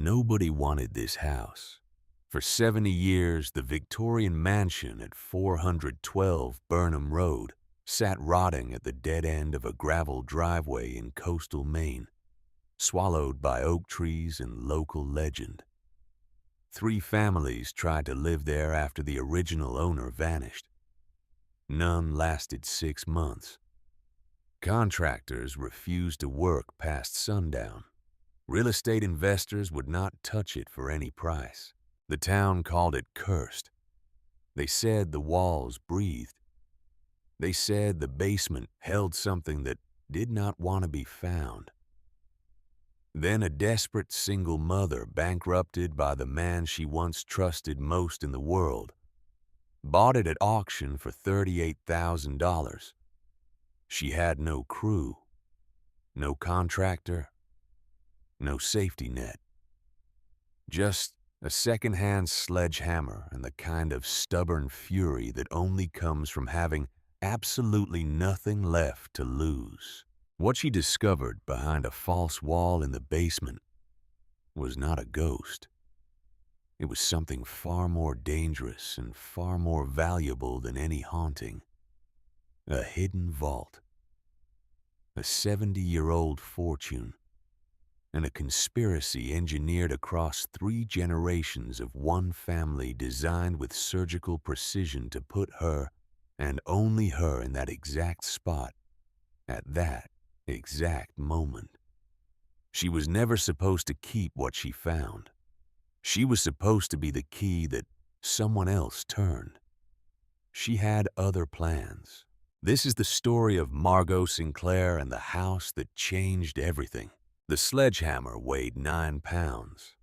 Nobody wanted this house. For 70 years, the Victorian mansion at 412 Burnham Road sat rotting at the dead end of a gravel driveway in coastal Maine, swallowed by oak trees and local legend. 3 families tried to live there after the original owner vanished. None lasted 6 months. Contractors refused to work past sundown. Real estate investors would not touch it for any price. The town called it cursed. They said the walls breathed. They said the basement held something that did not want to be found. Then a desperate single mother, bankrupted by the man she once trusted most in the world, bought it at auction for $38,000. She had no crew, no contractor, no safety net. Just a second-hand sledgehammer and the kind of stubborn fury that only comes from having absolutely nothing left to lose. What she discovered behind a false wall in the basement was not a ghost. It was something far more dangerous and far more valuable than any haunting. A hidden vault. A 70-year-old fortune. And a conspiracy engineered across 3 generations of one family designed with surgical precision to put her, and only her, in that exact spot, at that exact moment. She was never supposed to keep what she found. She was supposed to be the key that someone else turned. She had other plans. This is the story of Margot Sinclair and the house that changed everything. The sledgehammer weighed 9 pounds.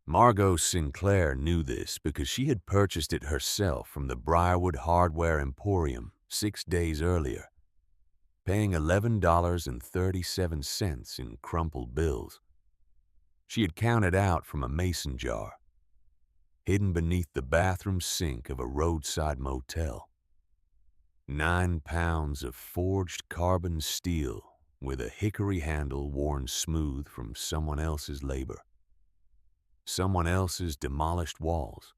Margot Sinclair knew this because she had purchased it herself from the Briarwood Hardware Emporium 6 days earlier, paying $11.37 in crumpled bills. She had counted out from a mason jar, hidden beneath the bathroom sink of a roadside motel. 9 pounds of forged carbon steel with a hickory handle worn smooth from someone else's labor. Someone else's demolished walls.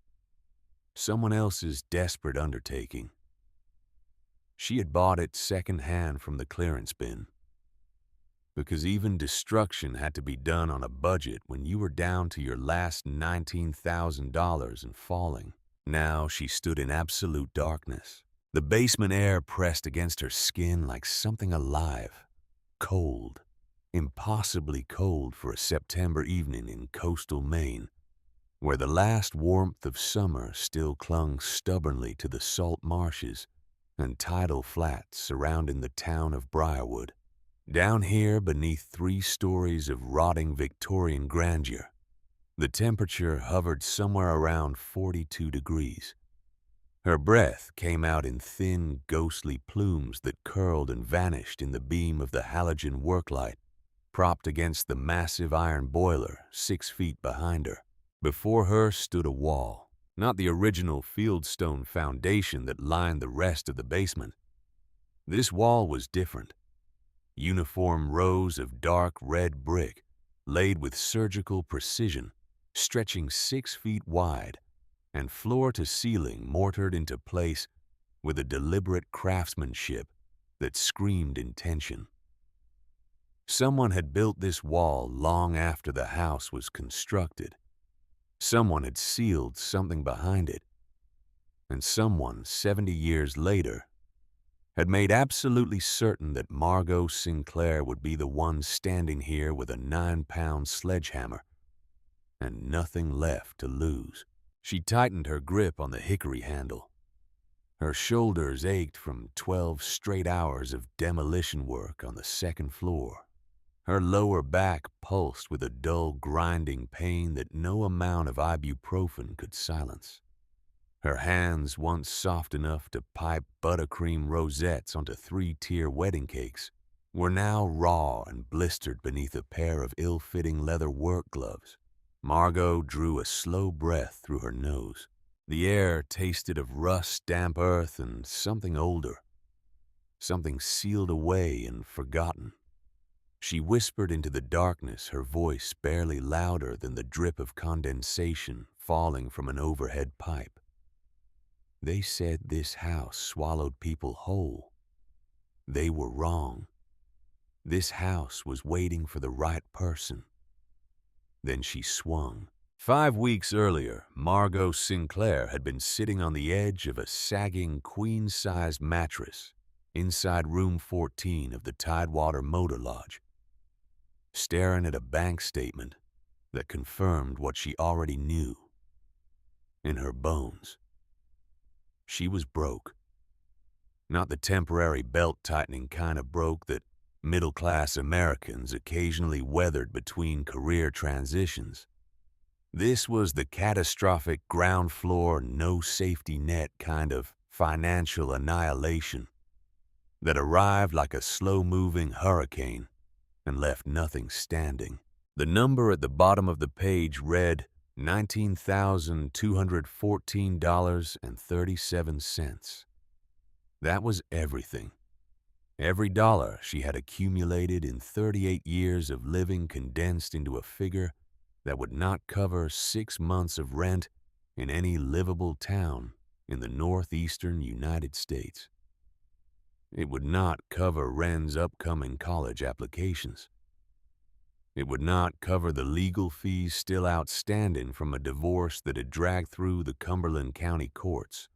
Someone else's desperate undertaking. She had bought it second-hand from the clearance bin. Because even destruction had to be done on a budget when you were down to your last $19,000 and falling. Now she stood in absolute darkness. The basement air pressed against her skin like something alive. Cold, impossibly cold for a September evening in coastal Maine, where the last warmth of summer still clung stubbornly to the salt marshes and tidal flats surrounding the town of Briarwood. Down here, beneath 3 stories of rotting Victorian grandeur, the temperature hovered somewhere around 42 degrees. Her breath came out in thin, ghostly plumes that curled and vanished in the beam of the halogen worklight, propped against the massive iron boiler 6 feet behind her. Before her stood a wall, not the original fieldstone foundation that lined the rest of the basement. This wall was different. Uniform rows of dark red brick, laid with surgical precision, stretching 6 feet wide, and floor to ceiling mortared into place with a deliberate craftsmanship that screamed intention. Someone had built this wall long after the house was constructed. Someone had sealed something behind it. And someone, 70 years later, had made absolutely certain that Margot Sinclair would be the one standing here with a 9-pound sledgehammer and nothing left to lose. She tightened her grip on the hickory handle. Her shoulders ached from 12 straight hours of demolition work on the 2nd floor. Her lower back pulsed with a dull, grinding pain that no amount of ibuprofen could silence. Her hands, once soft enough to pipe buttercream rosettes onto 3-tier wedding cakes, were now raw and blistered beneath a pair of ill-fitting leather work gloves. Margot drew a slow breath through her nose. The air tasted of rust, damp earth, and something older. Something sealed away and forgotten. She whispered into the darkness, her voice barely louder than the drip of condensation falling from an overhead pipe. They said this house swallowed people whole. They were wrong. This house was waiting for the right person. Then she swung. 5 weeks earlier, Margot Sinclair had been sitting on the edge of a sagging queen-sized mattress inside room 14 of the Tidewater Motor Lodge, staring at a bank statement that confirmed what she already knew. In her bones, she was broke. Not the temporary belt-tightening kind of broke that middle-class Americans occasionally weathered between career transitions. This was the catastrophic ground floor, no safety net kind of financial annihilation that arrived like a slow-moving hurricane and left nothing standing. The number at the bottom of the page read $19,214.37. That was everything. Every dollar she had accumulated in 38 years of living condensed into a figure that would not cover 6 months of rent in any livable town in the northeastern United States. It would not cover Wren's upcoming college applications. It would not cover the legal fees still outstanding from a divorce that had dragged through the Cumberland County courts,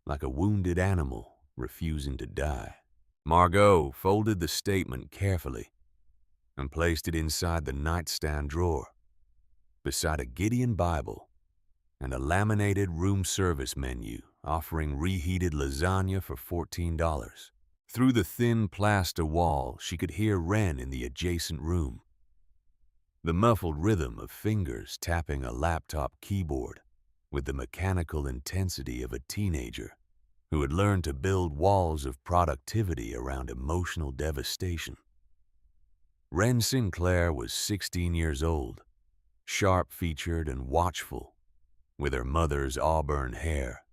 like a wounded animal refusing to die. Margot folded the statement carefully and placed it inside the nightstand drawer, beside a Gideon Bible and a laminated room service menu offering reheated lasagna for $14. Through the thin plaster wall, she could hear Wren in the adjacent room. The muffled rhythm of fingers tapping a laptop keyboard with the mechanical intensity of a teenager who had learned to build walls of productivity around emotional devastation. Wren Sinclair was 16 years old, sharp-featured and watchful, with her mother's auburn hair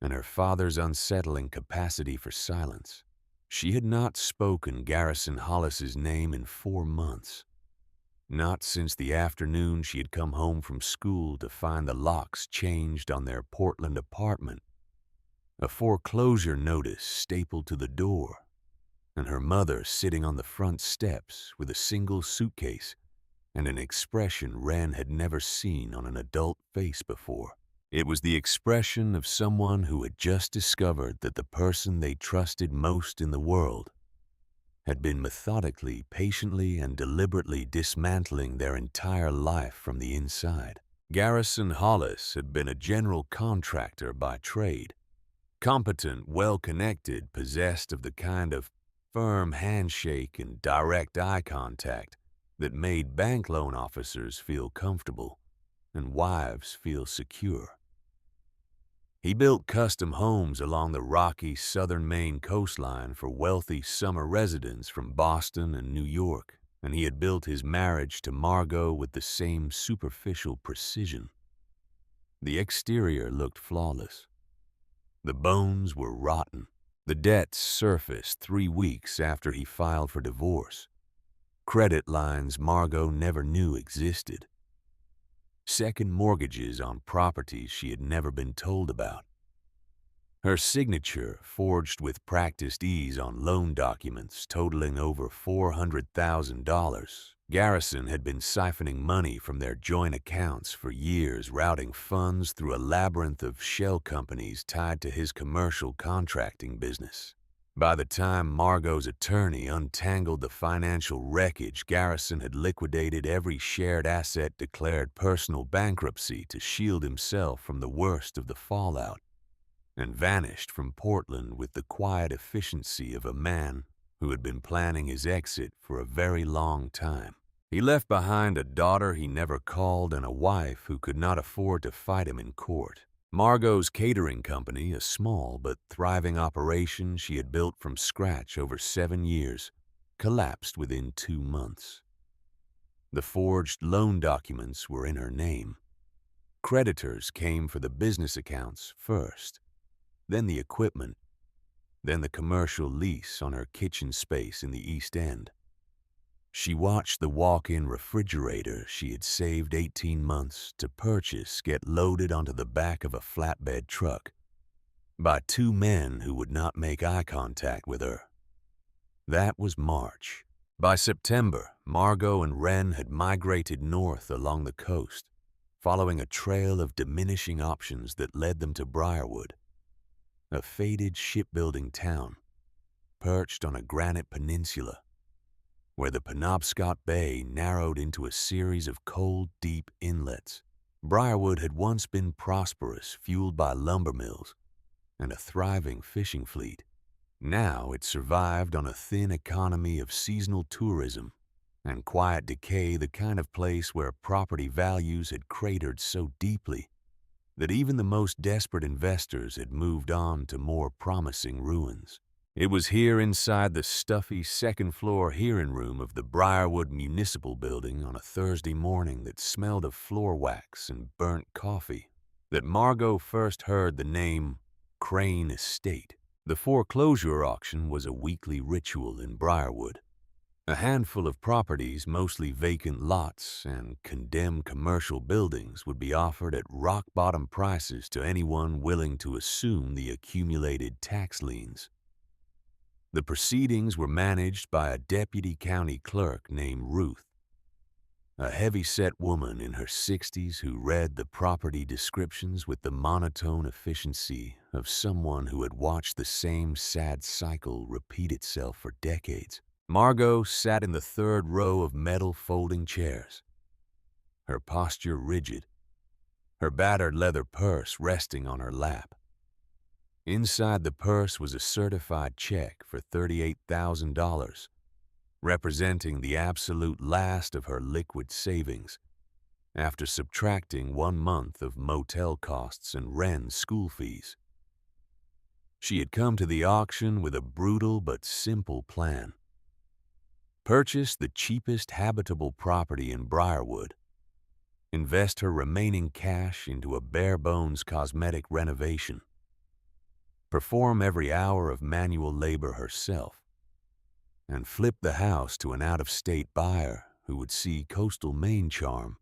and her father's unsettling capacity for silence. She had not spoken Garrison Hollis's name in 4 months, not since the afternoon she had come home from school to find the locks changed on their Portland apartment, a foreclosure notice stapled to the door, and her mother sitting on the front steps with a single suitcase and an expression Wren had never seen on an adult face before. It was the expression of someone who had just discovered that the person they trusted most in the world had been methodically, patiently, and deliberately dismantling their entire life from the inside. Garrison Hollis had been a general contractor by trade, competent, well-connected, possessed of the kind of firm handshake and direct eye contact that made bank loan officers feel comfortable and wives feel secure. He built custom homes along the rocky southern Maine coastline for wealthy summer residents from Boston and New York, and he had built his marriage to Margot with the same superficial precision. The exterior looked flawless. The bones were rotten. The debts surfaced 3 weeks after he filed for divorce. Credit lines Margot never knew existed. Second mortgages on properties she had never been told about. Her signature forged with practiced ease on loan documents totaling over $400,000. Garrison had been siphoning money from their joint accounts for years, routing funds through a labyrinth of shell companies tied to his commercial contracting business. By the time Margot's attorney untangled the financial wreckage, Garrison had liquidated every shared asset, declared personal bankruptcy to shield himself from the worst of the fallout, and vanished from Portland with the quiet efficiency of a man who had been planning his exit for a very long time. He left behind a daughter he never called and a wife who could not afford to fight him in court. Margot's catering company, a small but thriving operation she had built from scratch over 7 years, collapsed within 2 months. The forged loan documents were in her name. Creditors came for the business accounts first, then the equipment, then the commercial lease on her kitchen space in the East End. She watched the walk-in refrigerator she had saved 18 months to purchase get loaded onto the back of a flatbed truck by two men who would not make eye contact with her. That was March. By September, Margot and Wren had migrated north along the coast, following a trail of diminishing options that led them to Briarwood, a faded shipbuilding town perched on a granite peninsula where the Penobscot Bay narrowed into a series of cold, deep inlets. Briarwood had once been prosperous, fueled by lumber mills and a thriving fishing fleet. Now it survived on a thin economy of seasonal tourism and quiet decay, the kind of place where property values had cratered so deeply that even the most desperate investors had moved on to more promising ruins. It was here inside the stuffy second-floor hearing room of the Briarwood Municipal Building on a Thursday morning that smelled of floor wax and burnt coffee that Margot first heard the name Crane Estate. The foreclosure auction was a weekly ritual in Briarwood. A handful of properties, mostly vacant lots and condemned commercial buildings, would be offered at rock-bottom prices to anyone willing to assume the accumulated tax liens. The proceedings were managed by a deputy county clerk named Ruth, a heavy-set woman in her 60s who read the property descriptions with the monotone efficiency of someone who had watched the same sad cycle repeat itself for decades. Margot sat in the third row of metal folding chairs, her posture rigid, her battered leather purse resting on her lap. Inside the purse was a certified check for $38,000, representing the absolute last of her liquid savings, after subtracting 1 month of motel costs and Wren's school fees. She had come to the auction with a brutal but simple plan. Purchase the cheapest habitable property in Briarwood, invest her remaining cash into a bare-bones cosmetic renovation, perform every hour of manual labor herself, and flip the house to an out-of-state buyer who would see coastal Maine charm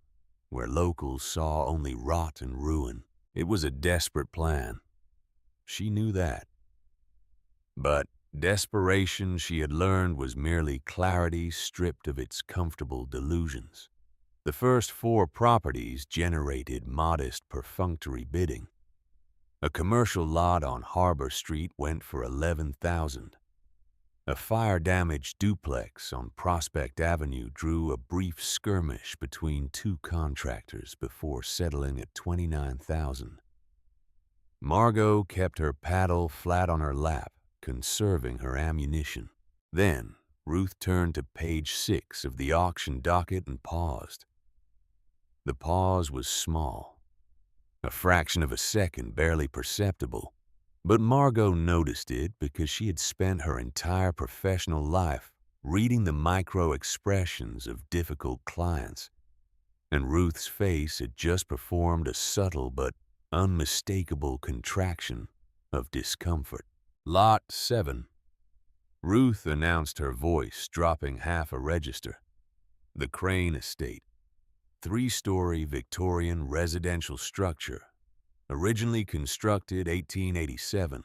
where locals saw only rot and ruin. It was a desperate plan. She knew that. But desperation, she had learned, was merely clarity stripped of its comfortable delusions. The first 4 properties generated modest perfunctory bidding. A commercial lot on Harbor Street went for $11,000. A fire-damaged duplex on Prospect Avenue drew a brief skirmish between 2 contractors before settling at $29,000. Margot kept her paddle flat on her lap, conserving her ammunition. Then Ruth turned to page 6 of the auction docket and paused. The pause was small, a fraction of a second, barely perceptible. But Margot noticed it because she had spent her entire professional life reading the micro-expressions of difficult clients, and Ruth's face had just performed a subtle but unmistakable contraction of discomfort. Lot 7. Ruth announced, her voice dropping half a register. The Crane Estate. 3-story Victorian residential structure, originally constructed 1887,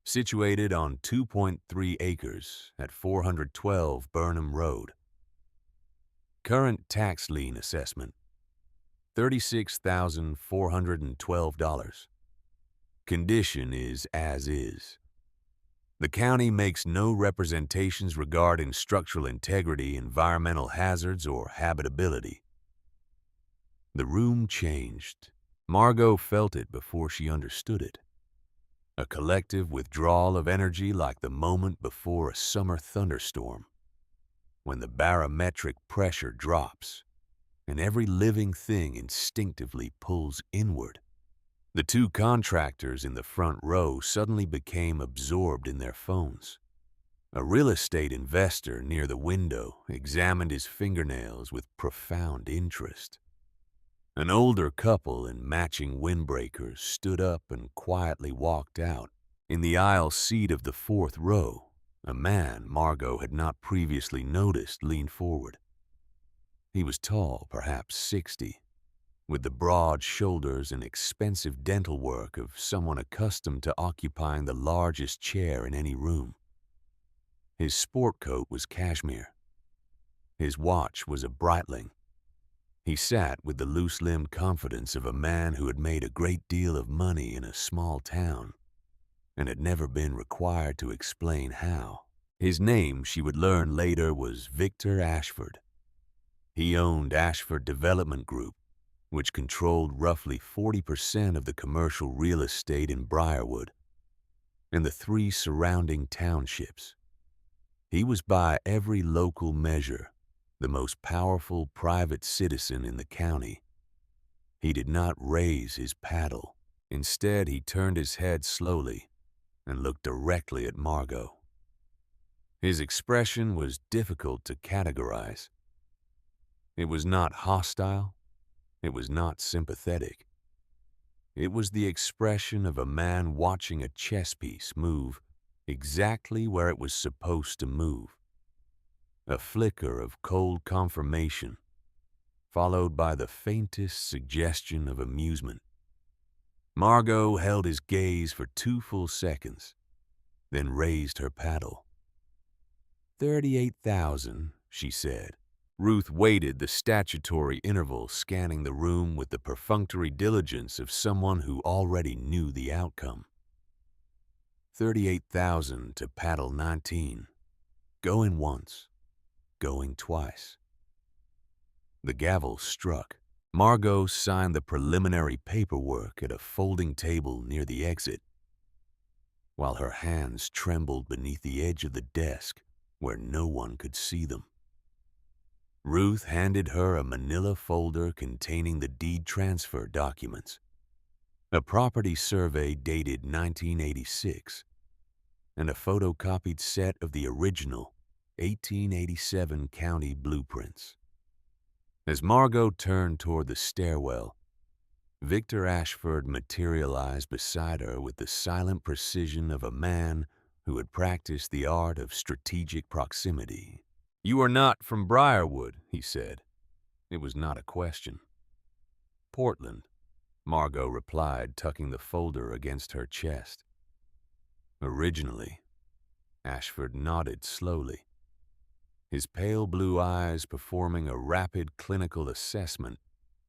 situated on 2.3 acres at 412 Burnham Road. Current tax lien assessment, $36,412. Condition is as is. The county makes no representations regarding structural integrity, environmental hazards, or habitability. The room changed. Margot felt it before she understood it. A collective withdrawal of energy like the moment before a summer thunderstorm, when the barometric pressure drops and every living thing instinctively pulls inward. The 2 contractors in the front row suddenly became absorbed in their phones. A real estate investor near the window examined his fingernails with profound interest. An older couple in matching windbreakers stood up and quietly walked out. In the aisle seat of the 4th row, A man Margot had not previously noticed leaned forward. He was tall, perhaps 60, with the broad shoulders and expensive dental work of someone accustomed to occupying the largest chair in any room. His sport coat was cashmere. His watch was a Breitling. He sat with the loose-limbed confidence of a man who had made a great deal of money in a small town and had never been required to explain how. His name, she would learn later, was Victor Ashford. He owned Ashford Development Group, which controlled roughly 40% of the commercial real estate in Briarwood and the 3 surrounding townships. He was by every local measure the most powerful private citizen in the county. He did not raise his paddle. Instead, he turned his head slowly and looked directly at Margot. His expression was difficult to categorize. It was not hostile. It was not sympathetic. It was the expression of a man watching a chess piece move exactly where it was supposed to move. A flicker of cold confirmation, followed by the faintest suggestion of amusement. Margot held his gaze for 2 full seconds, then raised her paddle. 38,000, she said. Ruth waited the statutory interval, scanning the room with the perfunctory diligence of someone who already knew the outcome. 38,000 to paddle 19. Going once, going twice. The gavel struck. Margot signed the preliminary paperwork at a folding table near the exit, while her hands trembled beneath the edge of the desk where no one could see them. Ruth handed her a manila folder containing the deed transfer documents, a property survey dated 1986, and a photocopied set of the original 1887 county blueprints. As Margot turned toward the stairwell, Victor Ashford materialized beside her with the silent precision of a man who had practiced the art of strategic proximity. "You are not from Briarwood," he said. It was not a question. "Portland," Margot replied, tucking the folder against her chest. "Originally," Ashford nodded slowly, his pale blue eyes performing a rapid clinical assessment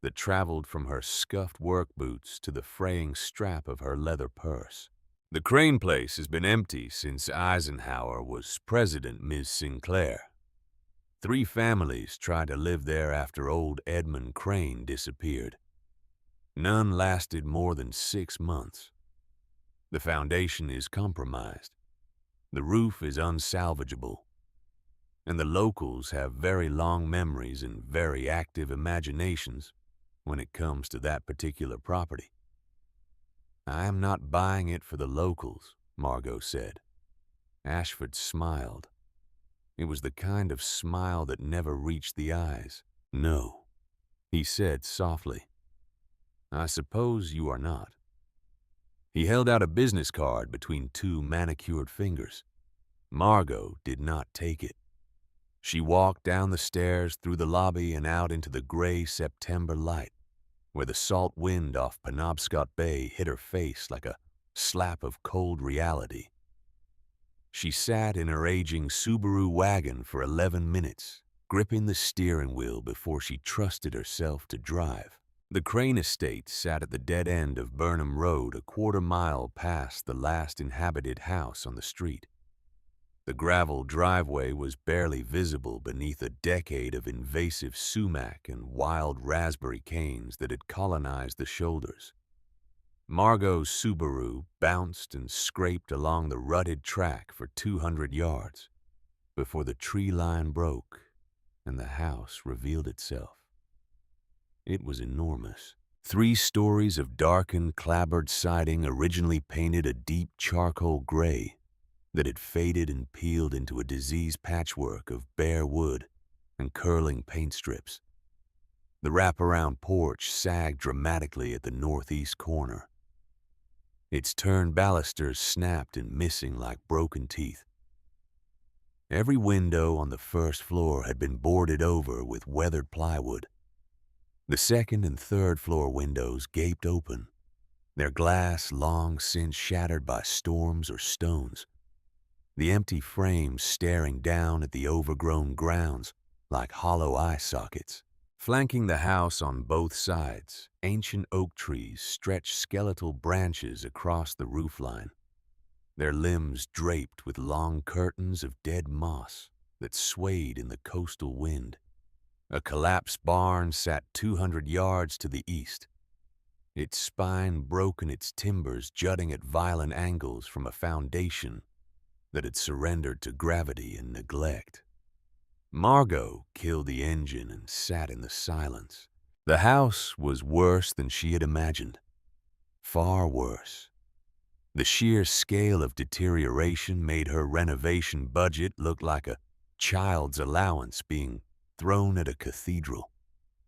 that traveled from her scuffed work boots to the fraying strap of her leather purse. "The Crane place has been empty since Eisenhower was president, Ms. Sinclair. 3 families tried to live there after old Edmund Crane disappeared. None lasted more than 6 months. The foundation is compromised. The roof is unsalvageable. And the locals have very long memories and very active imaginations when it comes to that particular property." "I am not buying it for the locals," Margot said. Ashford smiled. It was the kind of smile that never reached the eyes. "No," he said softly. "I suppose you are not." He held out a business card between 2 manicured fingers. Margot did not take it. She walked down the stairs, through the lobby, and out into the gray September light, where the salt wind off Penobscot Bay hit her face like a slap of cold reality. She sat in her aging Subaru wagon for 11 minutes, gripping the steering wheel before she trusted herself to drive. The Crane estate sat at the dead end of Burnham Road, a quarter-mile past the last inhabited house on the street. The gravel driveway was barely visible beneath a decade of invasive sumac and wild raspberry canes that had colonized the shoulders. Margot's Subaru bounced and scraped along the rutted track for 200 yards before the tree line broke and the house revealed itself. It was enormous. 3 stories of darkened, clapboard siding originally painted a deep charcoal gray that had faded and peeled into a diseased patchwork of bare wood and curling paint strips. The wraparound porch sagged dramatically at the northeast corner. Its turned balusters snapped and missing like broken teeth. Every window on the first floor had been boarded over with weathered plywood. The second and third floor windows gaped open, their glass long since shattered by storms or stones, the empty frames staring down at the overgrown grounds like hollow eye sockets. Flanking the house on both sides, ancient oak trees stretched skeletal branches across the roofline, their limbs draped with long curtains of dead moss that swayed in the coastal wind. A collapsed barn sat 200 yards to the east, its spine broken, its timbers jutting at violent angles from a foundation that had surrendered to gravity and neglect. Margot killed the engine and sat in the silence. The house was worse than she had imagined. Far worse. The sheer scale of deterioration made her renovation budget look like a child's allowance being thrown at a cathedral.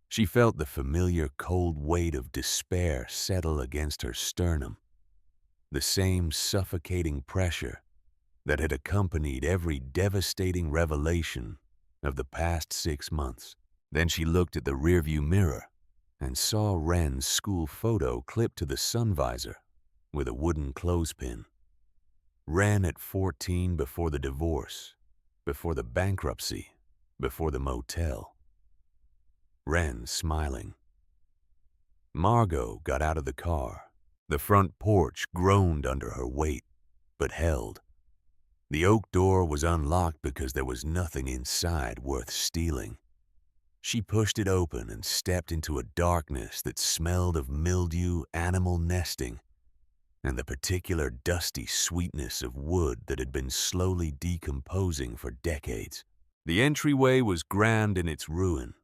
She felt the familiar cold weight of despair settle against her sternum, the same suffocating pressure that had accompanied every devastating revelation of the past 6 months. Then she looked at the rearview mirror and saw Wren's school photo clipped to the sun visor with a wooden clothespin. Wren at 14, before the divorce, before the bankruptcy, before the motel. Wren smiling. Margot got out of the car. The front porch groaned under her weight, but held. The oak door was unlocked because there was nothing inside worth stealing. She pushed it open and stepped into a darkness that smelled of mildew, animal nesting, and the particular dusty sweetness of wood that had been slowly decomposing for decades. The entryway was grand in its ruin.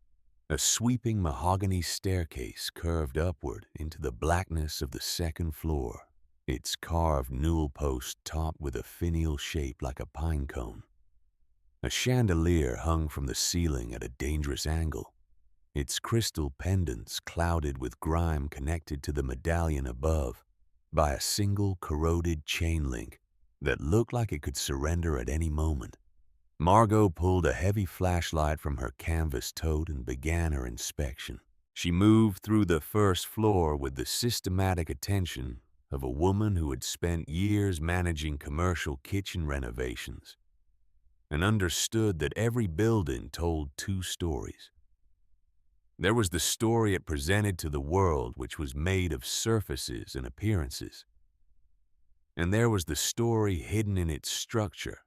A sweeping mahogany staircase curved upward into the blackness of the second floor, its carved newel post topped with a finial shape like a pine cone. A chandelier hung from the ceiling at a dangerous angle, its crystal pendants clouded with grime connected to the medallion above by a single corroded chain link that looked like it could surrender at any moment. Margot pulled a heavy flashlight from her canvas tote and began her inspection. She moved through the first floor with the systematic attention of a woman who had spent years managing commercial kitchen renovations and understood that every building told 2 stories. There was the story it presented to the world, which was made of surfaces and appearances. And there was the story hidden in its structure,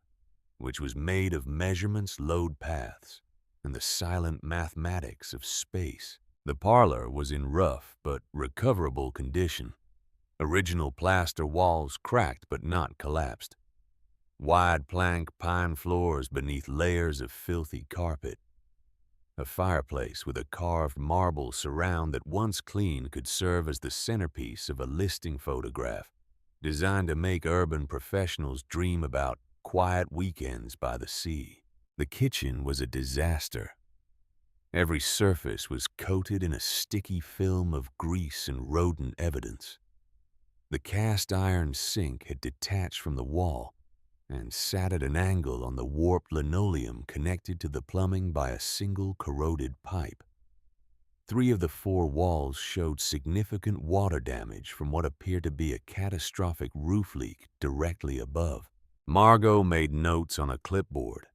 which was made of measurements, load paths, and the silent mathematics of space. The parlor was in rough but recoverable condition. Original plaster walls cracked but not collapsed. Wide plank pine floors beneath layers of filthy carpet. A fireplace with a carved marble surround that once clean could serve as the centerpiece of a listing photograph, designed to make urban professionals dream about quiet weekends by the sea. The kitchen was a disaster. Every surface was coated in a sticky film of grease and rodent evidence. The cast iron sink had detached from the wall and sat at an angle on the warped linoleum connected to the plumbing by a single corroded pipe. 3 of the 4 walls showed significant water damage from what appeared to be a catastrophic roof leak directly above. Margot made notes on a clipboard.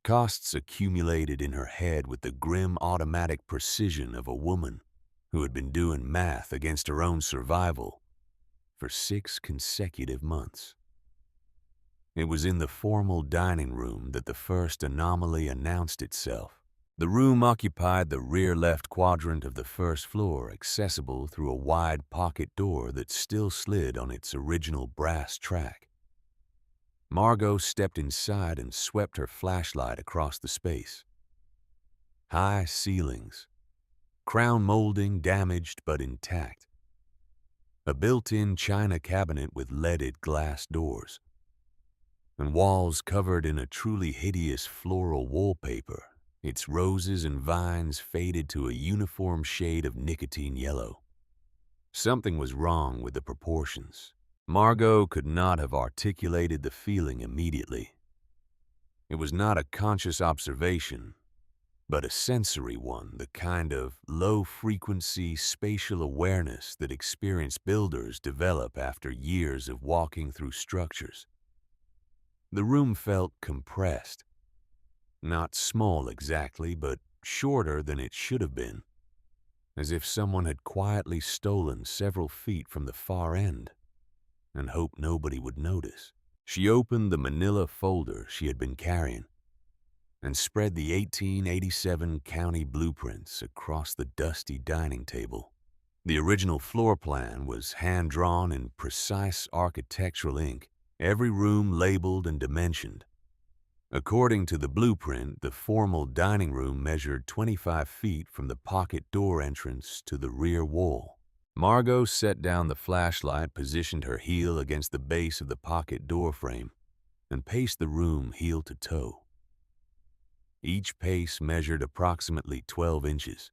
Costs accumulated in her head with the grim automatic precision of a woman who had been doing math against her own survival for 6 consecutive months. It was in the formal dining room that the first anomaly announced itself. The room occupied the rear left quadrant of the first floor, accessible through a wide pocket door that still slid on its original brass track. Margot stepped inside and swept her flashlight across the space. High ceilings, crown molding damaged but intact, a built-in china cabinet with leaded glass doors, and walls covered in a truly hideous floral wallpaper, its roses and vines faded to a uniform shade of nicotine yellow. Something was wrong with the proportions. Margot could not have articulated the feeling immediately. It was not a conscious observation, but a sensory one, the kind of low-frequency spatial awareness that experienced builders develop after years of walking through structures. The room felt compressed. Not small exactly, but shorter than it should have been, as if someone had quietly stolen several feet from the far end and hoped nobody would notice. She opened the manila folder she had been carrying and spread the 1887 county blueprints across the dusty dining table. The original floor plan was hand-drawn in precise architectural ink, every room labeled and dimensioned. According to the blueprint, the formal dining room measured 25 feet from the pocket door entrance to the rear wall. Margot set down the flashlight, positioned her heel against the base of the pocket door frame, and paced the room heel to toe. Each pace measured approximately 12 inches.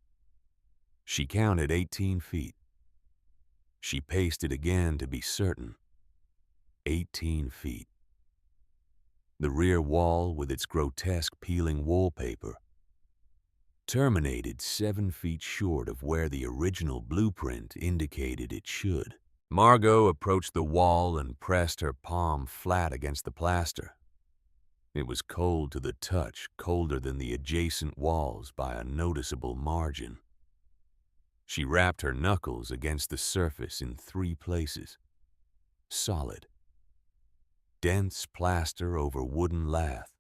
She counted 18 feet. She paced it again to be certain. 18 feet. The rear wall, with its grotesque peeling wallpaper, terminated 7 feet short of where the original blueprint indicated it should. Margot approached the wall and pressed her palm flat against the plaster. It was cold to the touch, colder than the adjacent walls by a noticeable margin. She rapped her knuckles against the surface in 3 places. Solid. Dense plaster over wooden lath.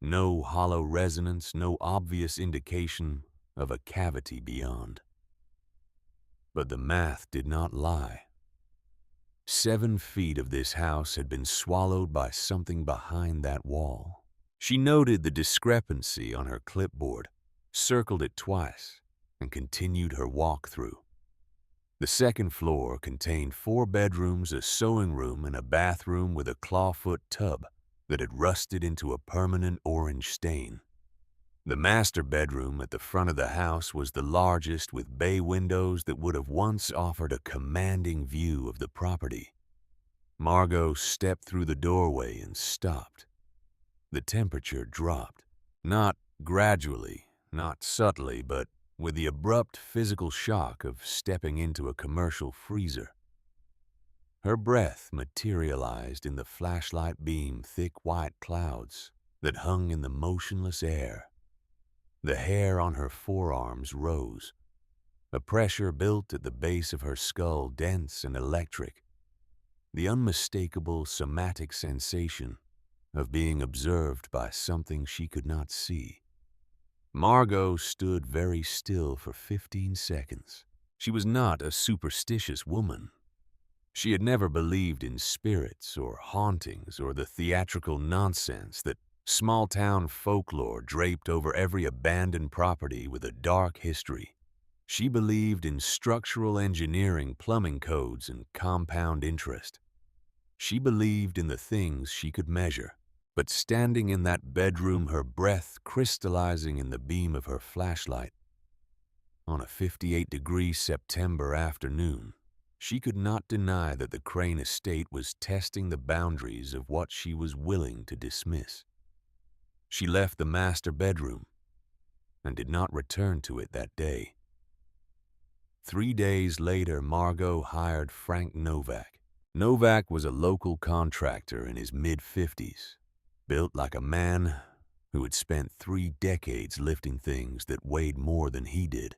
No hollow resonance, no obvious indication of a cavity beyond. But the math did not lie. 7 feet of this house had been swallowed by something behind that wall. She noted the discrepancy on her clipboard, circled it twice, and continued her walk through. The second floor contained 4 bedrooms, a sewing room, and a bathroom with a clawfoot tub that had rusted into a permanent orange stain. The master bedroom at the front of the house was the largest, with bay windows that would have once offered a commanding view of the property. Margot stepped through the doorway and stopped. The temperature dropped, not gradually, not subtly, but with the abrupt physical shock of stepping into a commercial freezer. Her breath materialized in the flashlight beam, thick white clouds that hung in the motionless air. The hair on her forearms rose. A pressure built at the base of her skull, dense and electric. The unmistakable somatic sensation of being observed by something she could not see. Margot stood very still for 15 seconds. She was not a superstitious woman. She had never believed in spirits or hauntings or the theatrical nonsense that small-town folklore draped over every abandoned property with a dark history. She believed in structural engineering, plumbing codes, and compound interest. She believed in the things she could measure. But standing in that bedroom, her breath crystallizing in the beam of her flashlight, on a 58-degree September afternoon, she could not deny that the Crane estate was testing the boundaries of what she was willing to dismiss. She left the master bedroom and did not return to it that day. 3 days later, Margot hired Frank Novak. Novak was a local contractor in his mid-50s, built like a man who had spent 3 decades lifting things that weighed more than he did.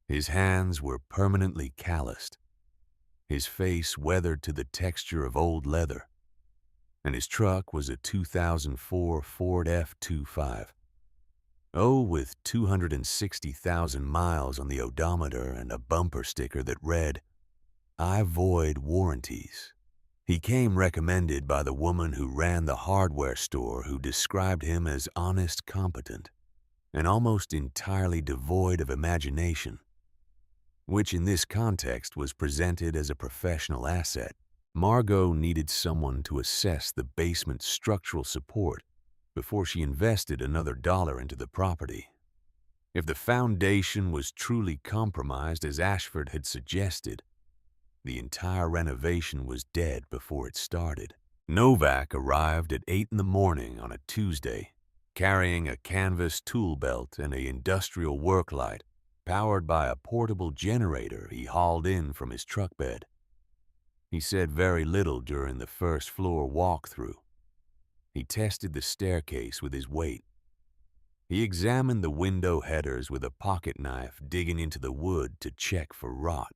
His hands were permanently calloused, his face weathered to the texture of old leather, and his truck was a 2004 Ford F-25. Oh, with 260,000 miles on the odometer and a bumper sticker that read, "I void warranties." He came recommended by the woman who ran the hardware store, who described him as honest, competent, and almost entirely devoid of imagination, which in this context was presented as a professional asset. Margot needed someone to assess the basement's structural support before she invested another dollar into the property. If the foundation was truly compromised, as Ashford had suggested, the entire renovation was dead before it started. Novak arrived at 8 in the morning on a Tuesday, carrying a canvas tool belt and an industrial work light powered by a portable generator he hauled in from his truck bed. He said very little during the first floor walkthrough. He tested the staircase with his weight. He examined the window headers with a pocket knife, digging into the wood to check for rot.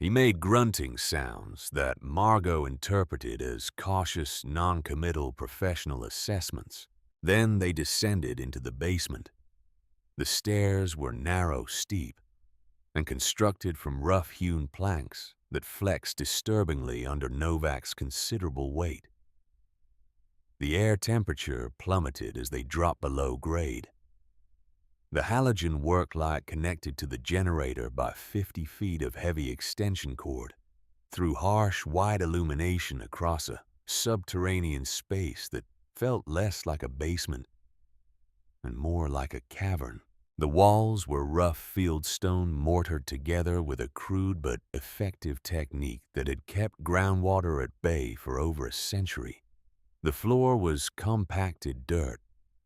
He made grunting sounds that Margot interpreted as cautious, non-committal professional assessments. Then they descended into the basement. The stairs were narrow, steep, and constructed from rough-hewn planks that flexed disturbingly under Novak's considerable weight. The air temperature plummeted as they dropped below grade. The halogen work light connected to the generator by 50 feet of heavy extension cord, through harsh, white illumination across a subterranean space that felt less like a basement and more like a cavern. The walls were rough fieldstone mortared together with a crude but effective technique that had kept groundwater at bay for over a century. The floor was compacted dirt,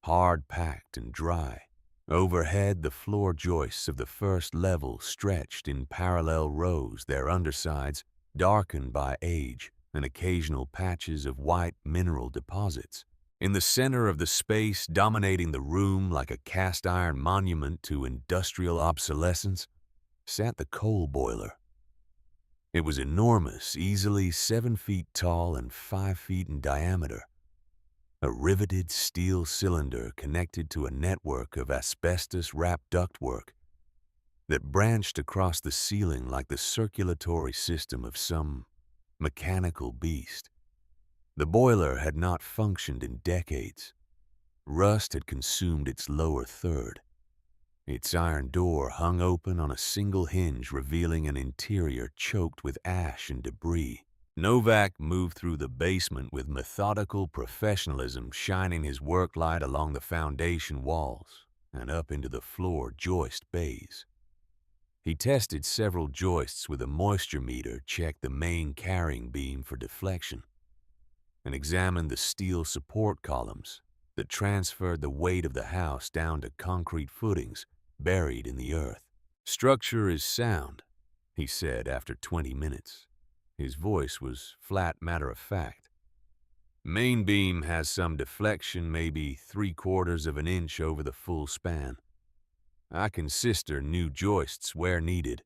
hard-packed and dry. Overhead, the floor joists of the first level stretched in parallel rows, their undersides darkened by age and occasional patches of white mineral deposits. In the center of the space, dominating the room like a cast-iron monument to industrial obsolescence, sat the coal boiler. It was enormous, easily 7 feet tall and 5 feet in diameter. A riveted steel cylinder connected to a network of asbestos-wrapped ductwork that branched across the ceiling like the circulatory system of some mechanical beast. The boiler had not functioned in decades. Rust had consumed its lower third. Its iron door hung open on a single hinge, revealing an interior choked with ash and debris. Novak moved through the basement with methodical professionalism, shining his work light along the foundation walls and up into the floor joist bays. He tested several joists with a moisture meter, checked the main carrying beam for deflection, and examined the steel support columns that transferred the weight of the house down to concrete footings buried in the earth. "Structure is sound," he said after 20 minutes. His voice was flat matter-of-fact. "Main beam has some deflection, maybe 3/4 of an inch over the full span. I can sister new joists where needed.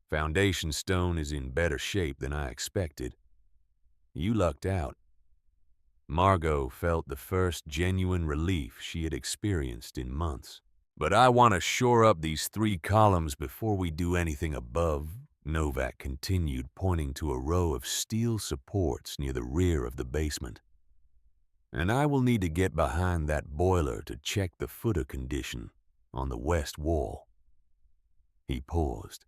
Foundation stone is in better shape than I expected. You lucked out." Margot felt the first genuine relief she had experienced in months. "But I want to shore up these 3 columns before we do anything above," Novak continued, pointing to a row of steel supports near the rear of the basement. "And I will need to get behind that boiler to check the footer condition on the west wall." He paused.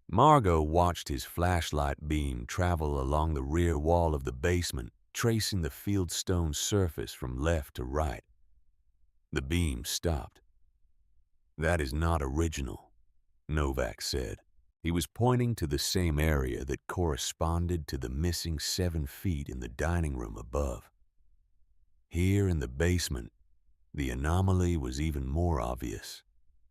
Margot watched his flashlight beam travel along the rear wall of the basement, tracing the fieldstone surface from left to right. The beam stopped. "That is not original," Novak said. He was pointing to the same area that corresponded to the missing 7 feet in the dining room above. Here in the basement, the anomaly was even more obvious.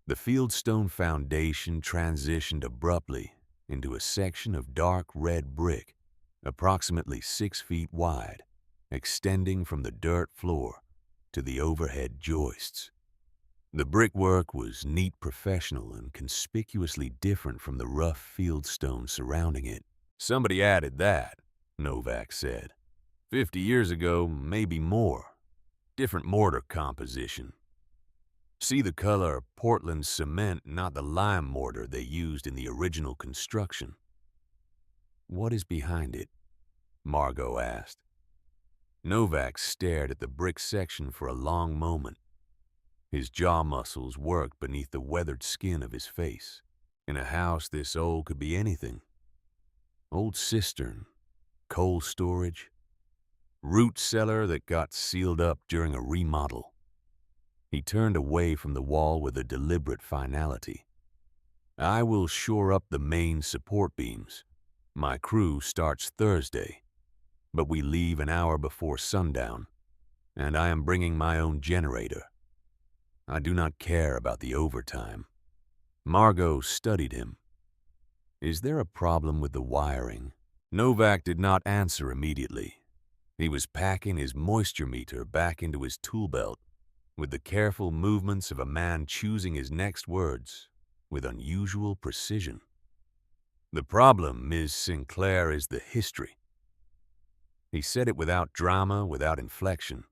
The fieldstone foundation transitioned abruptly into a section of dark red brick, approximately 6 feet wide, extending from the dirt floor to the overhead joists. The brickwork was neat, professional, and conspicuously different from the rough fieldstone surrounding it. "Somebody added that," Novak said. 50 years ago, maybe more. Different mortar composition. See the color Portland cement, not the lime mortar they used in the original construction." "What is behind it?" Margot asked. Novak stared at the brick section for a long moment. His jaw muscles worked beneath the weathered skin of his face. In a house this old could be anything. Old cistern, coal storage, root cellar that got sealed up during a remodel. He turned away from the wall with a deliberate finality. "I will shore up the main support beams. My crew starts Thursday. but we leave an hour before sundown, and I am bringing my own generator. I do not care about the overtime." Margot studied him. "Is there a problem with the wiring?" Novak did not answer immediately. He was packing his moisture meter back into his tool belt with the careful movements of a man choosing his next words with unusual precision. "The problem, Ms. Sinclair, is the history." He said it without drama, without inflection.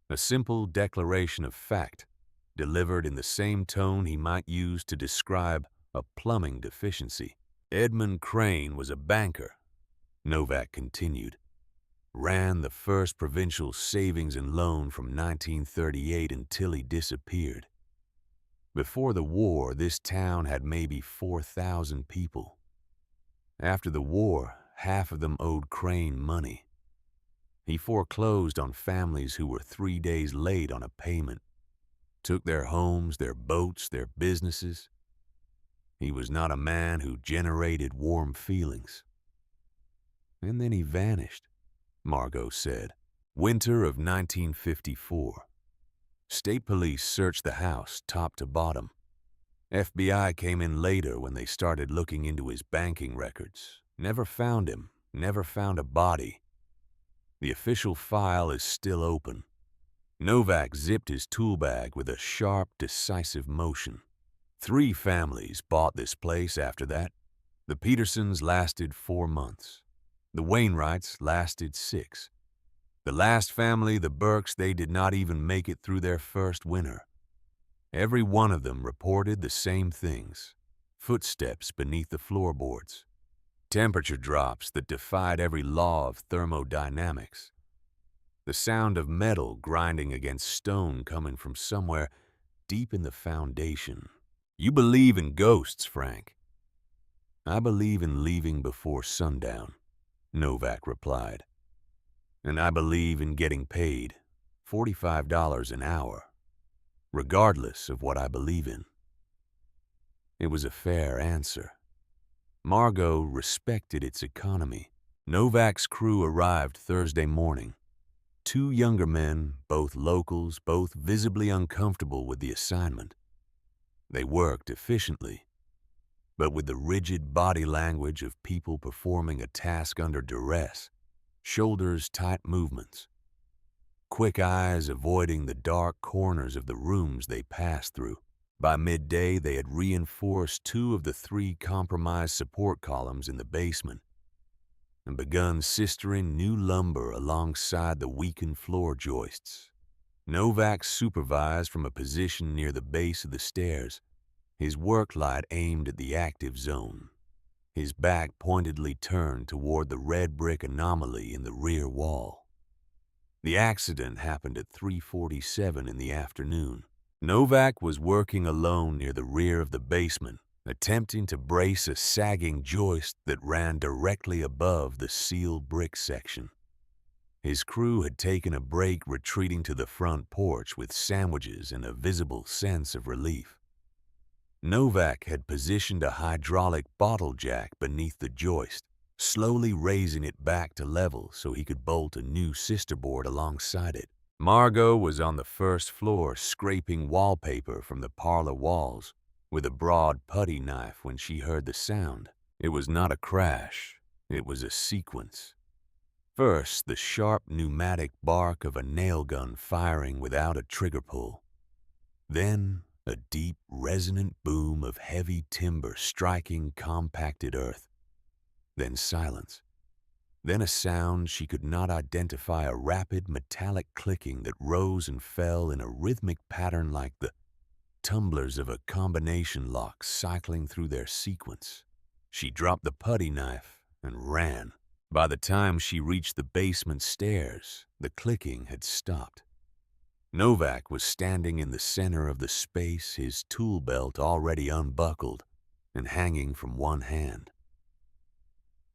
A simple declaration of fact, delivered in the same tone he might use to describe a plumbing deficiency. "Edmund Crane was a banker," Novak continued. "Ran the First Provincial Savings and Loan from 1938 until he disappeared. Before the war, this town had maybe 4,000 people. After the war, half of them owed Crane money. He foreclosed on families who were 3 days late on a payment, took their homes, their boats, their businesses. He was not a man who generated warm feelings." "And then he vanished," Margot said. "Winter of 1954. State police searched the house top to bottom. FBI came in later when they started looking into his banking records. Never found him, never found a body. The official file is still open." Novak zipped his tool bag with a sharp, decisive motion. 3 families bought this place after that. The Petersons lasted 4 months. The Wainwrights lasted 6. The last family, the Burkes, they did not even make it through their first winter. Every one of them reported the same things: footsteps beneath the floorboards, temperature drops that defied every law of thermodynamics, the sound of metal grinding against stone coming from somewhere deep in the foundation. "You believe in ghosts, Frank." "I believe in leaving before sundown," Novak replied. "And I believe in getting paid $45 an hour, regardless of what I believe in." It was a fair answer. Margot respected its economy. Novak's crew arrived Thursday morning. 2 younger men, both locals, both visibly uncomfortable with the assignment. They worked efficiently, but with the rigid body language of people performing a task under duress, shoulders tight movements, quick eyes avoiding the dark corners of the rooms they passed through. By midday, they had reinforced 2 of the 3 compromised support columns in the basement and begun sistering new lumber alongside the weakened floor joists. Novak supervised from a position near the base of the stairs, his work light aimed at the active zone, his back pointedly turned toward the red brick anomaly in the rear wall. The accident happened at 3:47 in the afternoon. Novak was working alone near the rear of the basement, attempting to brace a sagging joist that ran directly above the sealed brick section. His crew had taken a break, retreating to the front porch with sandwiches and a visible sense of relief. Novak had positioned a hydraulic bottle jack beneath the joist, slowly raising it back to level so he could bolt a new sister board alongside it. Margot was on the first floor scraping wallpaper from the parlor walls with a broad putty knife when she heard the sound. It was not a crash, it was a sequence. First, the sharp pneumatic bark of a nail gun firing without a trigger pull. Then, a deep, resonant boom of heavy timber striking compacted earth. Then silence. Then a sound she could not identify, a rapid metallic clicking that rose and fell in a rhythmic pattern like the tumblers of a combination lock cycling through their sequence. She dropped the putty knife and ran. By the time she reached the basement stairs, the clicking had stopped. Novak was standing in the center of the space, his tool belt already unbuckled and hanging from one hand.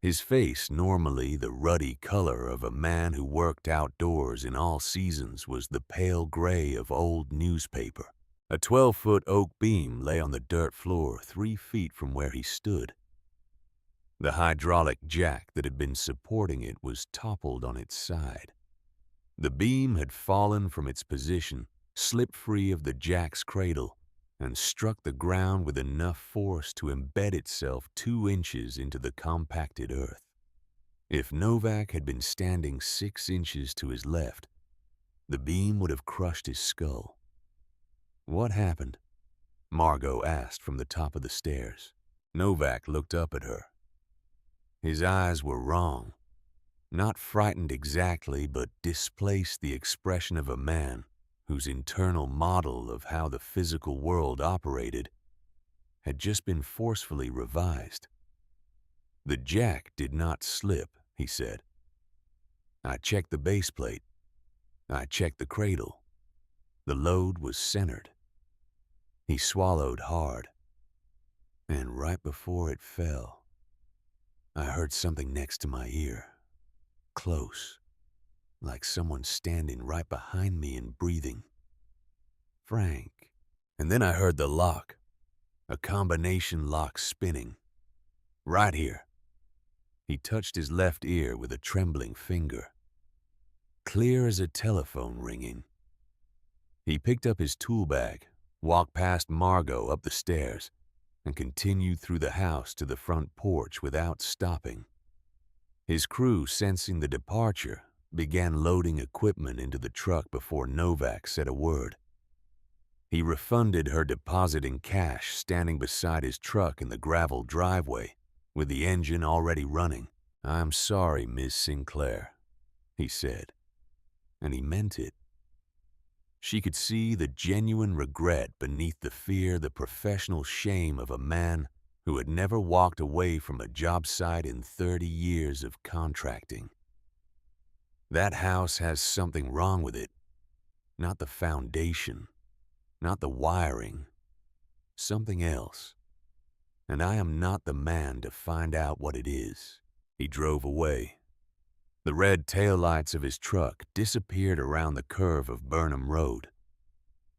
His face, normally the ruddy color of a man who worked outdoors in all seasons, was the pale gray of old newspaper. A 12-foot oak beam lay on the dirt floor 3 feet from where he stood. The hydraulic jack that had been supporting it was toppled on its side. The beam had fallen from its position, slipped free of the jack's cradle, and struck the ground with enough force to embed itself 2 inches into the compacted earth. If Novak had been standing 6 inches to his left, the beam would have crushed his skull. "What happened?" Margot asked from the top of the stairs. Novak looked up at her. His eyes were wrong. Not frightened exactly, but displaced the expression of a man whose internal model of how the physical world operated had just been forcefully revised. "The jack did not slip," he said. "I checked the base plate. I checked the cradle. The load was centered." He swallowed hard. "And right before it fell, I heard something next to my ear. Close. Like someone standing right behind me and breathing. Frank. And then I heard the lock. A combination lock spinning. Right here." He touched his left ear with a trembling finger. Clear as a telephone ringing. He picked up his tool bag, walked past Margot up the stairs, and continued through the house to the front porch without stopping. His crew, sensing the departure, began loading equipment into the truck before Novak said a word. He refunded her deposit in cash standing beside his truck in the gravel driveway, with the engine already running. "I'm sorry, Miss Sinclair," he said, and he meant it. She could see the genuine regret beneath the professional shame of a man who had never walked away from a job site in 30 years of contracting. That house has something wrong with it. Not the foundation, not the wiring, something else. And I am not the man to find out what it is. He drove away. The red taillights of his truck disappeared around the curve of Burnham Road.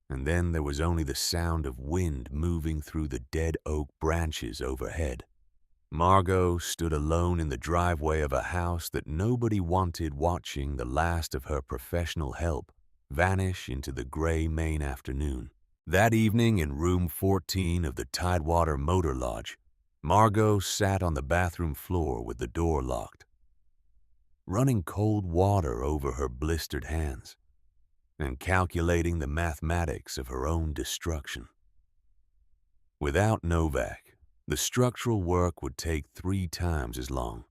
And then there was only the sound of wind moving through the dead oak branches overhead. Margot stood alone in the driveway of a house that nobody wanted, watching the last of her professional help vanish into the gray Maine afternoon. That evening in room 14 of the Tidewater Motor Lodge, Margot sat on the bathroom floor with the door locked, running cold water over her blistered hands and calculating the mathematics of her own destruction. Without Novak, the structural work would take 3 times as long.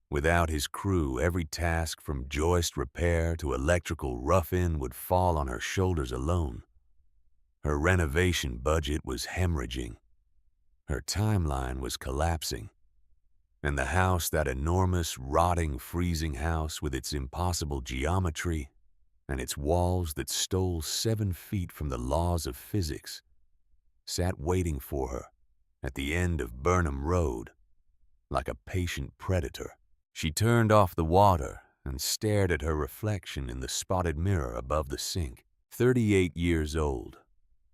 Without his crew, every task from joist repair to electrical rough-in would fall on her shoulders alone. Her renovation budget was hemorrhaging. Her timeline was collapsing. And the house, that enormous, rotting, freezing house with its impossible geometry and its walls that stole 7 feet from the laws of physics, sat waiting for her at the end of Burnham Road like a patient predator. She turned off the water and stared at her reflection in the spotted mirror above the sink. 38 years old,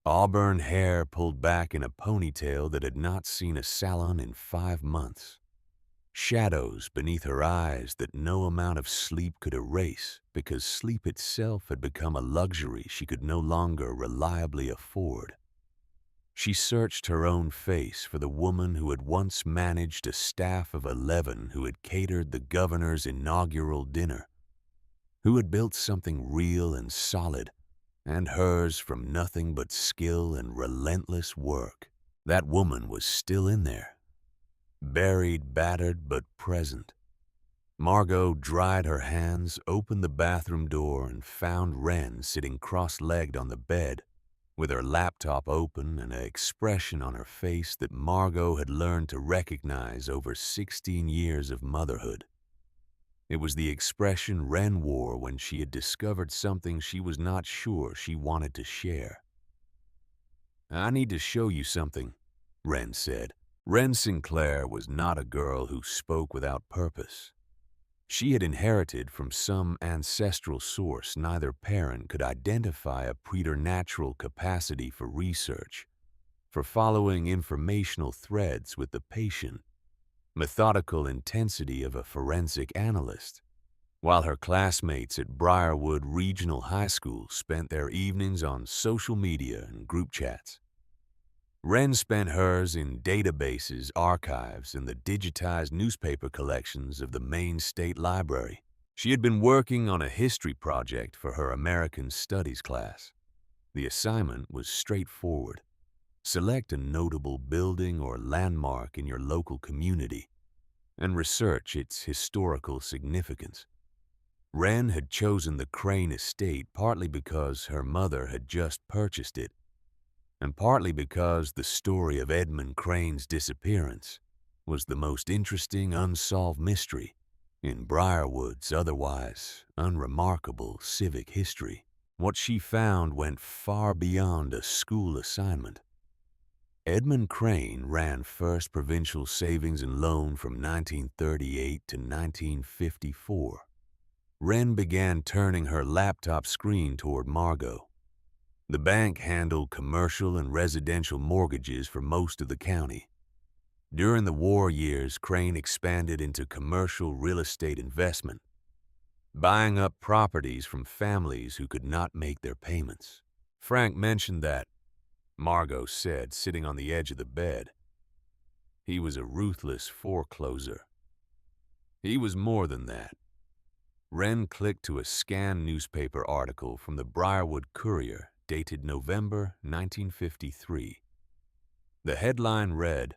auburn hair pulled back in a ponytail that had not seen a salon in 5 months. Shadows beneath her eyes that no amount of sleep could erase, because sleep itself had become a luxury she could no longer reliably afford. She searched her own face for the woman who had once managed a staff of 11, who had catered the governor's inaugural dinner, who had built something real and solid, and hers from nothing but skill and relentless work. That woman was still in there, buried, battered, but present. Margot dried her hands, opened the bathroom door, and found Wren sitting cross-legged on the bed, with her laptop open and an expression on her face that Margot had learned to recognize over 16 years of motherhood. It was the expression Wren wore when she had discovered something she was not sure she wanted to share. "I need to show you something," Wren said. Wren Sinclair was not a girl who spoke without purpose. She had inherited from some ancestral source neither parent could identify a preternatural capacity for research, for following informational threads with the patient, methodical intensity of a forensic analyst, while her classmates at Briarwood Regional High School spent their evenings on social media and group chats. Wren spent hers in databases, archives, and the digitized newspaper collections of the Maine State Library. She had been working on a history project for her American Studies class. The assignment was straightforward. Select a notable building or landmark in your local community and research its historical significance. Wren had chosen the Crane estate partly because her mother had just purchased it, and partly because the story of Edmund Crane's disappearance was the most interesting unsolved mystery in Briarwood's otherwise unremarkable civic history. What she found went far beyond a school assignment. Edmund Crane ran First Provincial Savings and Loan from 1938 to 1954. Wren began turning her laptop screen toward Margot. The bank handled commercial and residential mortgages for most of the county. During the war years, Crane expanded into commercial real estate investment, buying up properties from families who could not make their payments. Frank mentioned that, Margot said, sitting on the edge of the bed. He was a ruthless forecloser. He was more than that. Wren clicked to a scanned newspaper article from the Briarwood Courier dated November 1953. The headline read,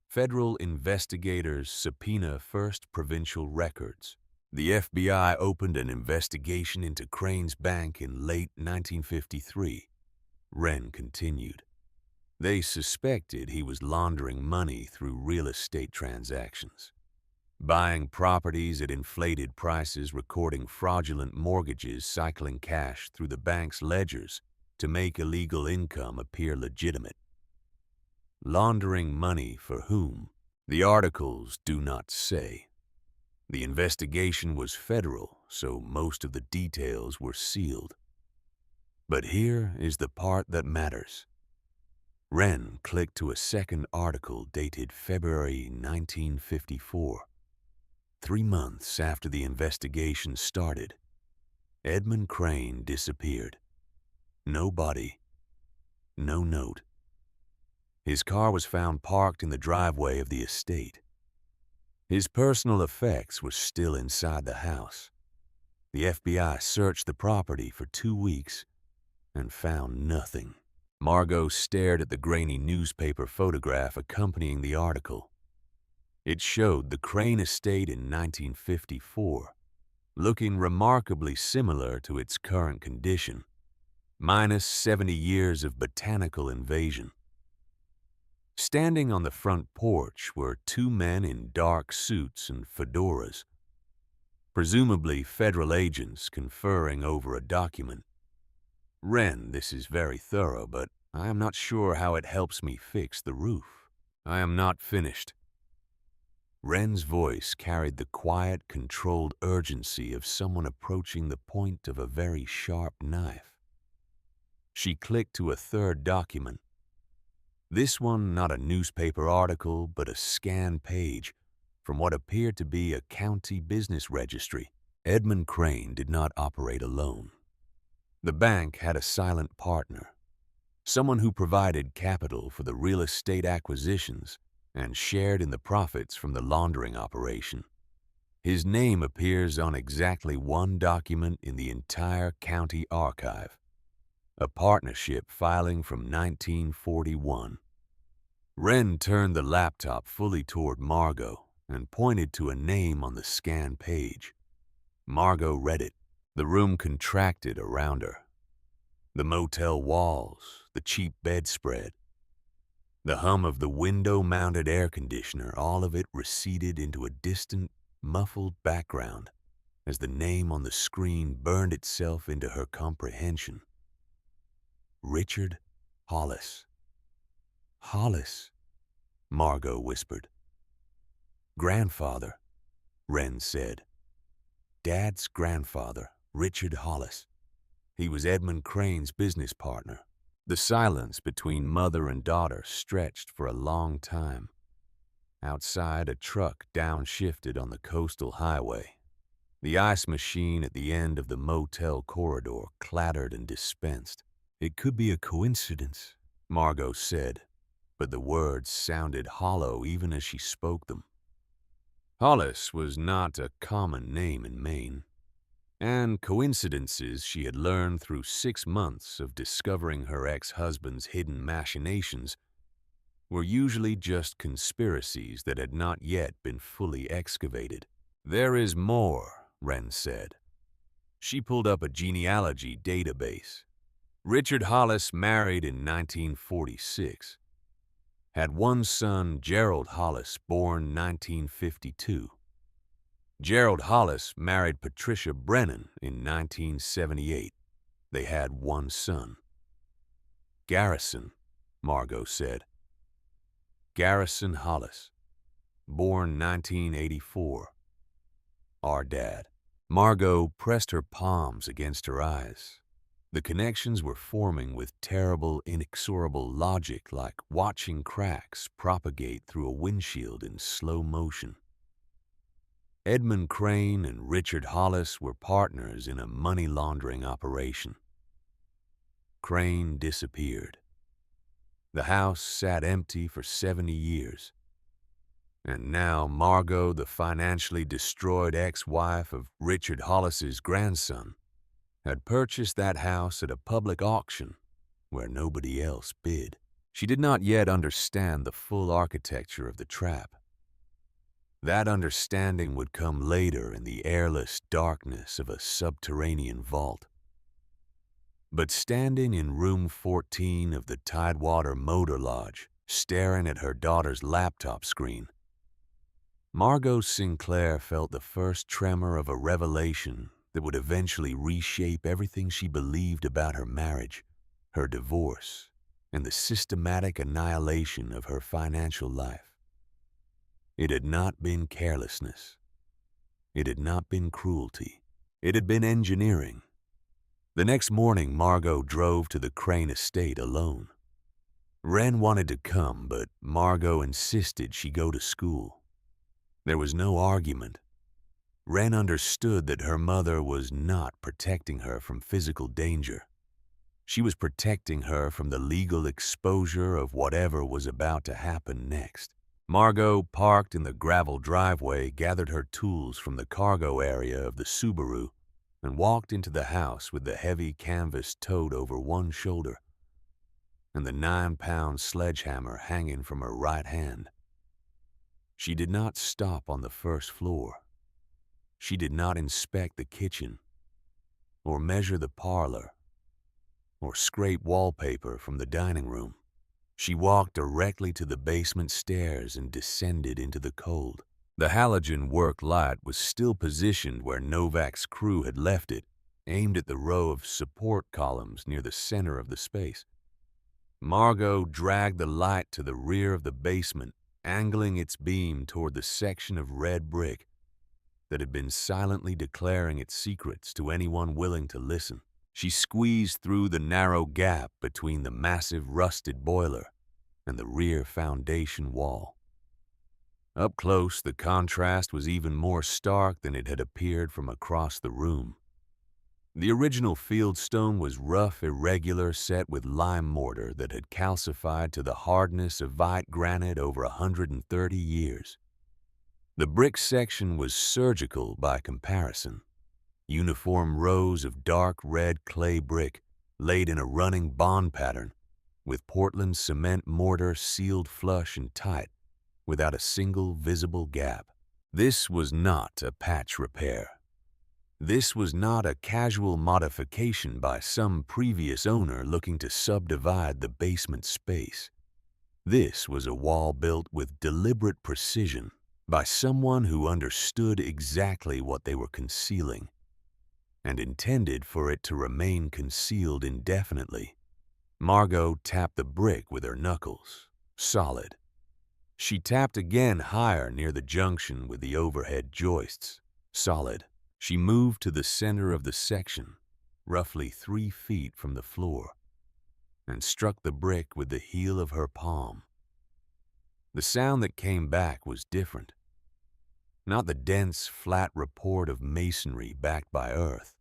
"Federal investigators subpoena First Provincial records. The FBI opened an investigation into Crane's bank in late 1953. Wren continued. They suspected he was laundering money through real estate transactions, buying properties at inflated prices, recording fraudulent mortgages, cycling cash through the bank's ledgers to make illegal income appear legitimate. Laundering money for whom? The articles do not say. The investigation was federal, so most of the details were sealed. But here is the part that matters." Wren clicked to a second article dated February 1954. 3 months after the investigation started, Edmund Crane disappeared. No body, no note. His car was found parked in the driveway of the estate. His personal effects were still inside the house. The FBI searched the property for 2 weeks and found nothing. Margot stared at the grainy newspaper photograph accompanying the article. It showed the Crane estate in 1954, looking remarkably similar to its current condition, minus 70 years of botanical invasion. Standing on the front porch were 2 men in dark suits and fedoras, presumably federal agents conferring over a document. "Wren, this is very thorough, but I am not sure how it helps me fix the roof. I am not finished." Wren's voice carried the quiet, controlled urgency of someone approaching the point of a very sharp knife. She clicked to a third document. This one not a newspaper article, but a scanned page from what appeared to be a county business registry. Edmund Crane did not operate alone. The bank had a silent partner, someone who provided capital for the real estate acquisitions and shared in the profits from the laundering operation. His name appears on exactly one document in the entire county archive, a partnership filing from 1941. Wren turned the laptop fully toward Margot and pointed to a name on the scanned page. Margot read it. The room contracted around her. The motel walls, the cheap bedspread, the hum of the window-mounted air conditioner, all of it receded into a distant, muffled background as the name on the screen burned itself into her comprehension. Richard Hollis. "Hollis," Margot whispered. "Grandfather," Wren said. "Dad's grandfather, Richard Hollis. He was Edmund Crane's business partner." The silence between mother and daughter stretched for a long time. Outside, a truck downshifted on the coastal highway. The ice machine at the end of the motel corridor clattered and dispensed. "It could be a coincidence," Margot said, but the words sounded hollow even as she spoke them. Hollis was not a common name in Maine, and coincidences she had learned through 6 months of discovering her ex-husband's hidden machinations were usually just conspiracies that had not yet been fully excavated. "There is more," Wren said. She pulled up a genealogy database. Richard Hollis married in 1946. Had one son, Gerald Hollis, born 1952. Gerald Hollis married Patricia Brennan in 1978. They had one son. "Garrison," Margot said. "Garrison Hollis, born 1984. Our dad." Margot pressed her palms against her eyes. The connections were forming with terrible, inexorable logic, like watching cracks propagate through a windshield in slow motion. Edmund Crane and Richard Hollis were partners in a money laundering operation. Crane disappeared. The house sat empty for 70 years. And now Margot, the financially destroyed ex-wife of Richard Hollis's grandson, had purchased that house at a public auction where nobody else bid. She did not yet understand the full architecture of the trap. That understanding would come later in the airless darkness of a subterranean vault. But standing in room 14 of the Tidewater Motor Lodge, staring at her daughter's laptop screen, Margot Sinclair felt the first tremor of a revelation that would eventually reshape everything she believed about her marriage, her divorce, and the systematic annihilation of her financial life. It had not been carelessness. It had not been cruelty. It had been engineering. The next morning, Margot drove to the Crane estate alone. Wren wanted to come, but Margot insisted she go to school. There was no argument. Wren understood that her mother was not protecting her from physical danger. She was protecting her from the legal exposure of whatever was about to happen next. Margot parked in the gravel driveway, gathered her tools from the cargo area of the Subaru, and walked into the house with the heavy canvas tote over one shoulder and the 9-pound sledgehammer hanging from her right hand. She did not stop on the first floor. She did not inspect the kitchen, or measure the parlor, or scrape wallpaper from the dining room. She walked directly to the basement stairs and descended into the cold. The halogen work light was still positioned where Novak's crew had left it, aimed at the row of support columns near the center of the space. Margot dragged the light to the rear of the basement, angling its beam toward the section of red brick that had been silently declaring its secrets to anyone willing to listen. She squeezed through the narrow gap between the massive rusted boiler and the rear foundation wall. Up close, the contrast was even more stark than it had appeared from across the room. The original fieldstone was rough, irregular, set with lime mortar that had calcified to the hardness of white granite over 130 years. The brick section was surgical by comparison. Uniform rows of dark red clay brick laid in a running bond pattern, with Portland cement mortar sealed flush and tight, without a single visible gap. This was not a patch repair. This was not a casual modification by some previous owner looking to subdivide the basement space. This was a wall built with deliberate precision by someone who understood exactly what they were concealing and intended for it to remain concealed indefinitely. Margot tapped the brick with her knuckles. Solid. She tapped again higher near the junction with the overhead joists. Solid. She moved to the center of the section, roughly 3 feet from the floor, and struck the brick with the heel of her palm. The sound that came back was different. Not the dense, flat report of masonry backed by earth.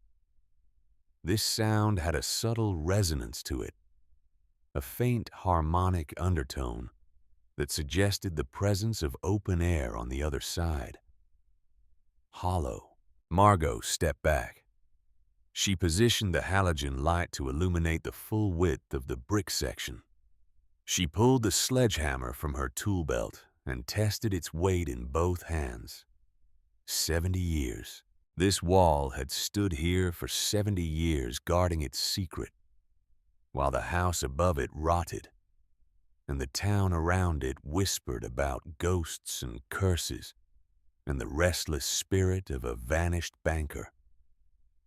This sound had a subtle resonance to it, a faint harmonic undertone that suggested the presence of open air on the other side. Hollow. Margot stepped back. She positioned the halogen light to illuminate the full width of the brick section. She pulled the sledgehammer from her tool belt and tested its weight in both hands. 70 years. This wall had stood here for 70 years guarding its secret, while the house above it rotted, and the town around it whispered about ghosts and curses and the restless spirit of a vanished banker.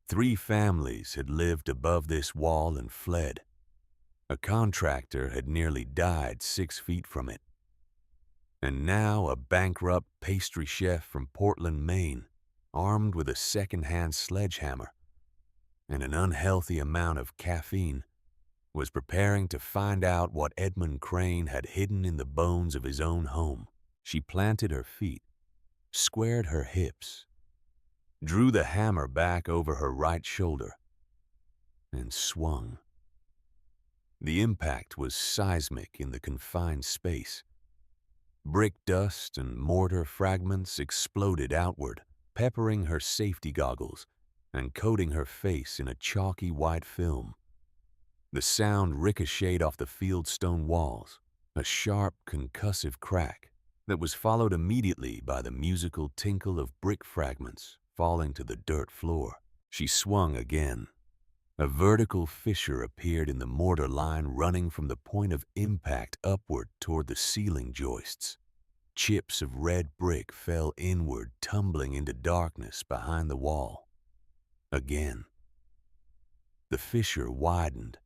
3 families had lived above this wall and fled. A contractor had nearly died 6 feet from it. And now a bankrupt pastry chef from Portland, Maine, armed with a second-hand sledgehammer and an unhealthy amount of caffeine, was preparing to find out what Edmund Crane had hidden in the bones of his own home. She planted her feet, squared her hips, drew the hammer back over her right shoulder, and swung. The impact was seismic in the confined space. Brick dust and mortar fragments exploded outward, peppering her safety goggles and coating her face in a chalky white film. The sound ricocheted off the fieldstone walls, a sharp, concussive crack that was followed immediately by the musical tinkle of brick fragments falling to the dirt floor. She swung again. A vertical fissure appeared in the mortar line running from the point of impact upward toward the ceiling joists. Chips of red brick fell inward, tumbling into darkness behind the wall. Again. The fissure widened.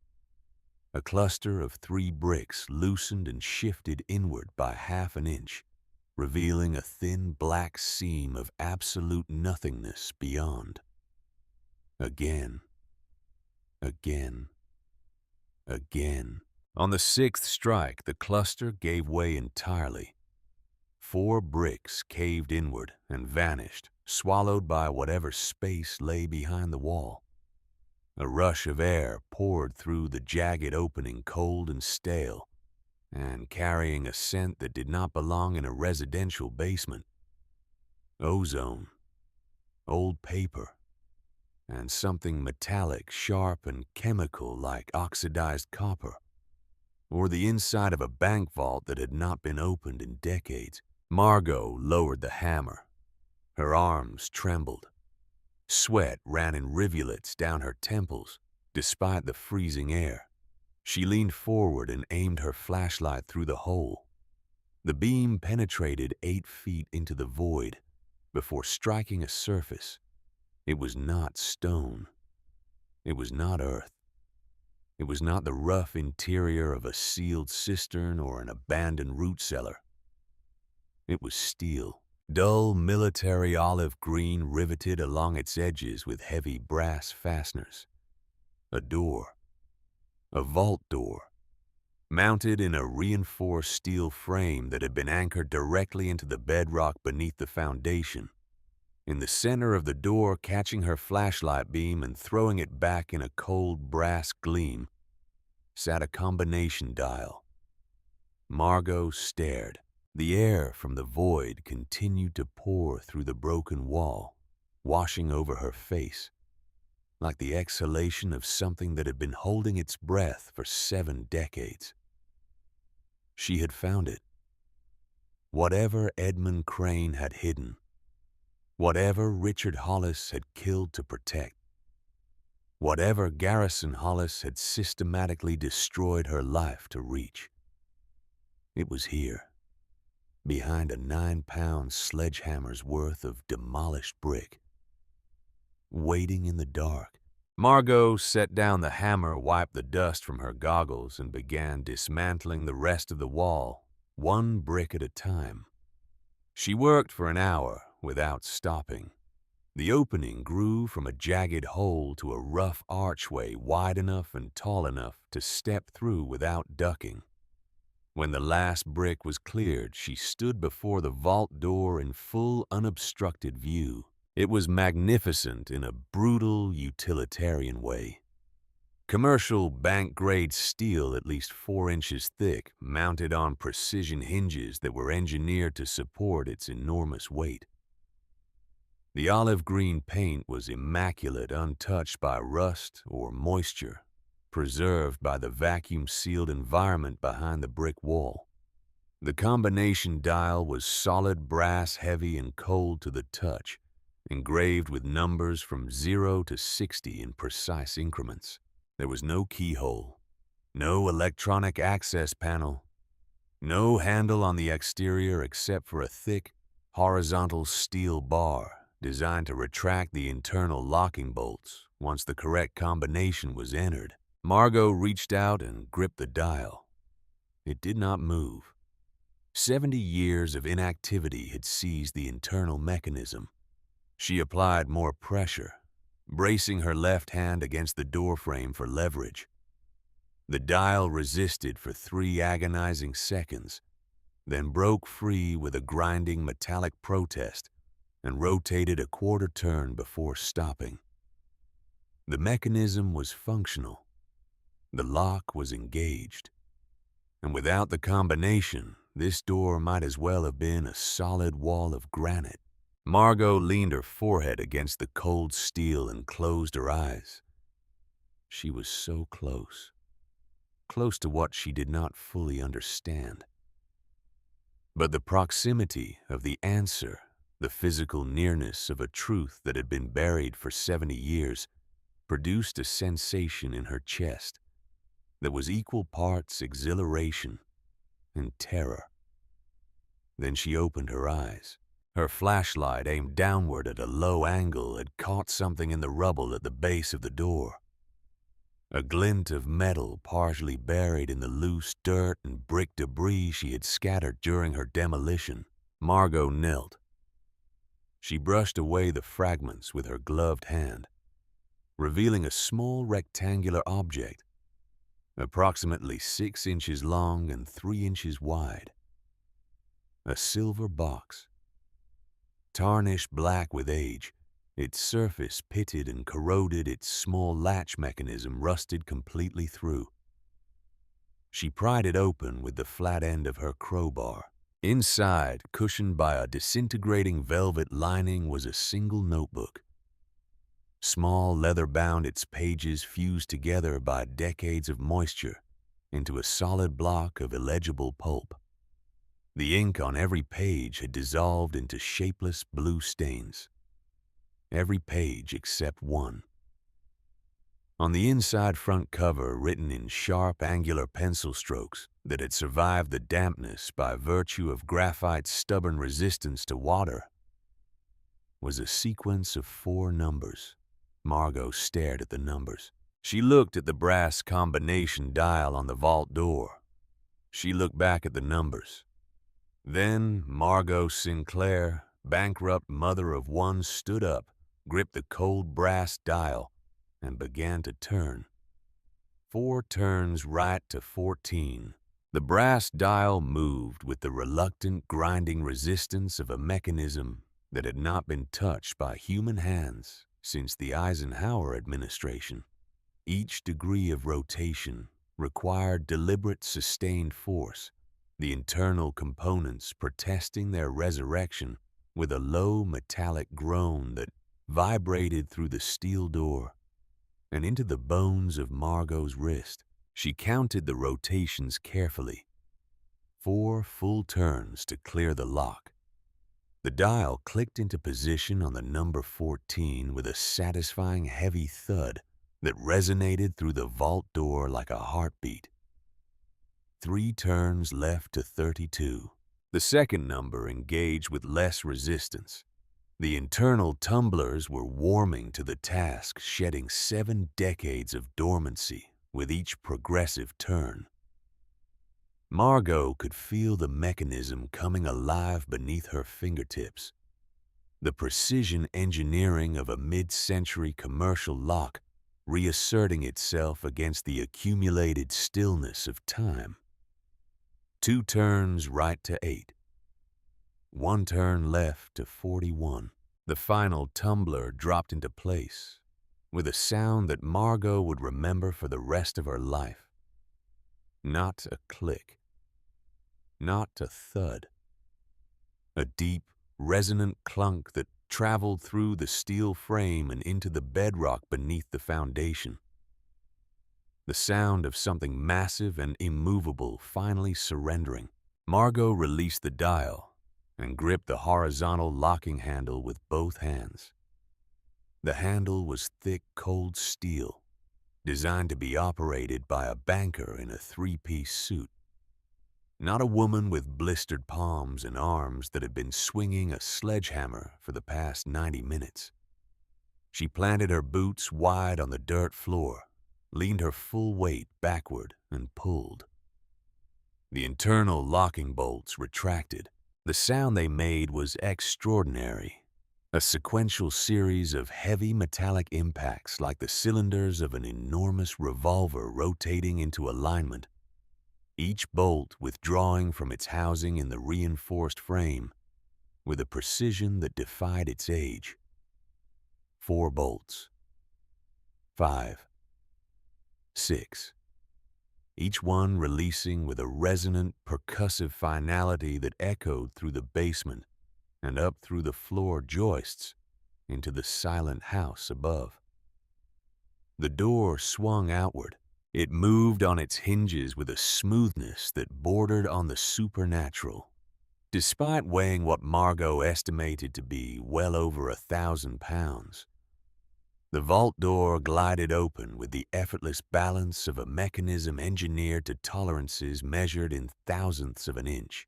A cluster of 3 bricks loosened and shifted inward by half an inch, revealing a thin black seam of absolute nothingness beyond. Again. Again. Again. On the 6th strike, the cluster gave way entirely. 4 bricks caved inward and vanished, swallowed by whatever space lay behind the wall. A rush of air poured through the jagged opening, cold and stale, and carrying a scent that did not belong in a residential basement. Ozone, old paper, and something metallic, sharp, and chemical like oxidized copper, or the inside of a bank vault that had not been opened in decades. Margot lowered the hammer. Her arms trembled. Sweat ran in rivulets down her temples, despite the freezing air. She leaned forward and aimed her flashlight through the hole. The beam penetrated 8 feet into the void before striking a surface. It was not stone. It was not earth. It was not the rough interior of a sealed cistern or an abandoned root cellar. It was steel. Dull military olive green riveted along its edges with heavy brass fasteners. A door. A vault door. Mounted in a reinforced steel frame that had been anchored directly into the bedrock beneath the foundation. In the center of the door, catching her flashlight beam and throwing it back in a cold brass gleam, sat a combination dial. Margot stared. The air from the void continued to pour through the broken wall, washing over her face, like the exhalation of something that had been holding its breath for 7 decades. She had found it. Whatever Edmund Crane had hidden, whatever Richard Hollis had killed to protect, whatever Garrison Hollis had systematically destroyed her life to reach, it was here. Behind a 9-pound sledgehammer's worth of demolished brick. Waiting in the dark. Margot set down the hammer, wiped the dust from her goggles, and began dismantling the rest of the wall, 1 brick at a time. She worked for an hour without stopping. The opening grew from a jagged hole to a rough archway wide enough and tall enough to step through without ducking. When the last brick was cleared, she stood before the vault door in full unobstructed view. It was magnificent in a brutal, utilitarian way. Commercial bank-grade steel at least 4 inches thick, mounted on precision hinges that were engineered to support its enormous weight. The olive green paint was immaculate, untouched by rust or moisture, preserved by the vacuum-sealed environment behind the brick wall. The combination dial was solid brass, heavy and cold to the touch, engraved with numbers from 0 to 60 in precise increments. There was no keyhole, no electronic access panel, no handle on the exterior except for a thick, horizontal steel bar designed to retract the internal locking bolts once the correct combination was entered. Margot reached out and gripped the dial. It did not move. 70 years of inactivity had seized the internal mechanism. She applied more pressure, bracing her left hand against the doorframe for leverage. The dial resisted for 3 agonizing seconds, then broke free with a grinding metallic protest and rotated a quarter turn before stopping. The mechanism was functional. The lock was engaged. And without the combination, this door might as well have been a solid wall of granite. Margot leaned her forehead against the cold steel and closed her eyes. She was so close. Close to what she did not fully understand. But the proximity of the answer, the physical nearness of a truth that had been buried for 70 years, produced a sensation in her chest that was equal parts exhilaration and terror. Then she opened her eyes. Her flashlight, aimed downward at a low angle, had caught something in the rubble at the base of the door. A glint of metal partially buried in the loose dirt and brick debris she had scattered during her demolition. Margot knelt. She brushed away the fragments with her gloved hand, revealing a small rectangular object, approximately 6 inches long and 3 inches wide. A silver box. Tarnished black with age, its surface pitted and corroded, its small latch mechanism rusted completely through. She pried it open with the flat end of her crowbar. Inside, cushioned by a disintegrating velvet lining, was a single notebook. Small, leather-bound, its pages fused together by decades of moisture into a solid block of illegible pulp. The ink on every page had dissolved into shapeless blue stains. Every page except one. On the inside front cover, written in sharp, angular pencil strokes that had survived the dampness by virtue of graphite's stubborn resistance to water, was a sequence of 4 numbers. Margot stared at the numbers. She looked at the brass combination dial on the vault door. She looked back at the numbers. Then Margot Sinclair, bankrupt mother of one, stood up, gripped the cold brass dial, and began to turn. 4 turns right to 14. The brass dial moved with the reluctant, grinding resistance of a mechanism that had not been touched by human hands since the Eisenhower administration. Each degree of rotation required deliberate, sustained force, the internal components protesting their resurrection with a low metallic groan that vibrated through the steel door and into the bones of Margot's wrist. She counted the rotations carefully. 4 full turns to clear the lock. The dial clicked into position on the number 14 with a satisfying heavy thud that resonated through the vault door like a heartbeat. 3 turns left to 32. The second number engaged with less resistance. The internal tumblers were warming to the task, shedding 7 decades of dormancy with each progressive turn. Margot could feel the mechanism coming alive beneath her fingertips. The precision engineering of a mid-century commercial lock reasserting itself against the accumulated stillness of time. 2 turns right to 8. 1 turn left to 41. The final tumbler dropped into place with a sound that Margot would remember for the rest of her life. Not a click. Not a thud. A deep, resonant clunk that traveled through the steel frame and into the bedrock beneath the foundation. The sound of something massive and immovable finally surrendering. Margot released the dial and gripped the horizontal locking handle with both hands. The handle was thick, cold steel, designed to be operated by a banker in a 3-piece suit. Not a woman with blistered palms and arms that had been swinging a sledgehammer for the past 90 minutes. She planted her boots wide on the dirt floor, leaned her full weight backward, and pulled. The internal locking bolts retracted. The sound they made was extraordinary, a sequential series of heavy metallic impacts like the cylinders of an enormous revolver rotating into alignment, each bolt withdrawing from its housing in the reinforced frame with a precision that defied its age. 4 bolts. 5. 6. Each one releasing with a resonant, percussive finality that echoed through the basement and up through the floor joists into the silent house above. The door swung outward. It moved on its hinges with a smoothness that bordered on the supernatural. Despite weighing what Margot estimated to be well over 1,000 pounds, the vault door glided open with the effortless balance of a mechanism engineered to tolerances measured in thousandths of an inch.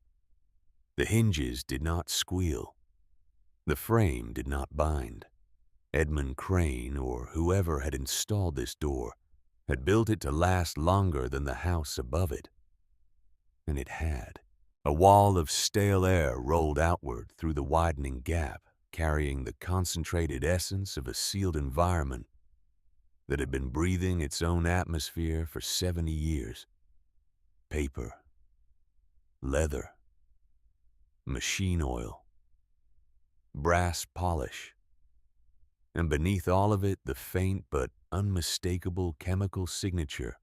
The hinges did not squeal. The frame did not bind. Edmund Crane, or whoever had installed this door, had built it to last longer than the house above it. And it had. A wall of stale air rolled outward through the widening gap, carrying the concentrated essence of a sealed environment that had been breathing its own atmosphere for 70 years. Paper, leather, machine oil, brass polish, and beneath all of it the faint but unmistakable chemical signature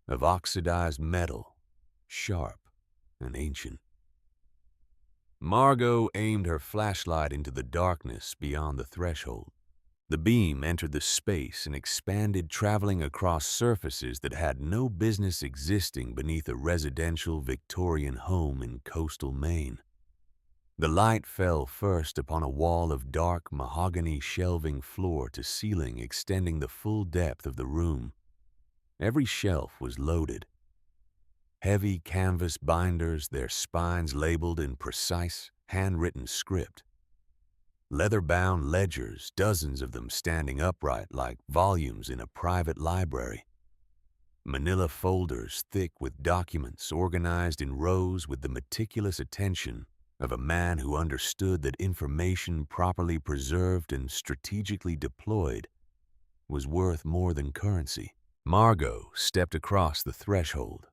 of oxidized metal, sharp and ancient. Margot aimed her flashlight into the darkness beyond the threshold. The beam entered the space and expanded, traveling across surfaces that had no business existing beneath a residential Victorian home in coastal Maine. The light fell first upon a wall of dark mahogany shelving floor to ceiling extending the full depth of the room. Every shelf was loaded. Heavy canvas binders, their spines labeled in precise, handwritten script. Leather-bound ledgers, dozens of them standing upright like volumes in a private library. Manila folders thick with documents organized in rows with the meticulous attention of a man who understood that information properly preserved and strategically deployed was worth more than currency. Margot stepped across the threshold.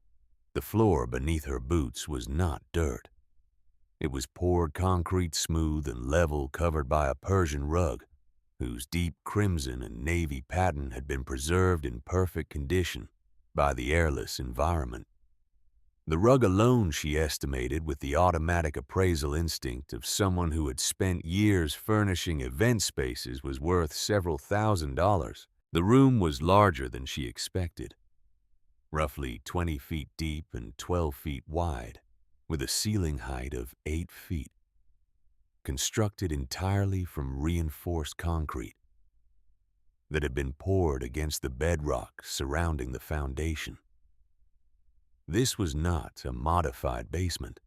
The floor beneath her boots was not dirt. It was poured concrete, smooth and level, covered by a Persian rug, whose deep crimson and navy pattern had been preserved in perfect condition by the airless environment. The rug alone, she estimated with the automatic appraisal instinct of someone who had spent years furnishing event spaces, was worth several $1,000s. The room was larger than she expected. Roughly 20 feet deep and 12 feet wide, with a ceiling height of 8 feet, constructed entirely from reinforced concrete that had been poured against the bedrock surrounding the foundation. This was not a modified basement.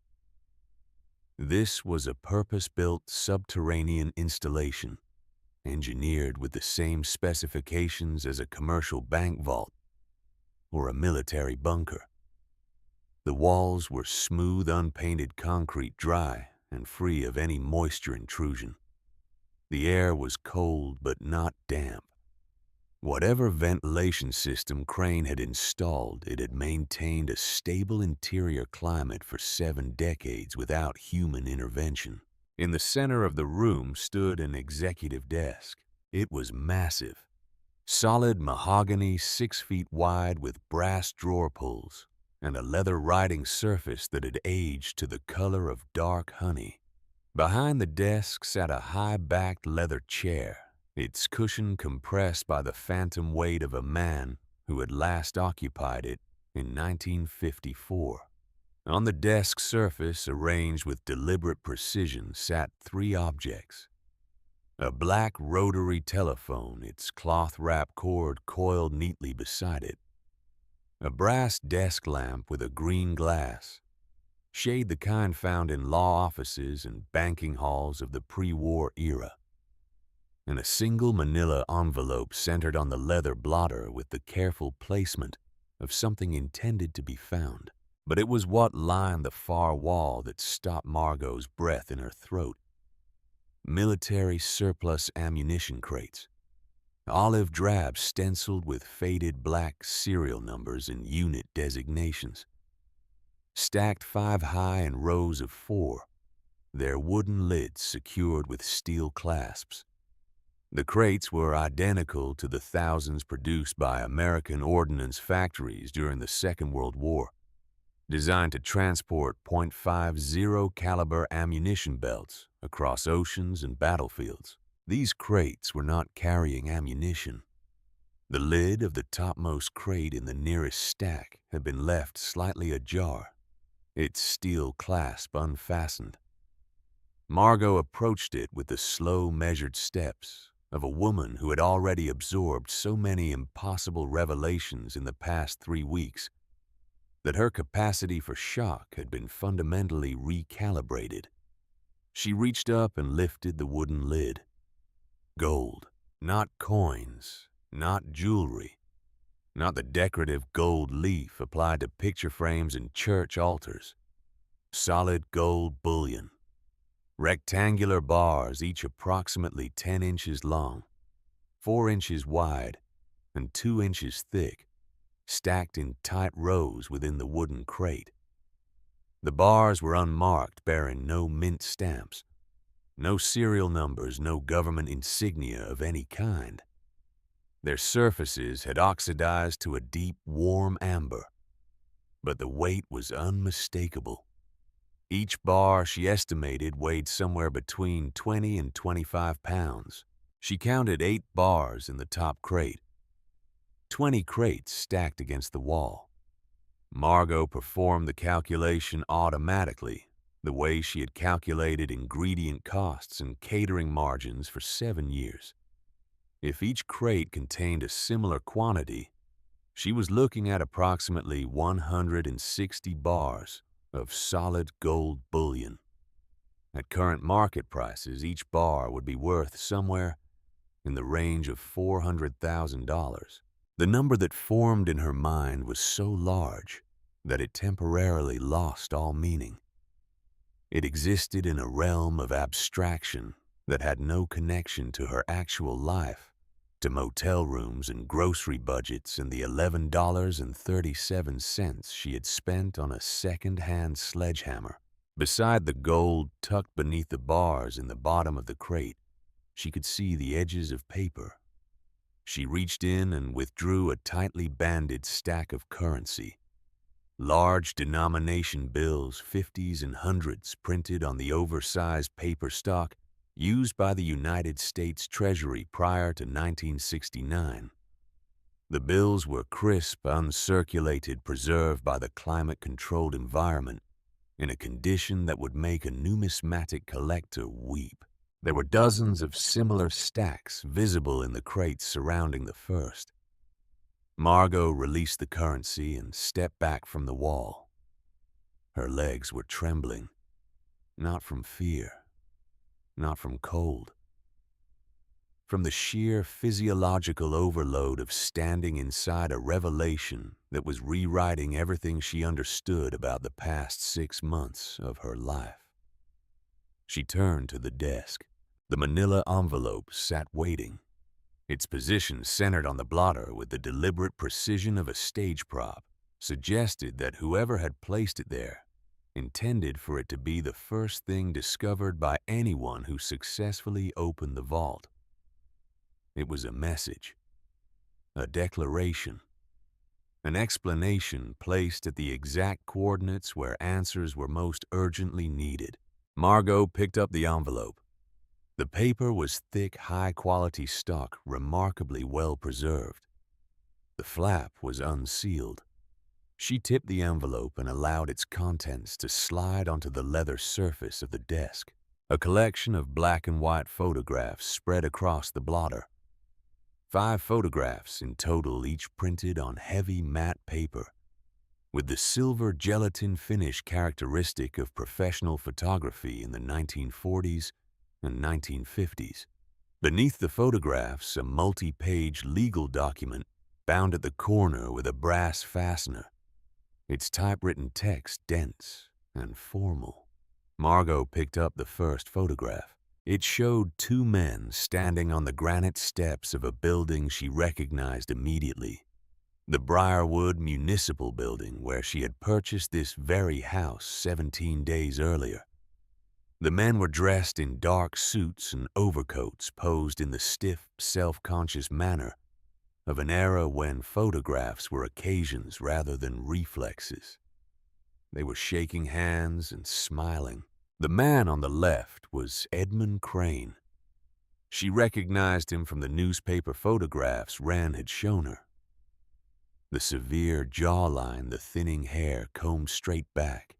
This was a purpose-built subterranean installation, engineered with the same specifications as a commercial bank vault or a military bunker. The walls were smooth, unpainted concrete, dry and free of any moisture intrusion. The air was cold but not damp, Whatever ventilation system Crane had installed, it had maintained a stable interior climate for 7 decades without human intervention. In the center of the room stood an executive desk. It was massive. Solid mahogany 6 feet wide with brass drawer pulls and a leather writing surface that had aged to the color of dark honey. Behind the desk sat a high-backed leather chair, its cushion compressed by the phantom weight of a man who had last occupied it in 1954. On the desk surface, arranged with deliberate precision, sat 3 objects. A black rotary telephone, its cloth-wrapped cord coiled neatly beside it. A brass desk lamp with a green glass, shade the kind found in law offices and banking halls of the pre-war era. And a single manila envelope centered on the leather blotter with the careful placement of something intended to be found. But it was what lined the far wall that stopped Margot's breath in her throat. Military surplus ammunition crates, olive drab stenciled with faded black serial numbers and unit designations. Stacked 5 high in rows of 4, their wooden lids secured with steel clasps. The crates were identical to the thousands produced by American ordnance factories during the Second World War, designed to transport .50 caliber ammunition belts across oceans and battlefields. These crates were not carrying ammunition. The lid of the topmost crate in the nearest stack had been left slightly ajar, its steel clasp unfastened. Margot approached it with the slow, measured steps of a woman who had already absorbed so many impossible revelations in the past 3 weeks that her capacity for shock had been fundamentally recalibrated. She reached up and lifted the wooden lid. Gold, not coins, not jewelry, not the decorative gold leaf applied to picture frames and church altars. Solid gold bullion. Rectangular bars, each approximately 10 inches long, 4 inches wide, and 2 inches thick, stacked in tight rows within the wooden crate. The bars were unmarked, bearing no mint stamps, no serial numbers, no government insignia of any kind. Their surfaces had oxidized to a deep, warm amber, but the weight was unmistakable. Each bar, she estimated, weighed somewhere between 20 and 25 pounds. She counted 8 bars in the top crate, 20 crates stacked against the wall. Margot performed the calculation automatically, the way she had calculated ingredient costs and catering margins for 7 years. If each crate contained a similar quantity, she was looking at approximately 160 bars of solid gold bullion. At current market prices, each bar would be worth somewhere in the range of $400,000. The number that formed in her mind was so large that it temporarily lost all meaning. It existed in a realm of abstraction that had no connection to her actual life, to motel rooms and grocery budgets and the $11.37 she had spent on a second-hand sledgehammer. Beside the gold tucked beneath the bars in the bottom of the crate, she could see the edges of paper. She reached in and withdrew a tightly banded stack of currency. Large denomination bills, 50s and 100s, printed on the oversized paper stock used by the United States Treasury prior to 1969. The bills were crisp, uncirculated, preserved by the climate-controlled environment in a condition that would make a numismatic collector weep. There were dozens of similar stacks visible in the crates surrounding the first. Margot released the currency and stepped back from the wall. Her legs were trembling, not from fear, not from cold, from the sheer physiological overload of standing inside a revelation that was rewriting everything she understood about the past 6 months of her life. She turned to the desk. The manila envelope sat waiting. Its position centered on the blotter with the deliberate precision of a stage prop suggested that whoever had placed it there intended for it to be the first thing discovered by anyone who successfully opened the vault. It was a message, a declaration, an explanation placed at the exact coordinates where answers were most urgently needed. Margot picked up the envelope. The paper was thick, high-quality stock, remarkably well preserved. The flap was unsealed. She tipped the envelope and allowed its contents to slide onto the leather surface of the desk. A collection of black and white photographs spread across the blotter. 5 photographs in total, each printed on heavy matte paper, with the silver gelatin finish characteristic of professional photography in the 1940s and 1950s. Beneath the photographs, a multi-page legal document bound at the corner with a brass fastener, its typewritten text dense and formal. Margot picked up the first photograph. It showed 2 men standing on the granite steps of a building she recognized immediately, the Briarwood Municipal Building where she had purchased this very house 17 days earlier. The men were dressed in dark suits and overcoats posed in the stiff, self-conscious manner of an era when photographs were occasions rather than reflexes. They were shaking hands and smiling. The man on the left was Edmund Crane. She recognized him from the newspaper photographs Wren had shown her. The severe jawline, the thinning hair combed straight back,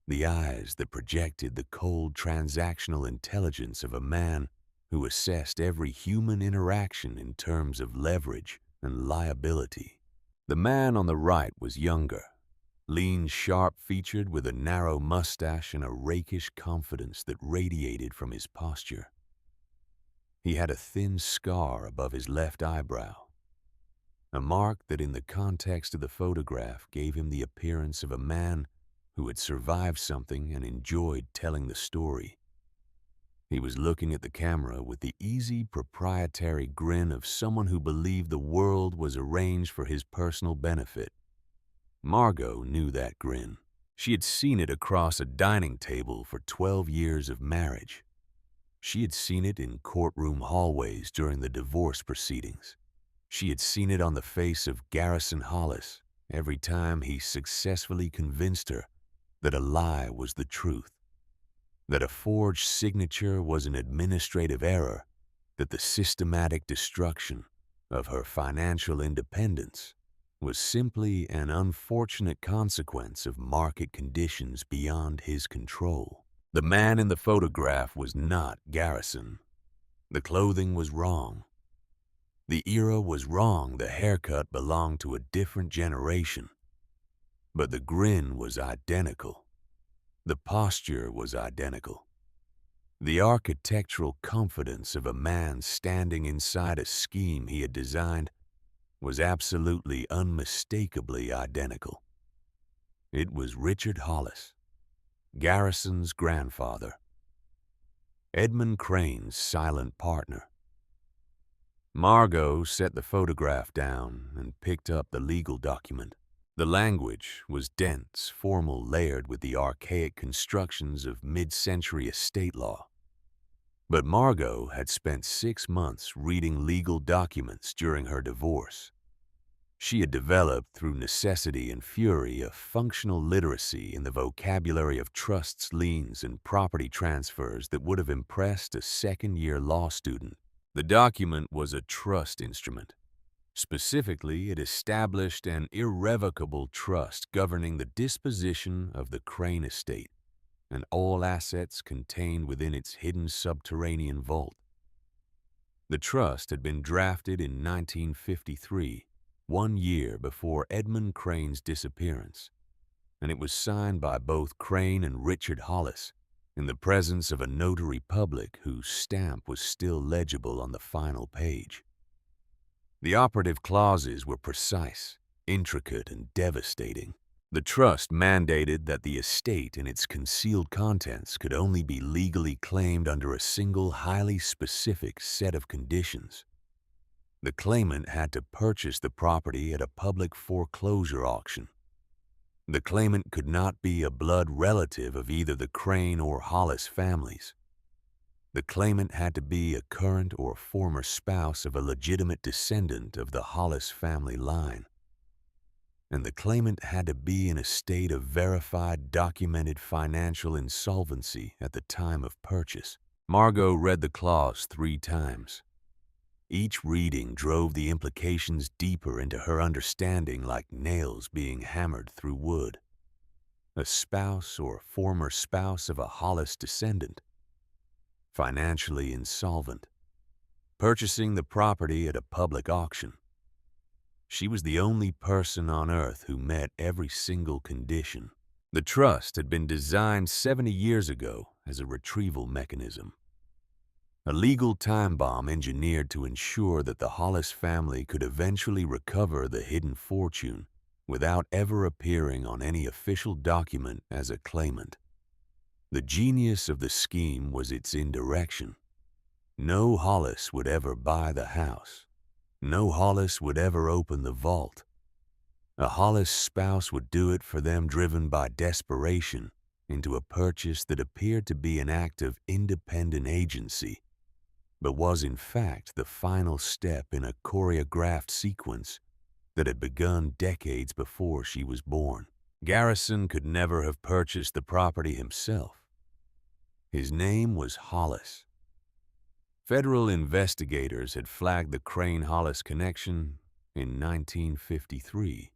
the eyes that projected the cold transactional intelligence of a man who assessed every human interaction in terms of leverage and liability. The man on the right was younger, lean, sharp-featured with a narrow mustache and a rakish confidence that radiated from his posture. He had a thin scar above his left eyebrow, a mark that in the context of the photograph gave him the appearance of a man who had survived something and enjoyed telling the story. He was looking at the camera with the easy, proprietary grin of someone who believed the world was arranged for his personal benefit. Margot knew that grin. She had seen it across a dining table for 12 years of marriage. She had seen it in courtroom hallways during the divorce proceedings. She had seen it on the face of Garrison Hollis every time he successfully convinced her that a lie was the truth, that a forged signature was an administrative error, that the systematic destruction of her financial independence was simply an unfortunate consequence of market conditions beyond his control. The man in the photograph was not Garrison. The clothing was wrong. The era was wrong. The haircut belonged to a different generation. But the grin was identical. The posture was identical. The architectural confidence of a man standing inside a scheme he had designed was absolutely unmistakably identical. It was Richard Hollis, Garrison's grandfather, Edmund Crane's silent partner. Margot set the photograph down and picked up the legal document. The language was dense, formal, layered with the archaic constructions of mid-century estate law. But Margot had spent 6 months reading legal documents during her divorce. She had developed, through necessity and fury, a functional literacy in the vocabulary of trusts, liens, and property transfers that would have impressed a second-year law student. The document was a trust instrument. Specifically, it established an irrevocable trust governing the disposition of the Crane estate and all assets contained within its hidden subterranean vault. The trust had been drafted in 1953, 1 year before Edmund Crane's disappearance, and it was signed by both Crane and Richard Hollis in the presence of a notary public whose stamp was still legible on the final page. The operative clauses were precise, intricate, and devastating. The trust mandated that the estate and its concealed contents could only be legally claimed under a single, highly specific set of conditions. The claimant had to purchase the property at a public foreclosure auction. The claimant could not be a blood relative of either the Crane or Hollis families. The claimant had to be a current or former spouse of a legitimate descendant of the Hollis family line. And the claimant had to be in a state of verified, documented financial insolvency at the time of purchase. Margot read the clause 3 times. Each reading drove the implications deeper into her understanding like nails being hammered through wood. A spouse or former spouse of a Hollis descendant. Financially insolvent. Purchasing the property at a public auction. She was the only person on earth who met every single condition. The trust had been designed 70 years ago as a retrieval mechanism. A legal time bomb engineered to ensure that the Hollis family could eventually recover the hidden fortune without ever appearing on any official document as a claimant. The genius of the scheme was its indirection. No Hollis would ever buy the house. No Hollis would ever open the vault. A Hollis spouse would do it for them, driven by desperation into a purchase that appeared to be an act of independent agency, but was in fact the final step in a choreographed sequence that had begun decades before she was born. Garrison could never have purchased the property himself. His name was Hollis. Federal investigators had flagged the Crane-Hollis connection in 1953.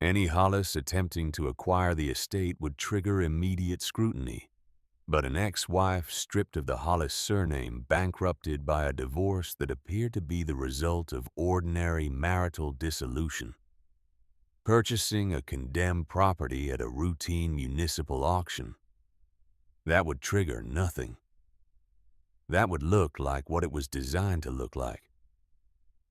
Any Hollis attempting to acquire the estate would trigger immediate scrutiny, but an ex-wife stripped of the Hollis surname, bankrupted by a divorce that appeared to be the result of ordinary marital dissolution. Purchasing a condemned property at a routine municipal auction. That would trigger nothing. That would look like what it was designed to look like.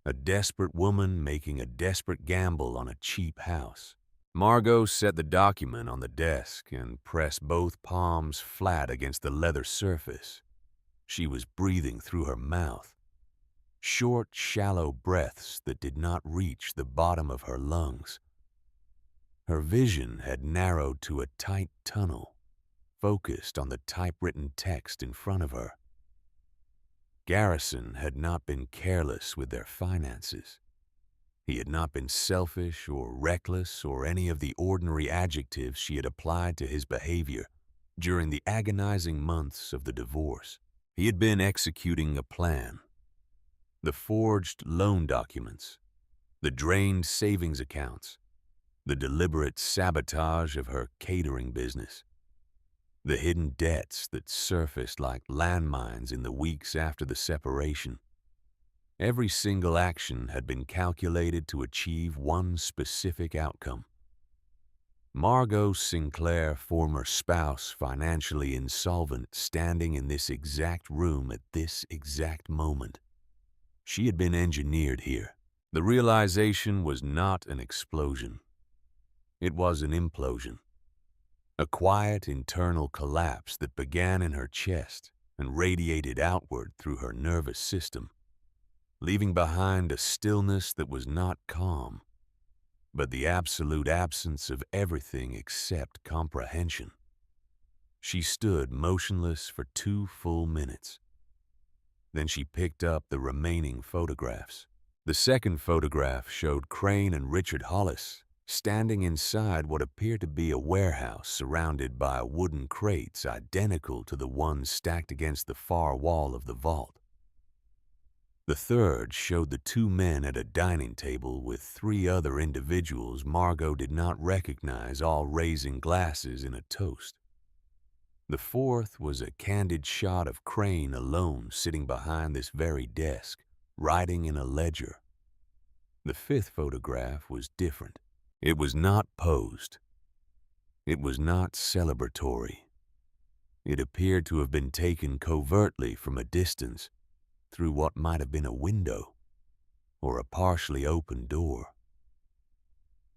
A desperate woman making a desperate gamble on a cheap house. Margot set the document on the desk and pressed both palms flat against the leather surface. She was breathing through her mouth. Short, shallow breaths that did not reach the bottom of her lungs. Her vision had narrowed to a tight tunnel, focused on the typewritten text in front of her. Garrison had not been careless with their finances. He had not been selfish or reckless or any of the ordinary adjectives she had applied to his behavior during the agonizing months of the divorce. He had been executing a plan. The forged loan documents, the drained savings accounts, the deliberate sabotage of her catering business, the hidden debts that surfaced like landmines in the weeks after the separation. Every single action had been calculated to achieve one specific outcome. Margot Sinclair, former spouse, financially insolvent, standing in this exact room at this exact moment. She had been engineered here. The realization was not an explosion. It was an implosion. A quiet internal collapse that began in her chest and radiated outward through her nervous system, leaving behind a stillness that was not calm, but the absolute absence of everything except comprehension. She stood motionless for 2 full minutes. Then she picked up the remaining photographs. The second photograph showed Crane and Richard Hollis standing inside what appeared to be a warehouse surrounded by wooden crates identical to the ones stacked against the far wall of the vault. The third showed the 2 men at a dining table with 3 other individuals Margot did not recognize, all raising glasses in a toast. The fourth was a candid shot of Crane alone sitting behind this very desk, writing in a ledger. The fifth photograph was different. It was not posed. It was not celebratory. It appeared to have been taken covertly from a distance, through what might have been a window or a partially open door.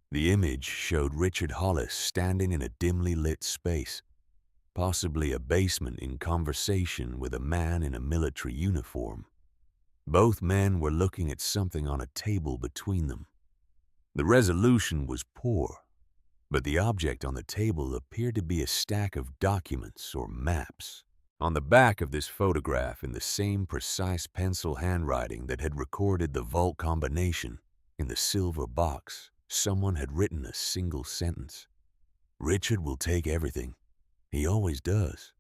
The image showed Richard Hollis standing in a dimly lit space, possibly a basement, in conversation with a man in a military uniform. Both men were looking at something on a table between them. The resolution was poor, but the object on the table appeared to be a stack of documents or maps. On the back of this photograph, in the same precise pencil handwriting that had recorded the vault combination, in the silver box, someone had written a single sentence. "Richard will take everything. He always does."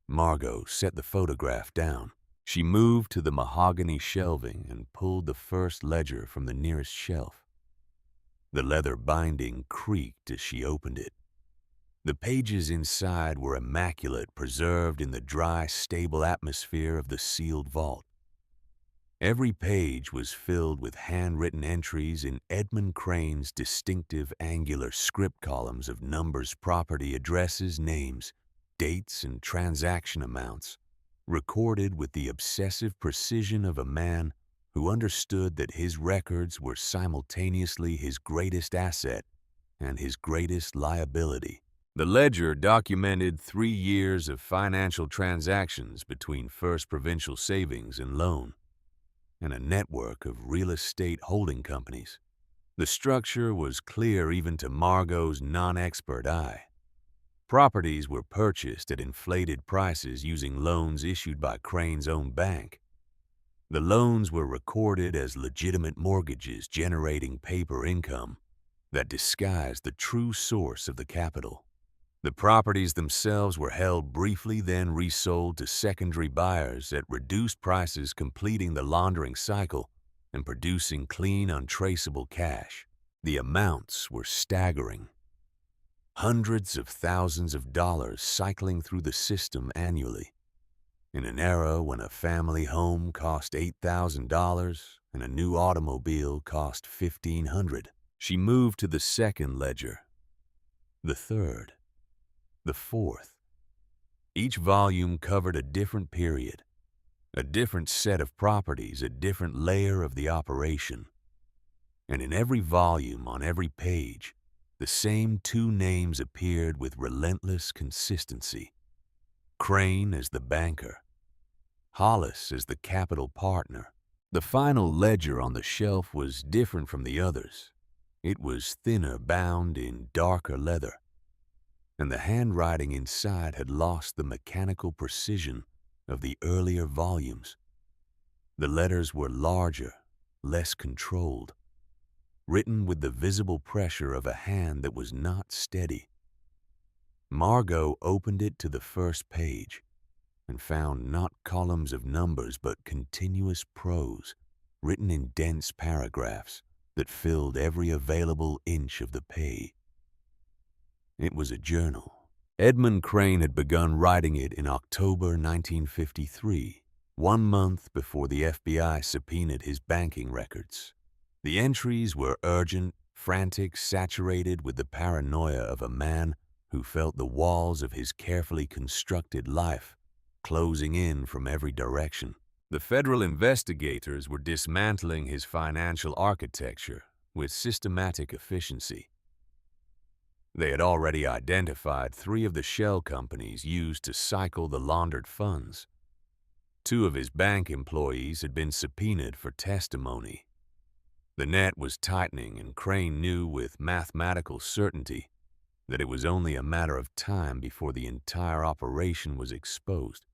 Margot set the photograph down. She moved to the mahogany shelving and pulled the first ledger from the nearest shelf. The leather binding creaked as she opened it. The pages inside were immaculate, preserved in the dry, stable atmosphere of the sealed vault. Every page was filled with handwritten entries in Edmund Crane's distinctive angular script columns of numbers, property, addresses, names, dates, and transaction amounts, recorded with the obsessive precision of a man who understood that his records were simultaneously his greatest asset and his greatest liability. The ledger documented 3 years of financial transactions between First Provincial Savings and Loan and a network of real estate holding companies. The structure was clear even to Margot's non-expert eye. Properties were purchased at inflated prices using loans issued by Crane's own bank. The loans were recorded as legitimate mortgages generating paper income that disguised the true source of the capital. The properties themselves were held briefly, then resold to secondary buyers at reduced prices, completing the laundering cycle and producing clean, untraceable cash. The amounts were staggering. Hundreds of thousands of dollars cycling through the system annually. In an era when a family home cost $8,000 and a new automobile cost $1,500, she moved to the second ledger, the third, the fourth. Each volume covered a different period, a different set of properties, a different layer of the operation. And in every volume, on every page, the same 2 names appeared with relentless consistency. Crane as the banker, Hollis as the capital partner. The final ledger on the shelf was different from the others. It was thinner, bound in darker leather, and the handwriting inside had lost the mechanical precision of the earlier volumes. The letters were larger, less controlled, written with the visible pressure of a hand that was not steady. Margot opened it to the first page and found not columns of numbers but continuous prose, written in dense paragraphs that filled every available inch of the page. It was a journal. Edmund Crane had begun writing it in October 1953, 1 month before the FBI subpoenaed his banking records. The entries were urgent, frantic, saturated with the paranoia of a man who felt the walls of his carefully constructed life closing in from every direction. The federal investigators were dismantling his financial architecture with systematic efficiency. They had already identified 3 of the shell companies used to cycle the laundered funds. 2 of his bank employees had been subpoenaed for testimony. The net was tightening, and Crane knew with mathematical certainty that it was only a matter of time before the entire operation was exposed.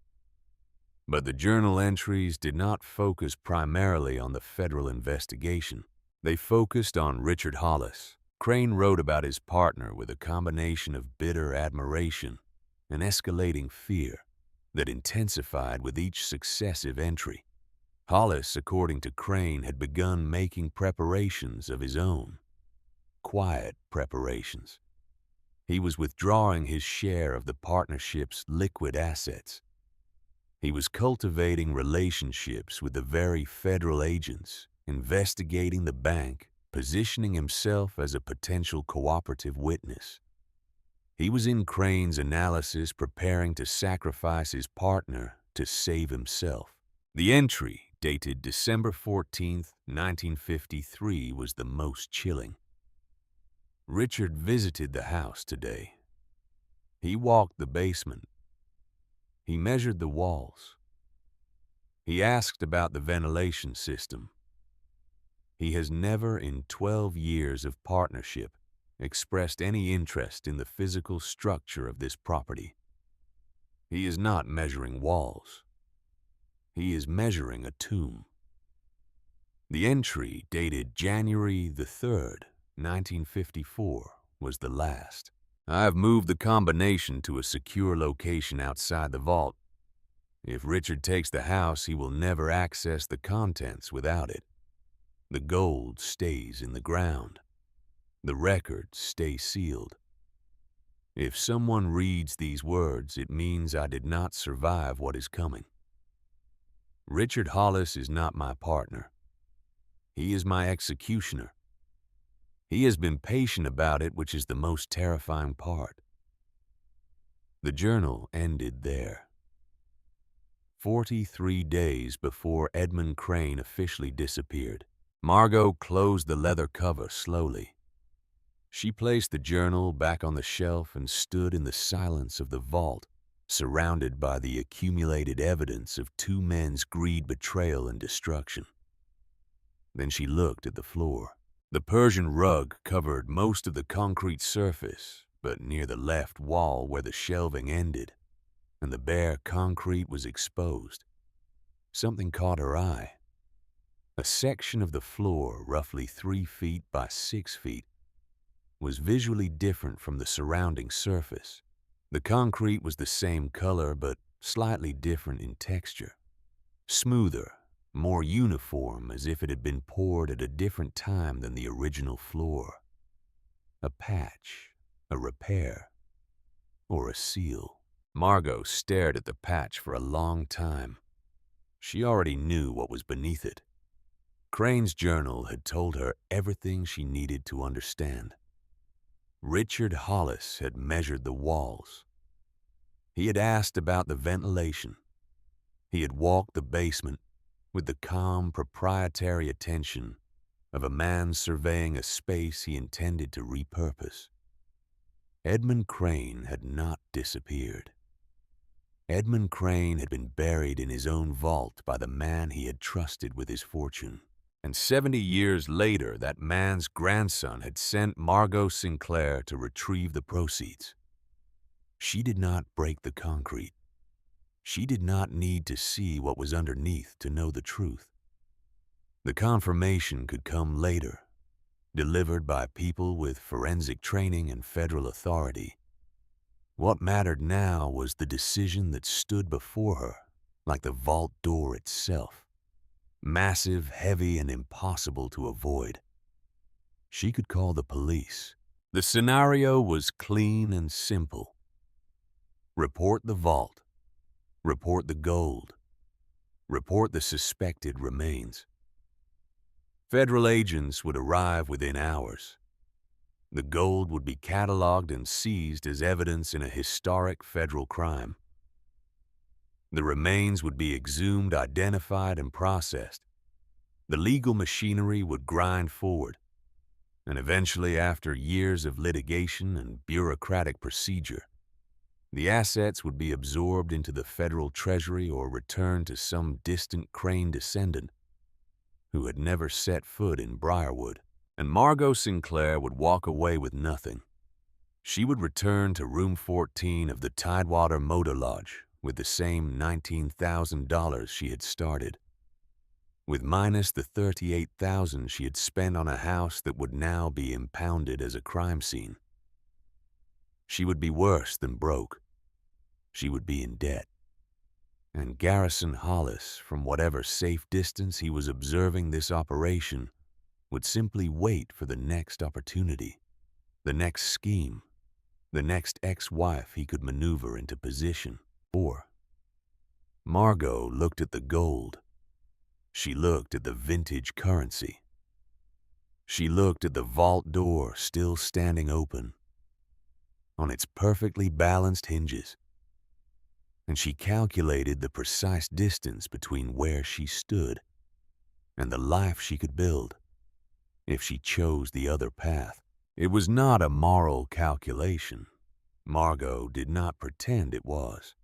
But the journal entries did not focus primarily on the federal investigation. They focused on Richard Hollis. Crane wrote about his partner with a combination of bitter admiration and escalating fear that intensified with each successive entry. Hollis, according to Crane, had begun making preparations of his own. Quiet preparations. He was withdrawing his share of the partnership's liquid assets. He was cultivating relationships with the very federal agents, investigating the bank, positioning himself as a potential cooperative witness. He was in Crane's analysis, preparing to sacrifice his partner to save himself. The entry, dated December 14, 1953, was the most chilling. Richard visited the house today. He walked the basement. He measured the walls. He asked about the ventilation system. He has never in 12 years of partnership expressed any interest in the physical structure of this property. He is not measuring walls. He is measuring a tomb. The entry, dated January the 3rd, 1954, was the last. I have moved the combination to a secure location outside the vault. If Richard takes the house, he will never access the contents without it. The gold stays in the ground. The records stay sealed. If someone reads these words, it means I did not survive what is coming. Richard Hollis is not my partner. He is my executioner. He has been patient about it, which is the most terrifying part. The journal ended there. 43 days before Edmund Crane officially disappeared, Margot closed the leather cover slowly. She placed the journal back on the shelf and stood in the silence of the vault, surrounded by the accumulated evidence of two men's greed, betrayal, and destruction. Then she looked at the floor. The Persian rug covered most of the concrete surface, but near the left wall where the shelving ended, and the bare concrete was exposed, something caught her eye. A section of the floor, roughly 3 feet by 6 feet, was visually different from the surrounding surface. The concrete was the same color, but slightly different in texture. Smoother, more uniform, as if it had been poured at a different time than the original floor. A patch, a repair, or a seal. Margot stared at the patch for a long time. She already knew what was beneath it. Crane's journal had told her everything she needed to understand. Richard Hollis had measured the walls. He had asked about the ventilation. He had walked the basement with the calm, proprietary attention of a man surveying a space he intended to repurpose. Edmund Crane had not disappeared. Edmund Crane had been buried in his own vault by the man he had trusted with his fortune. And 70 years later, that man's grandson had sent Margot Sinclair to retrieve the proceeds. She did not break the concrete. She did not need to see what was underneath to know the truth. The confirmation could come later, delivered by people with forensic training and federal authority. What mattered now was the decision that stood before her, like the vault door itself. Massive, heavy, and impossible to avoid. She could call the police. The scenario was clean and simple. Report the vault. Report the gold. Report the suspected remains. Federal agents would arrive within hours. The gold would be cataloged and seized as evidence in a historic federal crime. The remains would be exhumed, identified, and processed. The legal machinery would grind forward, and eventually, after years of litigation and bureaucratic procedure, the assets would be absorbed into the federal treasury or returned to some distant Crane descendant who had never set foot in Briarwood. And Margot Sinclair would walk away with nothing. She would return to room 14 of the Tidewater Motor Lodge with the same $19,000 she had started, with minus the $38,000 she had spent on a house that would now be impounded as a crime scene. She would be worse than broke. She would be in debt. And Garrison Hollis, from whatever safe distance he was observing this operation, would simply wait for the next opportunity, the next scheme, the next ex-wife he could maneuver into position. Or Margot looked at the gold. She looked at the vintage currency. She looked at the vault door still standing open on its perfectly balanced hinges, and she calculated the precise distance between where she stood and the life she could build if she chose the other path. It was not a moral calculation. Margot did not pretend it was.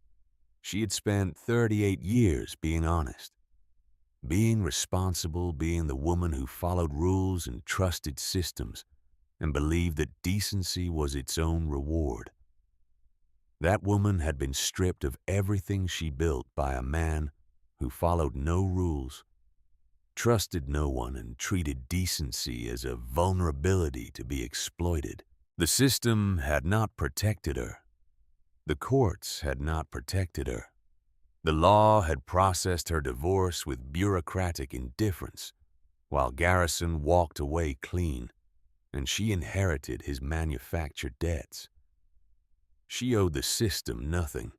She had spent 38 years being honest. Being responsible, being the woman who followed rules and trusted systems and believed that decency was its own reward. That woman had been stripped of everything she built by a man who followed no rules, trusted no one, and treated decency as a vulnerability to be exploited. The system had not protected her. The courts had not protected her. The law had processed her divorce with bureaucratic indifference, while Garrison walked away clean, and she inherited his manufactured debts. She owed the system nothing,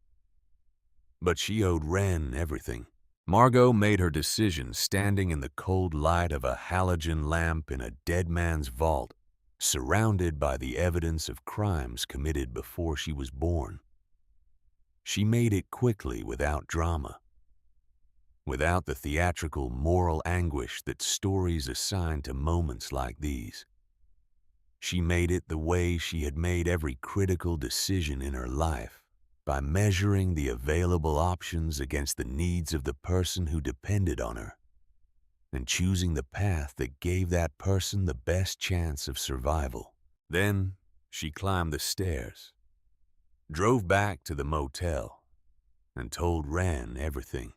but she owed Wren everything. Margot made her decision standing in the cold light of a halogen lamp in a dead man's vault, surrounded by the evidence of crimes committed before she was born. She made it quickly without drama, without the theatrical moral anguish that stories assign to moments like these. She made it the way she had made every critical decision in her life, by measuring the available options against the needs of the person who depended on her, and choosing the path that gave that person the best chance of survival. Then she climbed the stairs, drove back to the motel, and told Wren everything.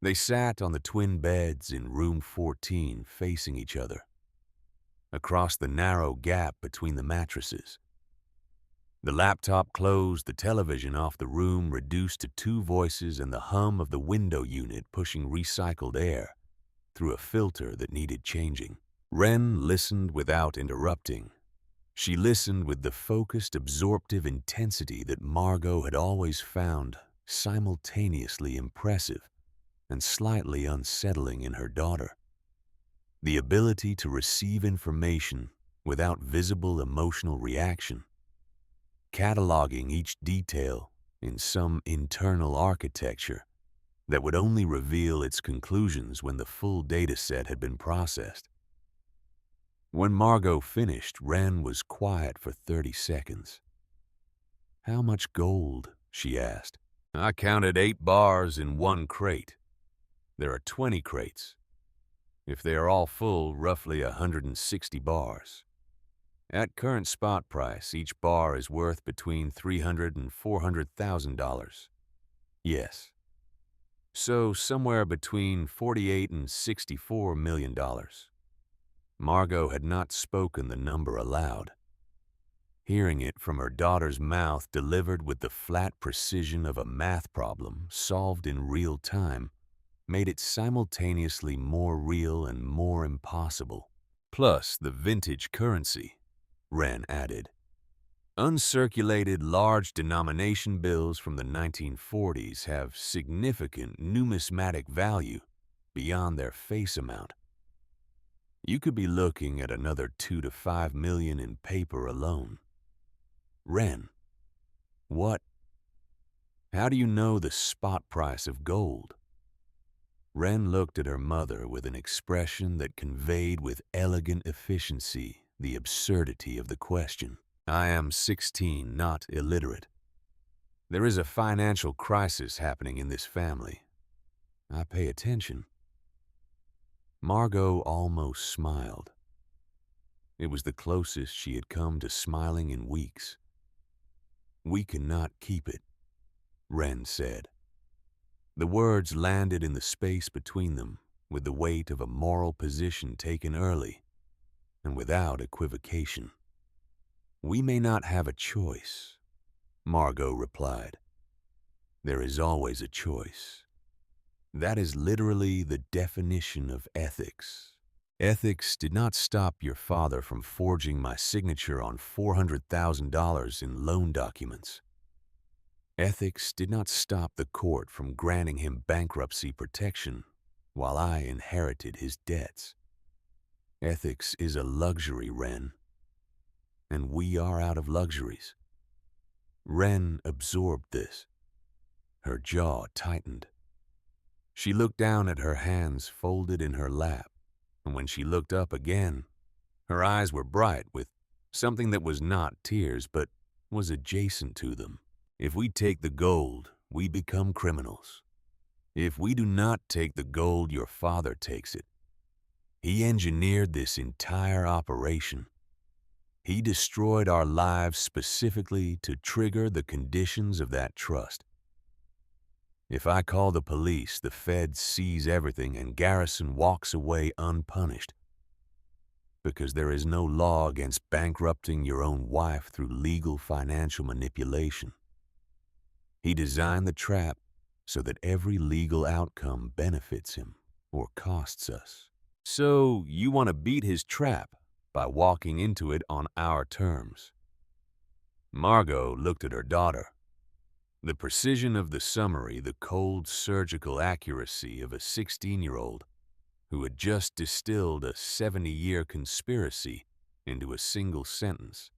They sat on the twin beds in room 14 facing each other, across the narrow gap between the mattresses. The laptop closed, the television off the room reduced to two voices and the hum of the window unit pushing recycled air through a filter that needed changing. Wren listened without interrupting. She listened with the focused, absorptive intensity that Margot had always found simultaneously impressive and slightly unsettling in her daughter. The ability to receive information without visible emotional reaction, cataloging each detail in some internal architecture that would only reveal its conclusions when the full data set had been processed. When Margot finished, Wren was quiet for 30 seconds. "How much gold?" she asked. "I counted 8 bars in one crate. There are 20 crates. If they are all full, roughly 160 bars. At current spot price, each bar is worth between $300,000 and $400,000. Yes. So somewhere between $48 and $64 million. Margot had not spoken the number aloud. Hearing it from her daughter's mouth, delivered with the flat precision of a math problem solved in real time, made it simultaneously more real and more impossible. Plus the vintage currency, Wren added. Uncirculated large denomination bills from the 1940s have significant numismatic value beyond their face amount. You could be looking at another 2 to 5 million in paper alone. Wren, how do you know the spot price of gold? Wren looked at her mother with an expression that conveyed with elegant efficiency the absurdity of the question. "I am 16, not illiterate. There is a financial crisis happening in this family. I pay attention." Margot almost smiled. It was the closest she had come to smiling in weeks. "We cannot keep it," Wren said. The words landed in the space between them with the weight of a moral position taken early and without equivocation. "We may not have a choice," Margot replied. "There is always a choice. That is literally the definition of ethics. Ethics did not stop your father from forging my signature on $400,000 in loan documents. Ethics did not stop the court from granting him bankruptcy protection while I inherited his debts. Ethics is a luxury, Wren, and we are out of luxuries." Wren absorbed this. Her jaw tightened. She looked down at her hands folded in her lap, and when she looked up again, her eyes were bright with something that was not tears but was adjacent to them. "If we take the gold, we become criminals. If we do not take the gold, your father takes it. He engineered this entire operation. He destroyed our lives specifically to trigger the conditions of that trust. If I call the police, the feds seize everything and Garrison walks away unpunished. Because there is no law against bankrupting your own wife through legal financial manipulation. He designed the trap so that every legal outcome benefits him or costs us. So you want to beat his trap by walking into it on our terms. Margot looked at her daughter. The precision of the summary, the cold surgical accuracy of a 16-year-old who had just distilled a 70-year conspiracy into a single sentence,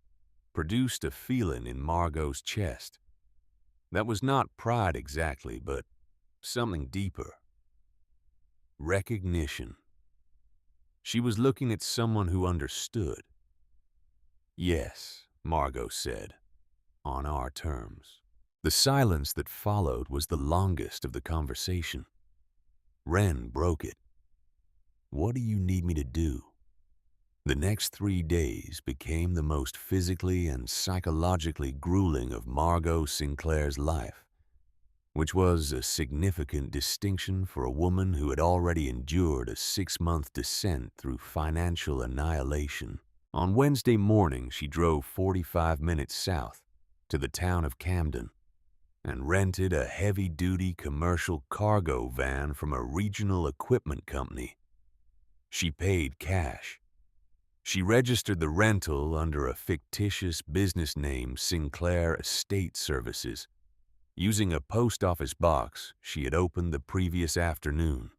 produced a feeling in Margot's chest. That was not pride exactly, but something deeper. Recognition. She was looking at someone who understood. Yes, Margot said, on our terms. The silence that followed was the longest of the conversation. Wren broke it. What do you need me to do? The next 3 days became the most physically and psychologically grueling of Margot Sinclair's life, which was a significant distinction for a woman who had already endured a 6-month descent through financial annihilation. On Wednesday morning, she drove 45 minutes south to the town of Camden and rented a heavy-duty commercial cargo van from a regional equipment company. She paid cash. She registered the rental under a fictitious business name, Sinclair Estate Services, using a post office box she had opened the previous afternoon.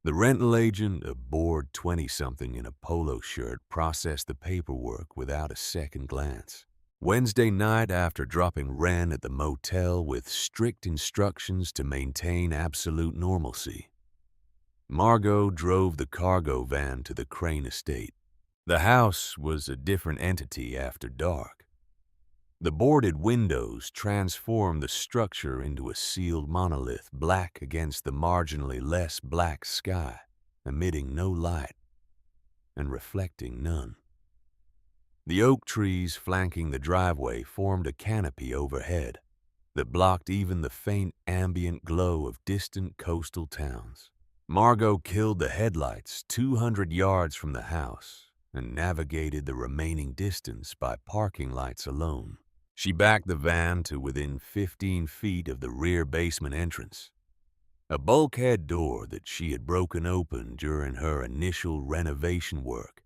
The rental agent, a bored 20-something in a polo shirt, processed the paperwork without a second glance. Wednesday night, after dropping Wren at the motel with strict instructions to maintain absolute normalcy, Margot drove the cargo van to the Crane estate. The house was a different entity after dark. The boarded windows transformed the structure into a sealed monolith, black against the marginally less black sky, emitting no light and reflecting none. The oak trees flanking the driveway formed a canopy overhead that blocked even the faint ambient glow of distant coastal towns. Margot killed the headlights 200 yards from the house and navigated the remaining distance by parking lights alone. She backed the van to within 15 feet of the rear basement entrance, a bulkhead door that she had broken open during her initial renovation work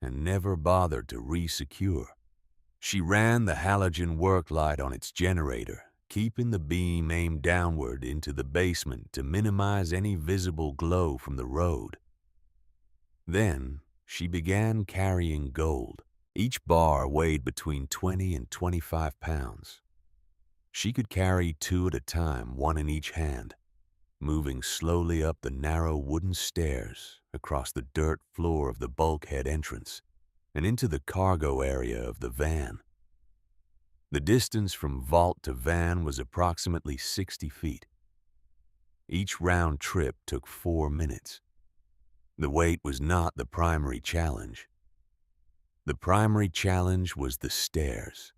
and never bothered to re-secure. She ran the halogen work light on its generator, keeping the beam aimed downward into the basement to minimize any visible glow from the road. Then she began carrying gold. Each bar weighed between 20 and 25 pounds. She could carry 2 at a time, one in each hand, moving slowly up the narrow wooden stairs across the dirt floor of the bulkhead entrance and into the cargo area of the van. The distance from vault to van was approximately 60 feet. Each round trip took 4 minutes. The weight was not the primary challenge. The primary challenge was the stairs.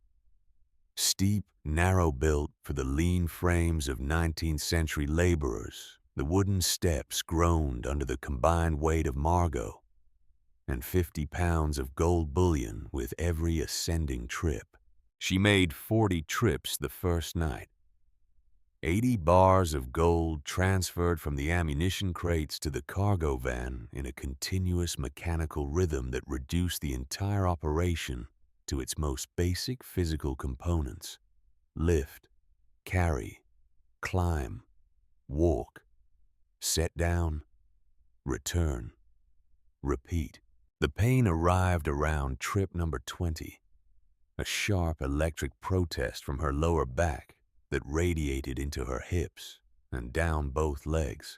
Steep, narrow-built for the lean frames of 19th century laborers, the wooden steps groaned under the combined weight of Margot and 50 pounds of gold bullion with every ascending trip. She made 40 trips the first night. 80 bars of gold transferred from the ammunition crates to the cargo van in a continuous mechanical rhythm that reduced the entire operation to its most basic physical components: lift, carry, climb, walk, set down, return, repeat. The pain arrived around trip number 20, a sharp electric protest from her lower back that radiated into her hips and down both legs.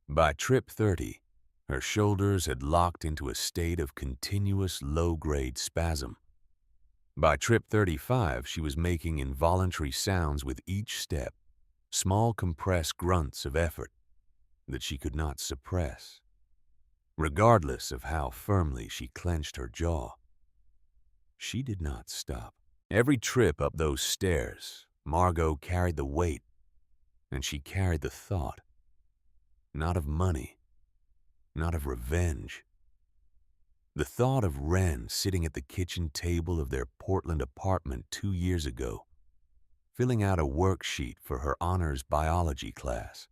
By trip 30, her shoulders had locked into a state of continuous low-grade spasm. By trip 35, she was making involuntary sounds with each step, small compressed grunts of effort that she could not suppress, regardless of how firmly she clenched her jaw. She did not stop. Every trip up those stairs, Margot carried the weight, and she carried the thought, not of money, not of revenge. The thought of Wren sitting at the kitchen table of their Portland apartment 2 years ago, filling out a worksheet for her honors biology class,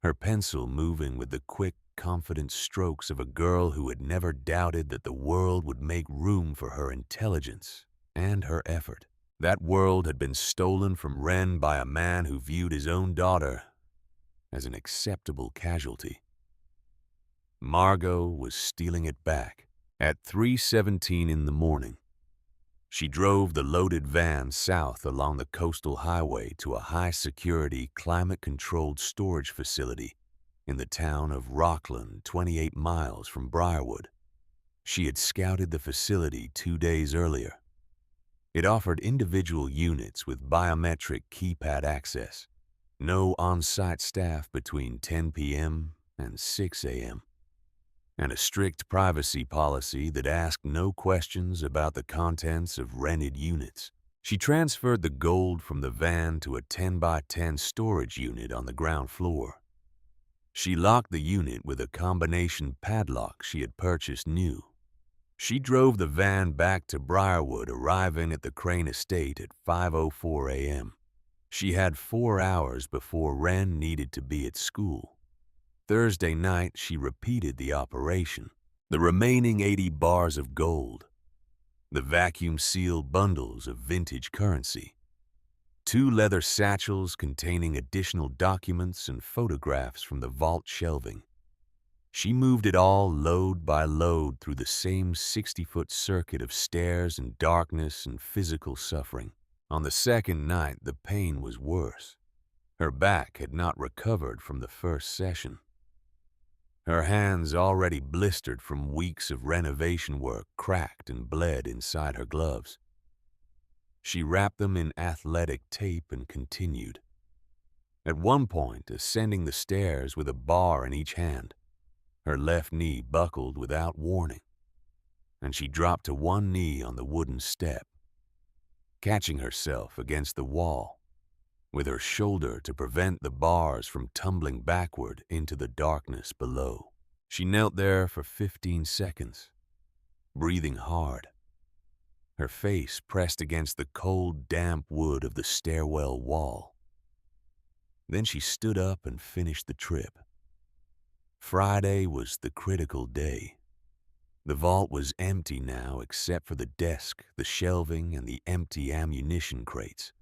her pencil moving with the quick, confident strokes of a girl who had never doubted that the world would make room for her intelligence and her effort. That world had been stolen from Wren by a man who viewed his own daughter as an acceptable casualty. Margot was stealing it back. At 3:17 in the morning, she drove the loaded van south along the coastal highway to a high-security, climate-controlled storage facility in the town of Rockland, 28 miles from Briarwood. She had scouted the facility 2 days earlier. It offered individual units with biometric keypad access, no on-site staff between 10 p.m. and 6 a.m., and a strict privacy policy that asked no questions about the contents of rented units. She transferred the gold from the van to a 10 by 10 storage unit on the ground floor. She locked the unit with a combination padlock she had purchased new. She drove the van back to Briarwood, arriving at the Crane estate at 5:04 a.m. She had 4 hours before Wren needed to be at school. Thursday night, she repeated the operation. The remaining 80 bars of gold, the vacuum-sealed bundles of vintage currency, 2 leather satchels containing additional documents and photographs from the vault shelving. She moved it all load by load through the same 60-foot circuit of stairs and darkness and physical suffering. On the second night, the pain was worse. Her back had not recovered from the first session. Her hands, already blistered from weeks of renovation work, cracked and bled inside her gloves. She wrapped them in athletic tape and continued. At one point, ascending the stairs with a bar in each hand, her left knee buckled without warning, and she dropped to one knee on the wooden step, catching herself against the wall, with her shoulder to prevent the bars from tumbling backward into the darkness below. She knelt there for 15 seconds, breathing hard, her face pressed against the cold, damp wood of the stairwell wall. Then she stood up and finished the trip. Friday was the critical day. The vault was empty now except for the desk, the shelving, and the empty ammunition crates.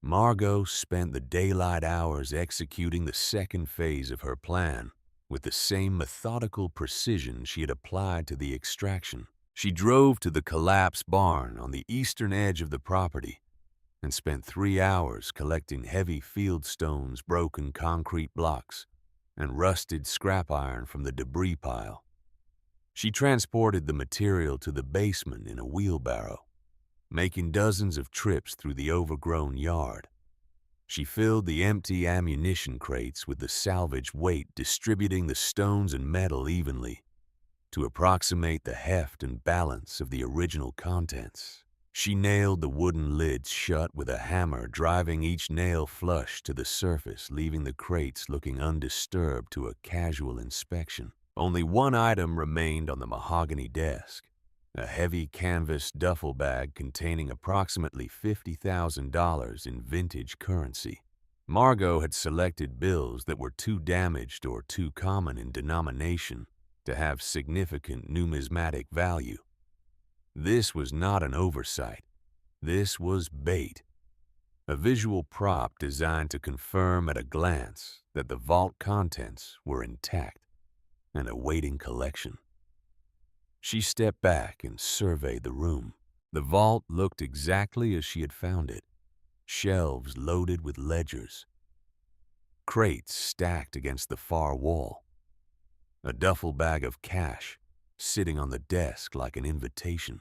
Margot spent the daylight hours executing the second phase of her plan with the same methodical precision she had applied to the extraction. She drove to the collapsed barn on the eastern edge of the property and spent 3 hours collecting heavy field stones, broken concrete blocks, and rusted scrap iron from the debris pile. She transported the material to the basement in a wheelbarrow, making dozens of trips through the overgrown yard. She filled the empty ammunition crates with the salvage weight, distributing the stones and metal evenly to approximate the heft and balance of the original contents. She nailed the wooden lids shut with a hammer, driving each nail flush to the surface, leaving the crates looking undisturbed to a casual inspection. Only one item remained on the mahogany desk, a heavy canvas duffel bag containing approximately $50,000 in vintage currency. Margot had selected bills that were too damaged or too common in denomination to have significant numismatic value. This was not an oversight. This was bait, a visual prop designed to confirm at a glance that the vault contents were intact and awaiting collection. She stepped back and surveyed the room. The vault looked exactly as she had found it, shelves loaded with ledgers, crates stacked against the far wall, a duffel bag of cash sitting on the desk like an invitation.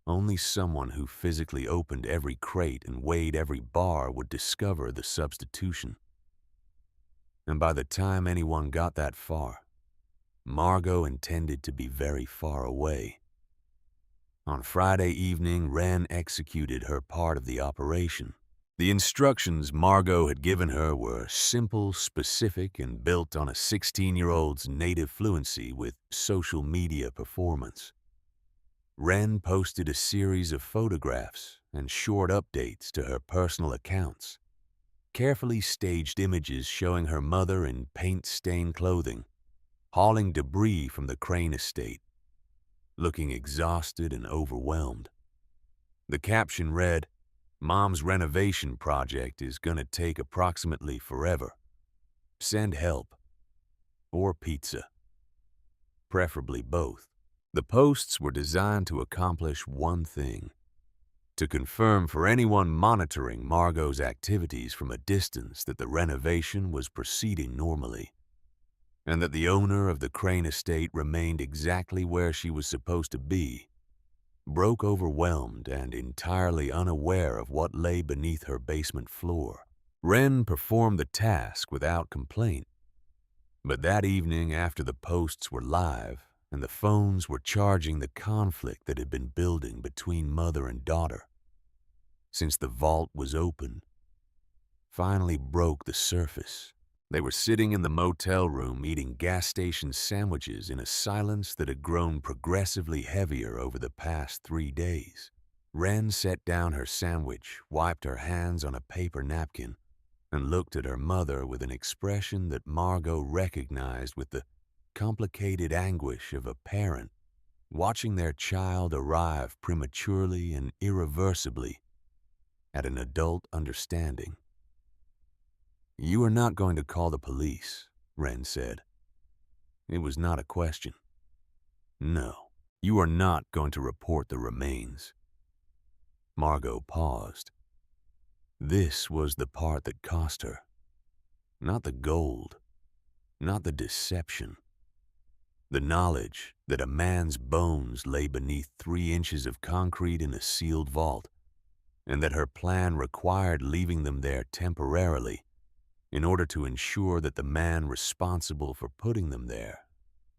Only someone who physically opened every crate and weighed every bar would discover the substitution. And by the time anyone got that far, Margot intended to be very far away. On Friday evening, Wren executed her part of the operation. The instructions Margot had given her were simple, specific, and built on a 16-year-old's native fluency with social media performance. Wren posted a series of photographs and short updates to her personal accounts, carefully staged images showing her mother in paint-stained clothing, hauling debris from the Crane estate, looking exhausted and overwhelmed. The caption read, "Mom's renovation project is gonna take approximately forever. Send help. Or pizza. Preferably both." The posts were designed to accomplish one thing: to confirm for anyone monitoring Margot's activities from a distance that the renovation was proceeding normally, and that the owner of the Crane estate remained exactly where she was supposed to be, broke overwhelmed and entirely unaware of what lay beneath her basement floor. Wren performed the task without complaint, but that evening after the posts were live and the phones were charging, the conflict that had been building between mother and daughter since the vault was open finally broke the surface. They were sitting in the motel room eating gas station sandwiches in a silence that had grown progressively heavier over the past 3 days. Wren set down her sandwich, wiped her hands on a paper napkin, and looked at her mother with an expression that Margot recognized with the complicated anguish of a parent watching their child arrive prematurely and irreversibly at an adult understanding. "You are not going to call the police," Wren said. It was not a question. "No, you are not going to report the remains." Margot paused. This was the part that cost her. Not the gold, not the deception. The knowledge that a man's bones lay beneath 3 inches of concrete in a sealed vault, and that her plan required leaving them there temporarily in order to ensure that the man responsible for putting them there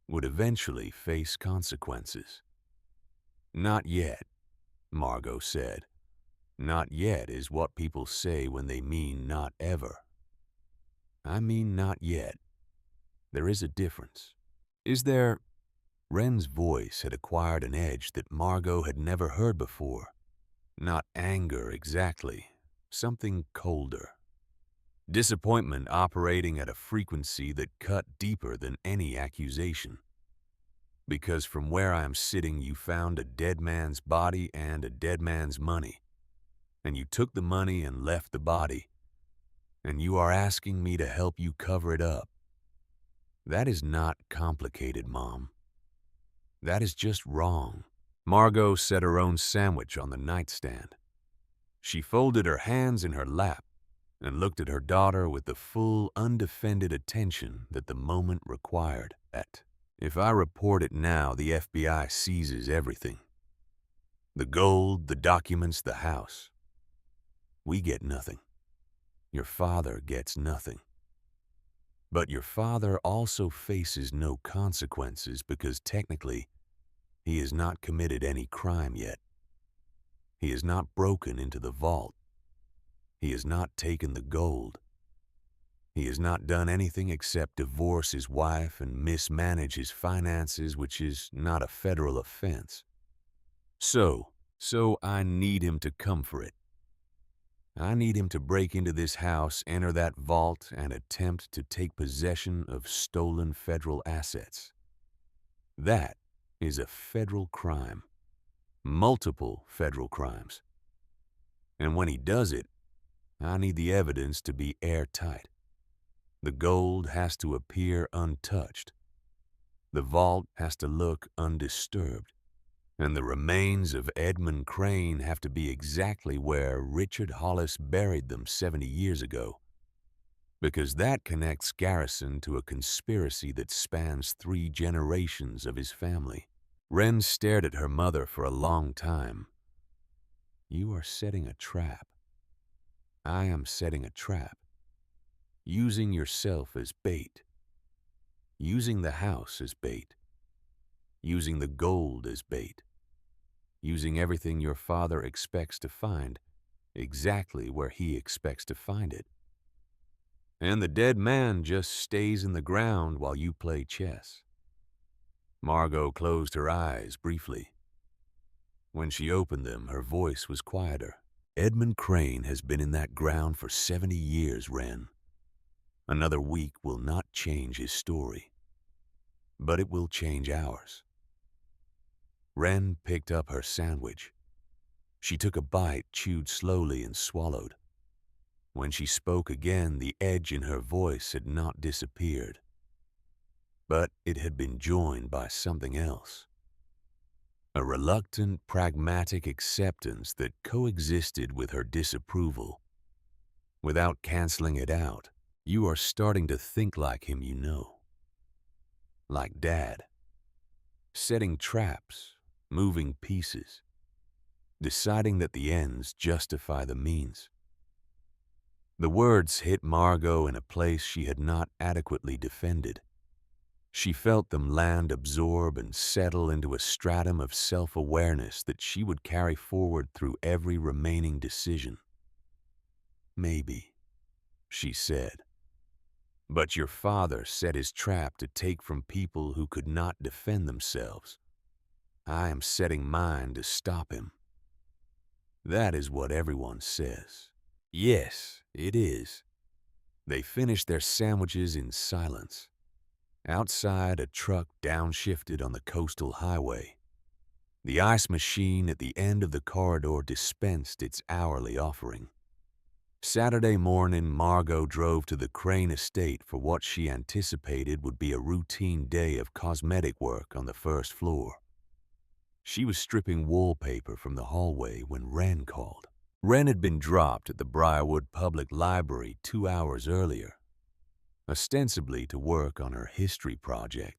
would eventually face consequences. "Not yet," Margot said. "Not yet is what people say when they mean not ever. I mean not yet. There is a difference." "Is there?" Wren's voice had acquired an edge that Margot had never heard before. Not anger exactly, something colder. Disappointment operating at a frequency that cut deeper than any accusation. "Because from where I am sitting, you found a dead man's body and a dead man's money. And you took the money and left the body. And you are asking me to help you cover it up. That is not complicated, Mom. That is just wrong." Margot set her own sandwich on the nightstand. She folded her hands in her lap and looked at her daughter with the full, undefended attention that the moment required. "If I report it now, the FBI seizes everything. The gold, the documents, the house. We get nothing. Your father gets nothing. But your father also faces no consequences because technically he has not committed any crime yet. He has not broken into the vault. He has not taken the gold. He has not done anything except divorce his wife and mismanage his finances, which is not a federal offense. So I need him to come for it. I need him to break into this house, enter that vault, and attempt to take possession of stolen federal assets. That is a federal crime. Multiple federal crimes. And when he does it, I need the evidence to be airtight. The gold has to appear untouched. The vault has to look undisturbed. And the remains of Edmund Crane have to be exactly where Richard Hollis buried them 70 years ago. Because that connects Garrison to a conspiracy that spans 3 generations of his family." Wren stared at her mother for a long time, You are setting a trap. I am setting a trap. Using yourself as bait. Using the house as bait. Using the gold as bait. Using everything your father expects to find exactly where he expects to find it. And the dead man just stays in the ground while you play chess. Margot closed her eyes briefly. When she opened them, her voice was quieter. Edmund Crane has been in that ground for 70 years, Wren. Another week will not change his story, but it will change ours. Wren picked up her sandwich. She took a bite, chewed slowly, and swallowed. When she spoke again, the edge in her voice had not disappeared, but it had been joined by something else. A reluctant, pragmatic acceptance that coexisted with her disapproval. Without canceling it out, you are starting to think like him, you know. Like Dad. Setting traps, moving pieces, deciding that the ends justify the means. The words hit Margot in a place she had not adequately defended. She felt them land, absorb, and settle into a stratum of self-awareness that she would carry forward through every remaining decision. Maybe, she said. But your father set his trap to take from people who could not defend themselves. I am setting mine to stop him. That is what everyone says. Yes, it is. They finished their sandwiches in silence. Outside, a truck downshifted on the coastal highway. The ice machine at the end of the corridor dispensed its hourly offering. Saturday morning, Margot drove to the Crane estate for what she anticipated would be a routine day of cosmetic work on the first floor. She was stripping wallpaper from the hallway when Wren called. Wren had been dropped at the Briarwood Public Library 2 hours earlier, ostensibly to work on her history project.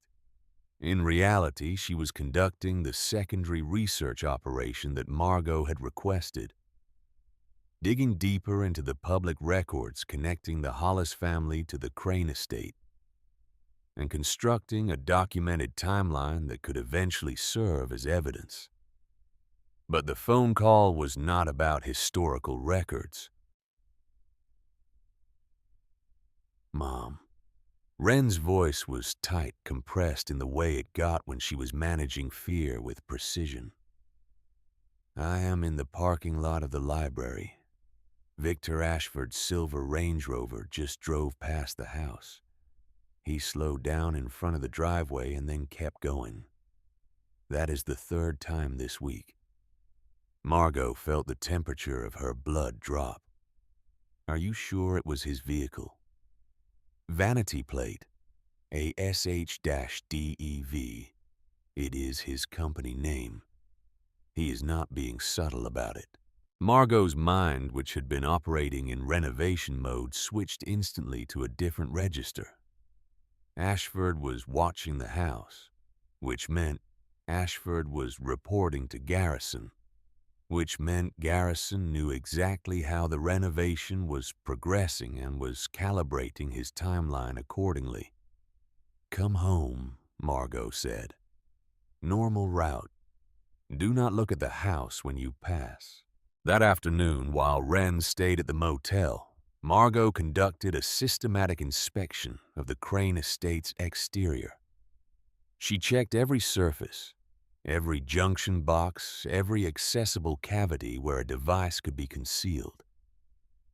In reality, she was conducting the secondary research operation that Margot had requested, digging deeper into the public records connecting the Hollis family to the Crane estate, and constructing a documented timeline that could eventually serve as evidence. But the phone call was not about historical records. Mom. Wren's voice was tight, compressed in the way it got when she was managing fear with precision. I am in the parking lot of the library. Victor Ashford's silver Range Rover just drove past the house. He slowed down in front of the driveway and then kept going. That is the 3rd time this week. Margot felt the temperature of her blood drop. Are you sure it was his vehicle? Vanity plate, a SH-DEV. It is his company name. He is not being subtle about it. Margot's mind, which had been operating in renovation mode, switched instantly to a different register. Ashford was watching the house, which meant Ashford was reporting to Garrison, which meant Garrison knew exactly how the renovation was progressing and was calibrating his timeline accordingly. Come home, Margot said. Normal route. Do not look at the house when you pass. That afternoon, while Wren stayed at the motel, Margot conducted a systematic inspection of the Crane estate's exterior. She checked every surface, every junction box, every accessible cavity where a device could be concealed.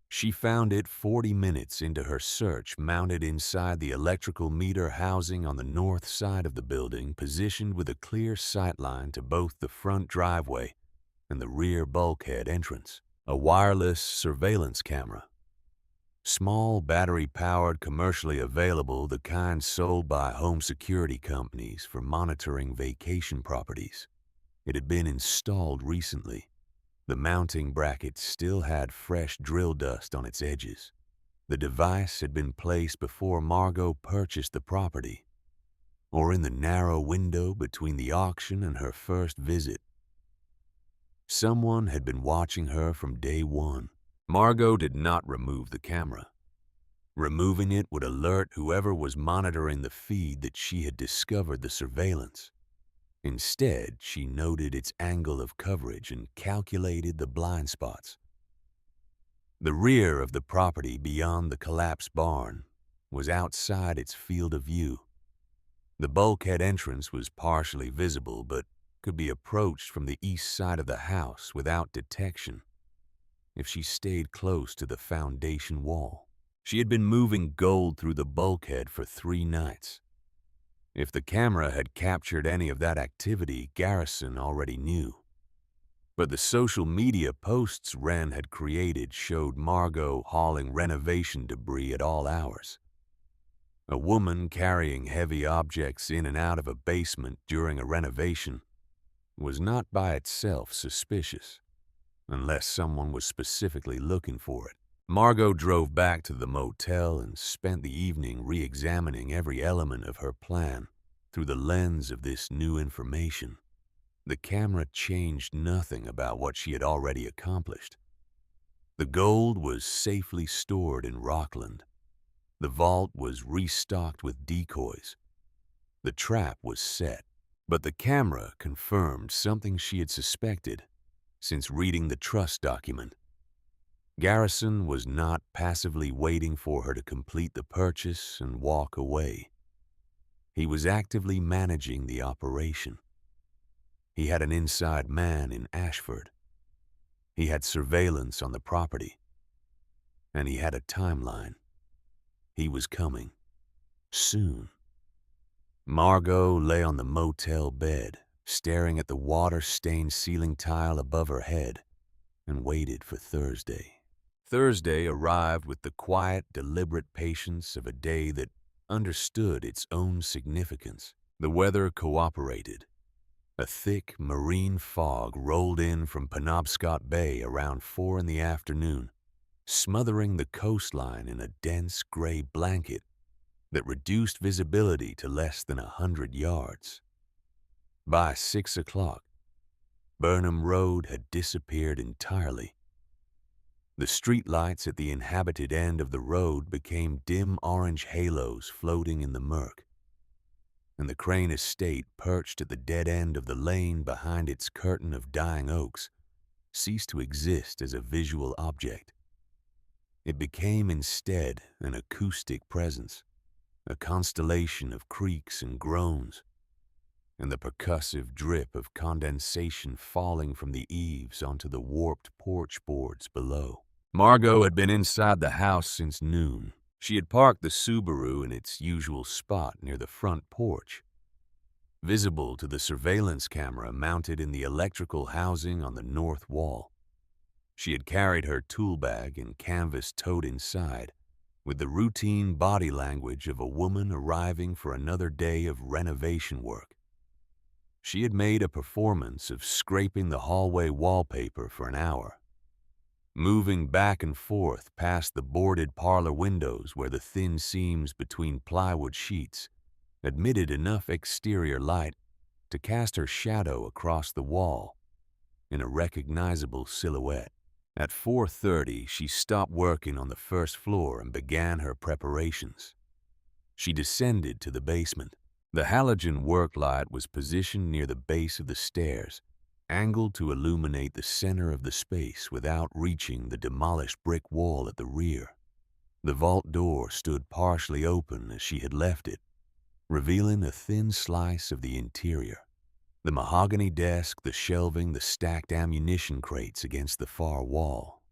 She found it 40 minutes into her search, mounted inside the electrical meter housing on the north side of the building, positioned with a clear sightline to both the front driveway and the rear bulkhead entrance. A wireless surveillance camera. Small, battery-powered, commercially available, the kind sold by home security companies for monitoring vacation properties. It had been installed recently. The mounting bracket still had fresh drill dust on its edges. The device had been placed before Margot purchased the property, or in the narrow window between the auction and her first visit. Someone had been watching her from day one. Margot did not remove the camera. Removing it would alert whoever was monitoring the feed that she had discovered the surveillance. Instead, she noted its angle of coverage and calculated the blind spots. The rear of the property beyond the collapsed barn was outside its field of view. The bulkhead entrance was partially visible, but could be approached from the east side of the house without detection if she stayed close to the foundation wall. She had been moving gold through the bulkhead for 3 nights. If the camera had captured any of that activity, Garrison already knew. But the social media posts Wren had created showed Margot hauling renovation debris at all hours. A woman carrying heavy objects in and out of a basement during a renovation was not by itself suspicious, unless someone was specifically looking for it. Margot drove back to the motel and spent the evening re-examining every element of her plan through the lens of this new information. The camera changed nothing about what she had already accomplished. The gold was safely stored in Rockland. The vault was restocked with decoys. The trap was set, but the camera confirmed something she had suspected since reading the trust document. Garrison was not passively waiting for her to complete the purchase and walk away. He was actively managing the operation. He had an inside man in Ashford. He had surveillance on the property. And he had a timeline. He was coming. Soon. Margot lay on the motel bed, staring at the water-stained ceiling tile above her head, and waited for Thursday. Thursday arrived with the quiet, deliberate patience of a day that understood its own significance. The weather cooperated. A thick marine fog rolled in from Penobscot Bay around 4 in the afternoon, smothering the coastline in a dense gray blanket that reduced visibility to less than 100 yards. By 6 o'clock, Burnham Road had disappeared entirely. The streetlights at the inhabited end of the road became dim orange halos floating in the murk, and the Crane estate, perched at the dead end of the lane behind its curtain of dying oaks, ceased to exist as a visual object. It became instead an acoustic presence, a constellation of creaks and groans, and the percussive drip of condensation falling from the eaves onto the warped porch boards below. Margot had been inside the house since noon. She had parked the Subaru in its usual spot near the front porch, visible to the surveillance camera mounted in the electrical housing on the north wall. She had carried her tool bag and canvas tote inside, with the routine body language of a woman arriving for another day of renovation work. She had made a performance of scraping the hallway wallpaper for an hour, moving back and forth past the boarded parlor windows where the thin seams between plywood sheets admitted enough exterior light to cast her shadow across the wall in a recognizable silhouette. At 4:30, she stopped working on the first floor and began her preparations. She descended to the basement. The halogen work light was positioned near the base of the stairs, angled to illuminate the center of the space without reaching the demolished brick wall at the rear. The vault door stood partially open as she had left it, revealing a thin slice of the interior. The mahogany desk, the shelving, the stacked ammunition crates against the far wall.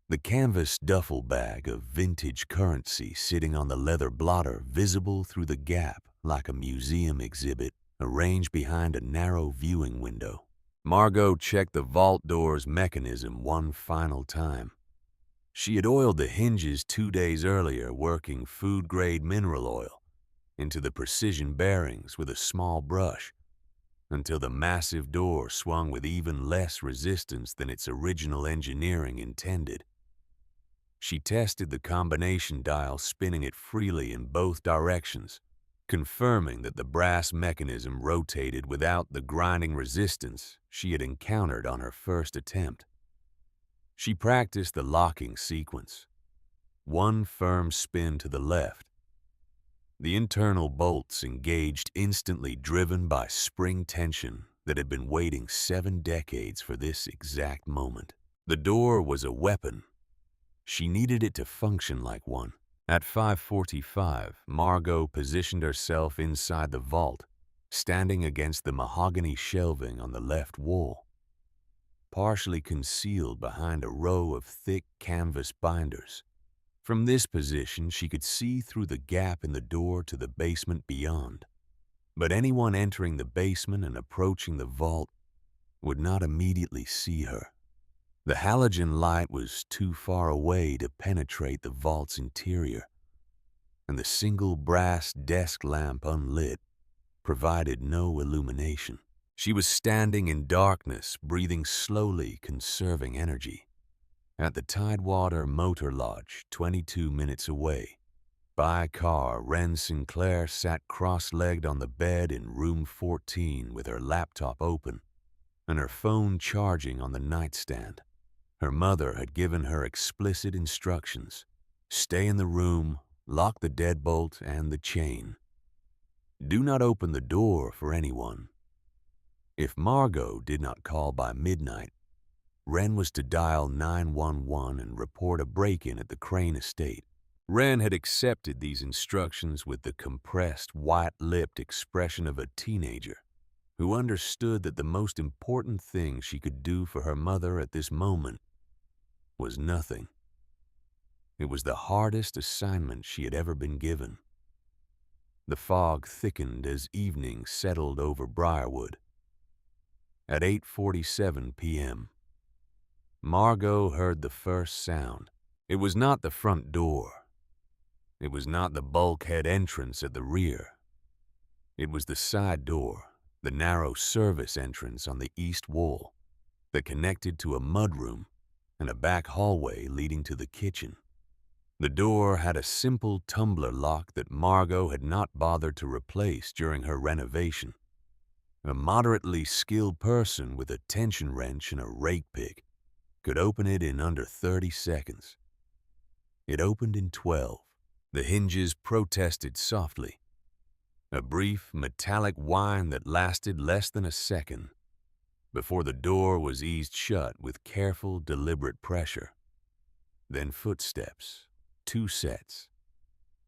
The canvas duffel bag of vintage currency sitting on the leather blotter visible through the gap like a museum exhibit arranged behind a narrow viewing window. Margot checked the vault door's mechanism one final time. She had oiled the hinges 2 days earlier, working food-grade mineral oil into the precision bearings with a small brush, until the massive door swung with even less resistance than its original engineering intended. She tested the combination dial, spinning it freely in both directions, confirming that the brass mechanism rotated without the grinding resistance she had encountered on her first attempt. She practiced the locking sequence. One firm spin to the left. The internal bolts engaged instantly, driven by spring tension that had been waiting 7 decades for this exact moment. The door was a weapon. She needed it to function like one. At 5:45, Margot positioned herself inside the vault, standing against the mahogany shelving on the left wall, partially concealed behind a row of thick canvas binders. From this position, she could see through the gap in the door to the basement beyond. But anyone entering the basement and approaching the vault would not immediately see her. The halogen light was too far away to penetrate the vault's interior, and the single brass desk lamp unlit provided no illumination. She was standing in darkness, breathing slowly, conserving energy. At the Tidewater Motor Lodge, 22 minutes away, by car, Wren Sinclair sat cross-legged on the bed in room 14 with her laptop open and her phone charging on the nightstand. Her mother had given her explicit instructions: stay in the room, lock the deadbolt and the chain. Do not open the door for anyone. If Margot did not call by midnight, Wren was to dial 911 and report a break-in at the Crane estate. Wren had accepted these instructions with the compressed, white-lipped expression of a teenager who understood that the most important thing she could do for her mother at this moment was nothing. It was the hardest assignment she had ever been given. The fog thickened as evening settled over Briarwood. At 8:47 p.m., Margot heard the first sound. It was not the front door. It was not the bulkhead entrance at the rear. It was the side door, the narrow service entrance on the east wall that connected to a mudroom and a back hallway leading to the kitchen. The door had a simple tumbler lock that Margot had not bothered to replace during her renovation. A moderately skilled person with a tension wrench and a rake pick could open it in under 30 seconds. It opened in 12. The hinges protested softly. A brief, metallic whine that lasted less than a second before the door was eased shut with careful, deliberate pressure. Then footsteps, 2 sets,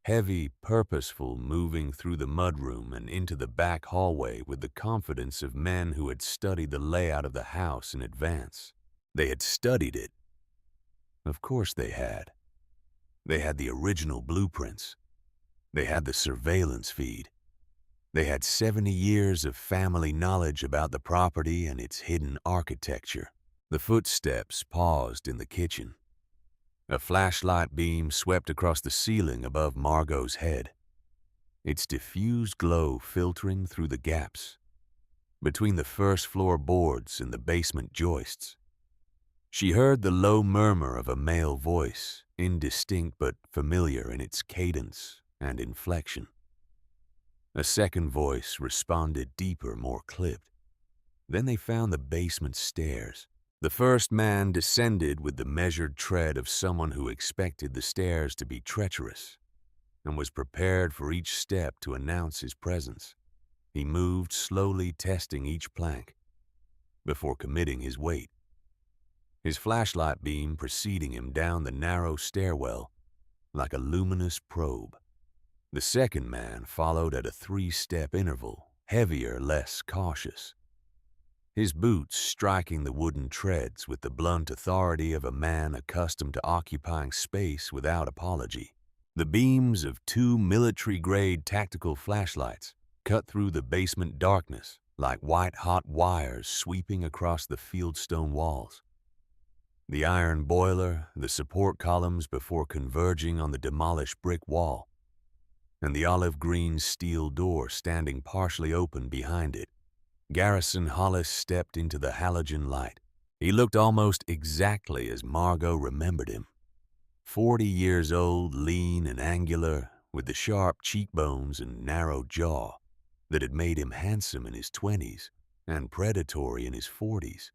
heavy, purposeful, moving through the mudroom and into the back hallway with the confidence of men who had studied the layout of the house in advance. They had studied it. Of course they had. They had the original blueprints. They had the surveillance feed. They had 70 years of family knowledge about the property and its hidden architecture. The footsteps paused in the kitchen. A flashlight beam swept across the ceiling above Margot's head, its diffused glow filtering through the gaps between the first-floor boards and the basement joists. She heard the low murmur of a male voice, indistinct but familiar in its cadence and inflection. A second voice responded deeper, more clipped. Then they found the basement stairs. The first man descended with the measured tread of someone who expected the stairs to be treacherous and was prepared for each step to announce his presence. He moved slowly, testing each plank before committing his weight, his flashlight beam preceding him down the narrow stairwell like a luminous probe. The second man followed at a 3-step interval, heavier, less cautious, his boots striking the wooden treads with the blunt authority of a man accustomed to occupying space without apology. The beams of 2 military-grade tactical flashlights cut through the basement darkness like white-hot wires sweeping across the fieldstone walls. The iron boiler, the support columns before converging on the demolished brick wall, and the olive-green steel door standing partially open behind it. Garrison Hollis stepped into the halogen light. He looked almost exactly as Margot remembered him. 40 years old, lean and angular, with the sharp cheekbones and narrow jaw that had made him handsome in his 20s and predatory in his 40s.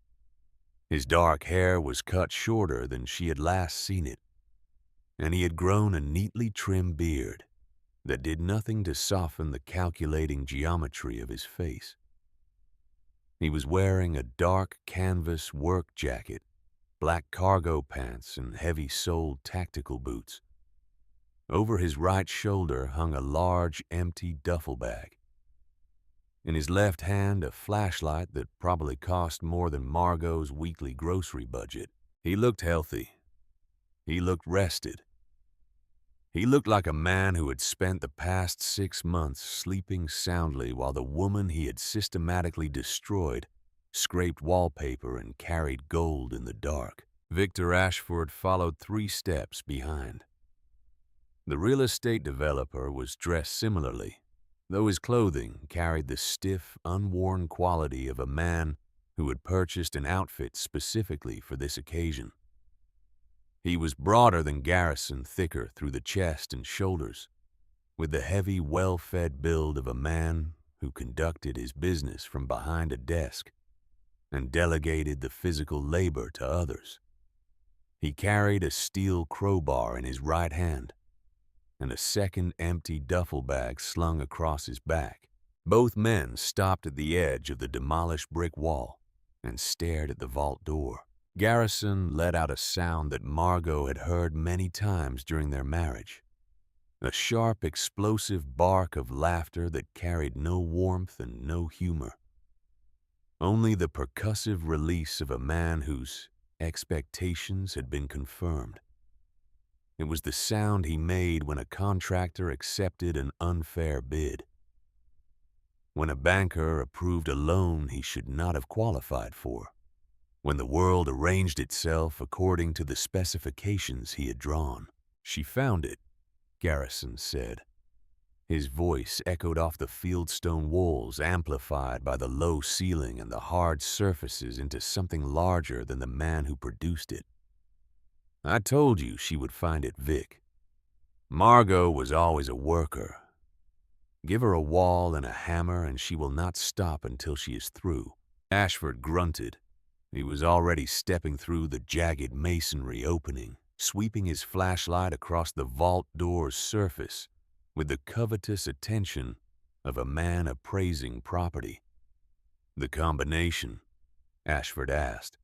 His dark hair was cut shorter than she had last seen it, and he had grown a neatly trimmed beard that did nothing to soften the calculating geometry of his face. He was wearing a dark canvas work jacket, black cargo pants, and heavy-soled tactical boots. Over his right shoulder hung a large, empty duffel bag. In his left hand, a flashlight that probably cost more than Margot's weekly grocery budget. He looked healthy. He looked rested. He looked like a man who had spent the past 6 months sleeping soundly while the woman he had systematically destroyed scraped wallpaper and carried gold in the dark. Victor Ashford followed 3 steps behind. The real estate developer was dressed similarly, though his clothing carried the stiff, unworn quality of a man who had purchased an outfit specifically for this occasion. He was broader than Garrison, thicker through the chest and shoulders, with the heavy, well-fed build of a man who conducted his business from behind a desk and delegated the physical labor to others. He carried a steel crowbar in his right hand and a second empty duffel bag slung across his back. Both men stopped at the edge of the demolished brick wall and stared at the vault door. Garrison let out a sound that Margot had heard many times during their marriage, a sharp, explosive bark of laughter that carried no warmth and no humor, only the percussive release of a man whose expectations had been confirmed. It was the sound he made when a contractor accepted an unfair bid, when a banker approved a loan he should not have qualified for, when the world arranged itself according to the specifications he had drawn. "She found it," Garrison said. His voice echoed off the fieldstone walls, amplified by the low ceiling and the hard surfaces into something larger than the man who produced it. "I told you she would find it, Vic. Margot was always a worker. Give her a wall and a hammer and she will not stop until she is through." Ashford grunted. He was already stepping through the jagged masonry opening, sweeping his flashlight across the vault door's surface with the covetous attention of a man appraising property. "The combination?" Ashford asked.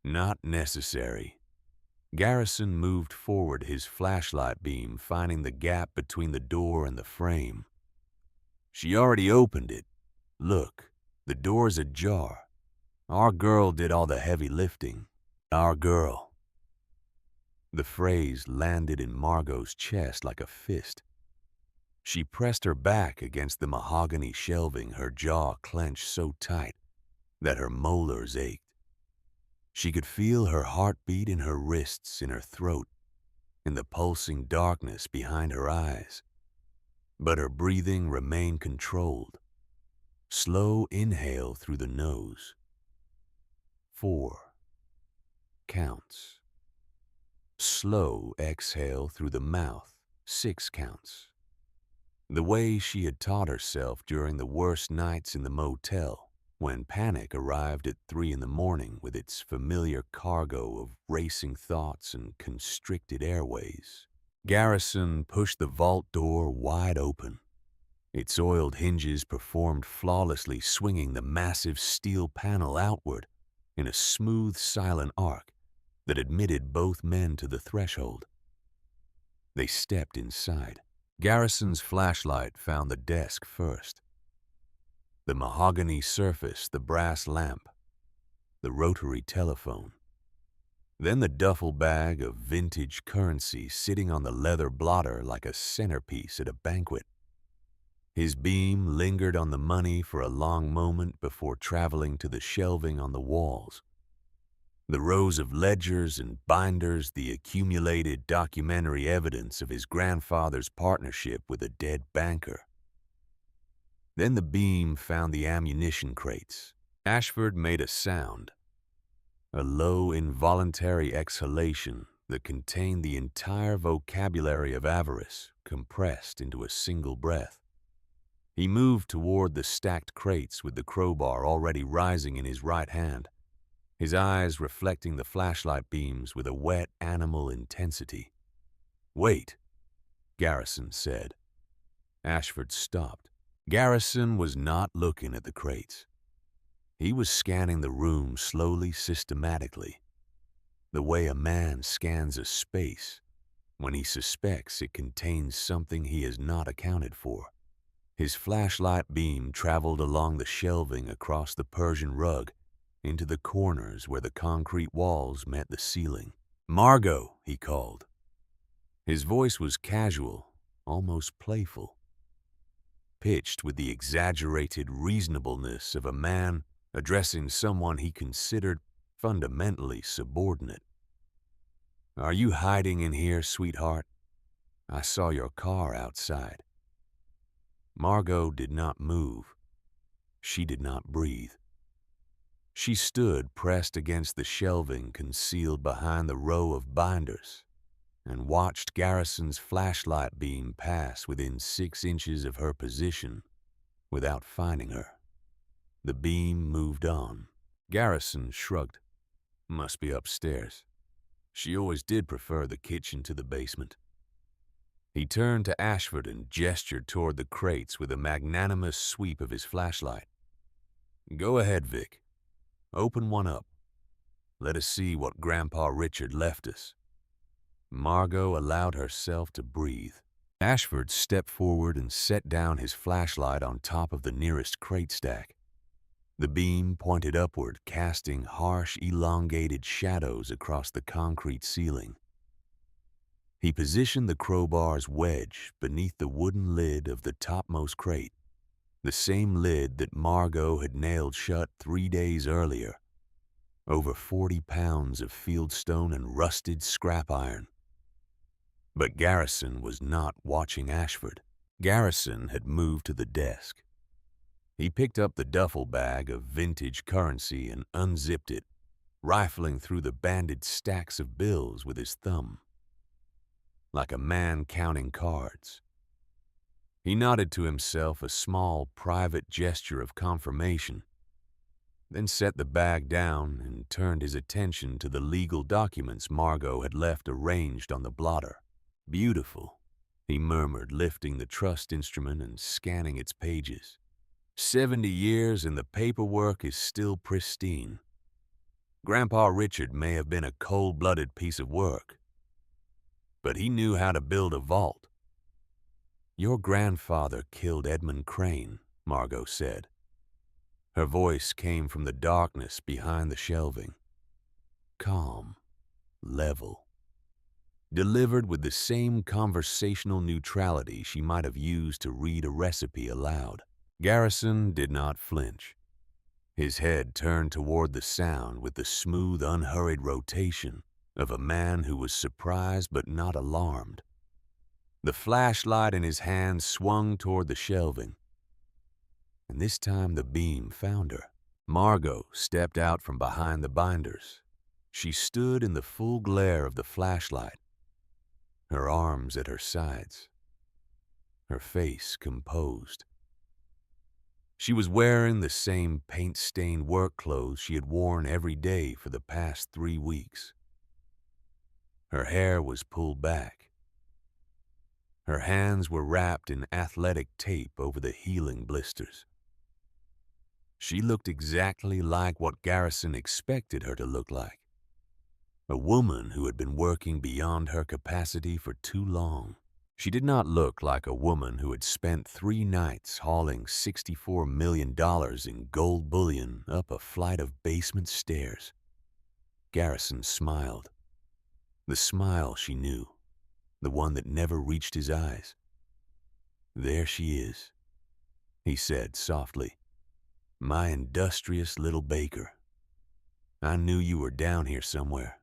"Not necessary." Garrison moved forward his flashlight beam, finding the gap between the door and the frame. "She already opened it. Look, the door's ajar. Our girl did all the heavy lifting. Our girl." The phrase landed in Margot's chest like a fist. She pressed her back against the mahogany shelving, her jaw clenched so tight that her molars ached. She could feel her heartbeat in her wrists, in her throat, in the pulsing darkness behind her eyes. But her breathing remained controlled. Slow inhale through the nose. 4 counts. Slow exhale through the mouth. 6 counts. The way she had taught herself during the worst nights in the motel, when panic arrived at 3 in the morning with its familiar cargo of racing thoughts and constricted airways. Garrison pushed the vault door wide open. Its oiled hinges performed flawlessly, swinging the massive steel panel outward in a smooth, silent arc that admitted both men to the threshold. They stepped inside. Garrison's flashlight found the desk first. The mahogany surface, the brass lamp, the rotary telephone. Then the duffel bag of vintage currency sitting on the leather blotter like a centerpiece at a banquet. His beam lingered on the money for a long moment before traveling to the shelving on the walls. The rows of ledgers and binders, the accumulated documentary evidence of his grandfather's partnership with a dead banker. Then the beam found the ammunition crates. Ashford made a sound, a low, involuntary exhalation that contained the entire vocabulary of avarice compressed into a single breath. He moved toward the stacked crates with the crowbar already rising in his right hand, his eyes reflecting the flashlight beams with a wet animal intensity. "Wait," Garrison said. Ashford stopped. Garrison was not looking at the crates. He was scanning the room slowly, systematically, the way a man scans a space when he suspects it contains something he has not accounted for. His flashlight beam traveled along the shelving across the Persian rug into the corners where the concrete walls met the ceiling. "Margot," he called. His voice was casual, almost playful, pitched with the exaggerated reasonableness of a man addressing someone he considered fundamentally subordinate. "Are you hiding in here, sweetheart? I saw your car outside." Margot did not move. She did not breathe. She stood pressed against the shelving concealed behind the row of binders and watched Garrison's flashlight beam pass within 6 inches of her position without finding her. The beam moved on. Garrison shrugged. "Must be upstairs. She always did prefer the kitchen to the basement." He turned to Ashford and gestured toward the crates with a magnanimous sweep of his flashlight. "Go ahead, Vic. Open one up. Let us see what Grandpa Richard left us." Margot allowed herself to breathe. Ashford stepped forward and set down his flashlight on top of the nearest crate stack. The beam pointed upward, casting harsh, elongated shadows across the concrete ceiling. He positioned the crowbar's wedge beneath the wooden lid of the topmost crate, the same lid that Margot had nailed shut 3 days earlier. Over 40 pounds of fieldstone and rusted scrap iron. But Garrison was not watching Ashford. Garrison had moved to the desk. He picked up the duffel bag of vintage currency and unzipped it, rifling through the banded stacks of bills with his thumb, like a man counting cards. He nodded to himself a small, private gesture of confirmation, then set the bag down and turned his attention to the legal documents Margot had left arranged on the blotter. "Beautiful," he murmured, lifting the trust instrument and scanning its pages. 70 years and the paperwork is still pristine. Grandpa Richard may have been a cold-blooded piece of work, but he knew how to build a vault. "Your grandfather killed Edmund Crane," Margot said. Her voice came from the darkness behind the shelving. Calm, level, delivered with the same conversational neutrality she might have used to read a recipe aloud. Garrison did not flinch. His head turned toward the sound with the smooth, unhurried rotation of a man who was surprised but not alarmed. The flashlight in his hand swung toward the shelving, and this time the beam found her. Margot stepped out from behind the binders. She stood in the full glare of the flashlight, her arms at her sides, her face composed. She was wearing the same paint-stained work clothes she had worn every day for the past 3 weeks. Her hair was pulled back. Her hands were wrapped in athletic tape over the healing blisters. She looked exactly like what Garrison expected her to look like. A woman who had been working beyond her capacity for too long. She did not look like a woman who had spent 3 nights hauling $64 million in gold bullion up a flight of basement stairs. Garrison smiled. The smile she knew, the one that never reached his eyes. "There she is," he said softly. "My industrious little baker. I knew you were down here somewhere.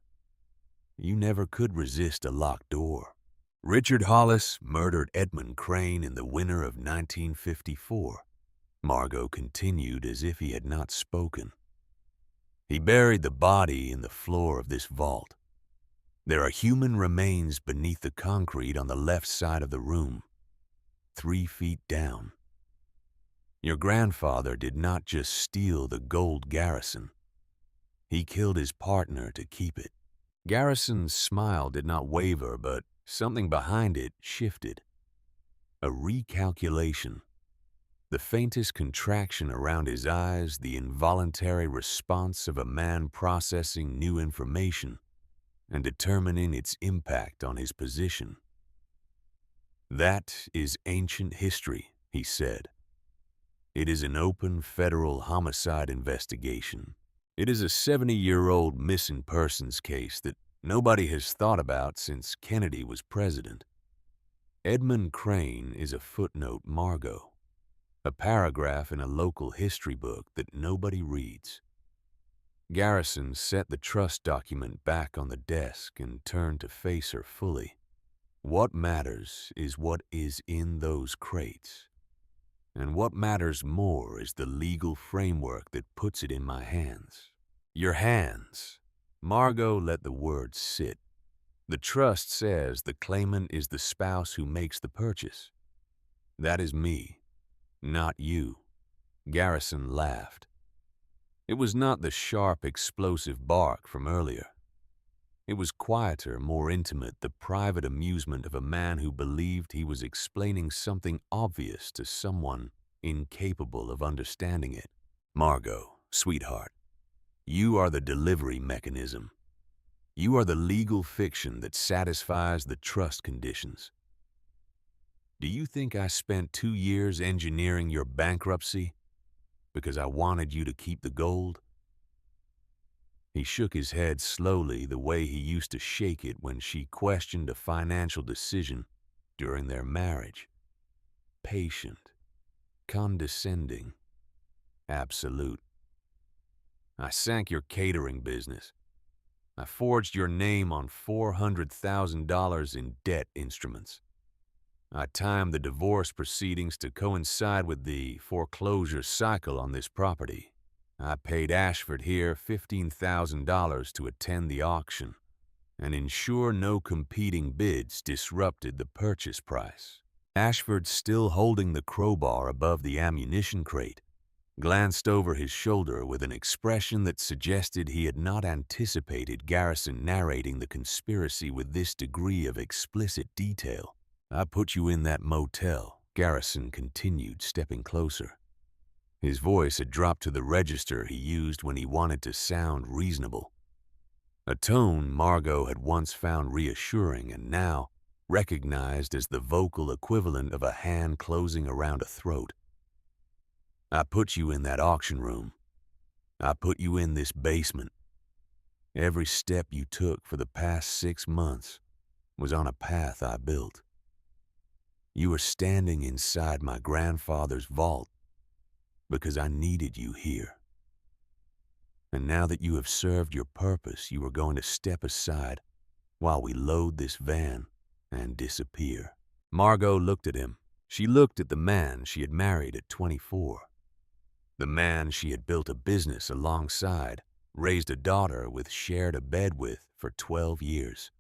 You never could resist a locked door." "Richard Hollis murdered Edmund Crane in the winter of 1954, Margot continued as if he had not spoken. "He buried the body in the floor of this vault. There are human remains beneath the concrete on the left side of the room, 3 feet down. Your grandfather did not just steal the gold Garrison. He killed his partner to keep it. Garrison's smile did not waver, but something behind it shifted. A recalculation. The faintest contraction around his eyes, the involuntary response of a man processing new information and determining its impact on his position. That is ancient history, he said. It is an open federal homicide investigation. It is a 70-year-old missing persons case that nobody has thought about since Kennedy was president. Edmund Crane is a footnote, Margot, a paragraph in a local history book that nobody reads. Garrison set the trust document back on the desk and turned to face her fully. What matters is what is in those crates. And what matters more is the legal framework that puts it in my hands. Your hands. Margot let the words sit. The trust says the claimant is the spouse who makes the purchase. That is me, not you. Garrison laughed. It was not the sharp, explosive bark from earlier. It was quieter, more intimate, the private amusement of a man who believed he was explaining something obvious to someone incapable of understanding it. Margot, sweetheart, you are the delivery mechanism. You are the legal fiction that satisfies the trust conditions. Do you think I spent 2 years engineering your bankruptcy because I wanted you to keep the gold? He shook his head slowly, the way he used to shake it when she questioned a financial decision during their marriage. Patient, condescending, absolute. I sank your catering business. I forged your name on $400,000 in debt instruments. I timed the divorce proceedings to coincide with the foreclosure cycle on this property. I paid Ashford here $15,000 to attend the auction and ensure no competing bids disrupted the purchase price. Ashford, still holding the crowbar above the ammunition crate, glanced over his shoulder with an expression that suggested he had not anticipated Garrison narrating the conspiracy with this degree of explicit detail. I put you in that motel, Garrison continued, stepping closer. His voice had dropped to the register he used when he wanted to sound reasonable. A tone Margot had once found reassuring and now recognized as the vocal equivalent of a hand closing around a throat. I put you in that auction room. I put you in this basement. Every step you took for the past 6 months was on a path I built. You were standing inside my grandfather's vault because I needed you here. And now that you have served your purpose, you are going to step aside while we load this van and disappear. Margot looked at him. She looked at the man she had married at 24. The man she had built a business alongside, raised a daughter with, shared a bed with for 12 years.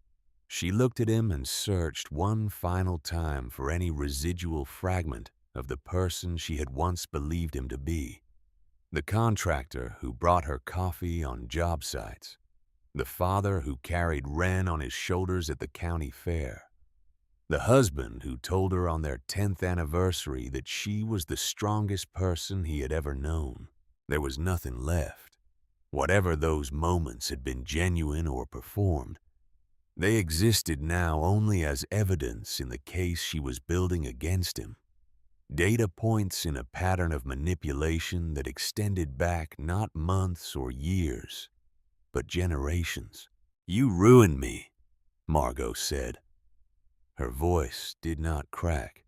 She looked at him and searched one final time for any residual fragment of the person she had once believed him to be. The contractor who brought her coffee on job sites. The father who carried Wren on his shoulders at the county fair. The husband who told her on their 10th anniversary that she was the strongest person he had ever known. There was nothing left. Whatever those moments had been genuine or performed, they existed now only as evidence in the case she was building against him. Data points in a pattern of manipulation that extended back not months or years, but generations. You ruined me, Margot said. Her voice did not crack.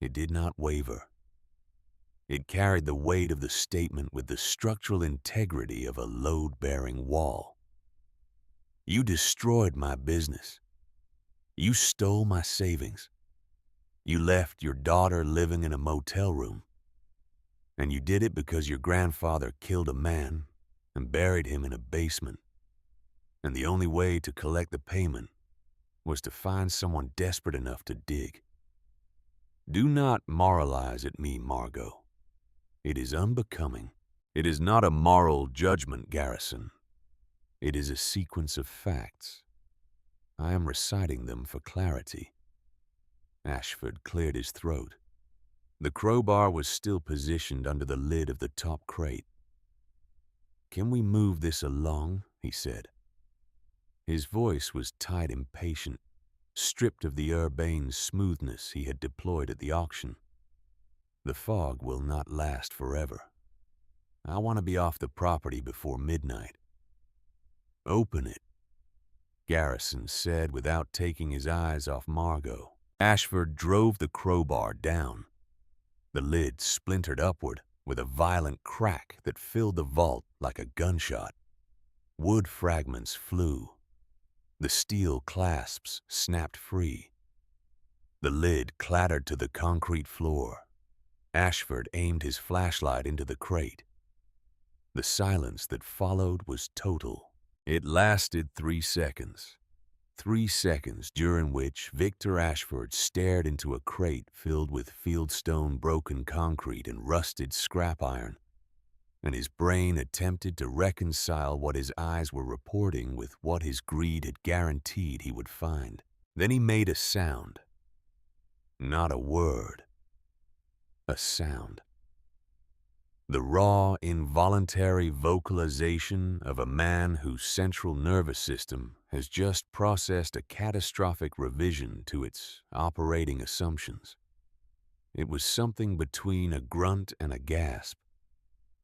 It did not waver. It carried the weight of the statement with the structural integrity of a load-bearing wall. You destroyed my business. You stole my savings. You left your daughter living in a motel room. And you did it because your grandfather killed a man and buried him in a basement. and the only way to collect the payment was to find someone desperate enough to dig. Do not moralize at me, Margot. It is unbecoming. It is not a moral judgment, Garrison. It is a sequence of facts. I am reciting them for clarity. Ashford cleared his throat. The crowbar was still positioned under the lid of the top crate. "Can we move this along?" he said. His voice was tight, impatient, stripped of the urbane smoothness he had deployed at the auction. "The fog will not last forever. I want to be off the property before midnight." "Open it," Garrison said without taking his eyes off Margot. Ashford drove the crowbar down. The lid splintered upward with a violent crack that filled the vault like a gunshot. Wood fragments flew. The steel clasps snapped free. The lid clattered to the concrete floor. Ashford aimed his flashlight into the crate. The silence that followed was total. It lasted 3 seconds. 3 seconds during which Victor Ashford stared into a crate filled with fieldstone, broken concrete, and rusted scrap iron, and his brain attempted to reconcile what his eyes were reporting with what his greed had guaranteed he would find. Then he made a sound. Not a word. A sound. The raw, involuntary vocalization of a man whose central nervous system has just processed a catastrophic revision to its operating assumptions. It was something between a grunt and a gasp,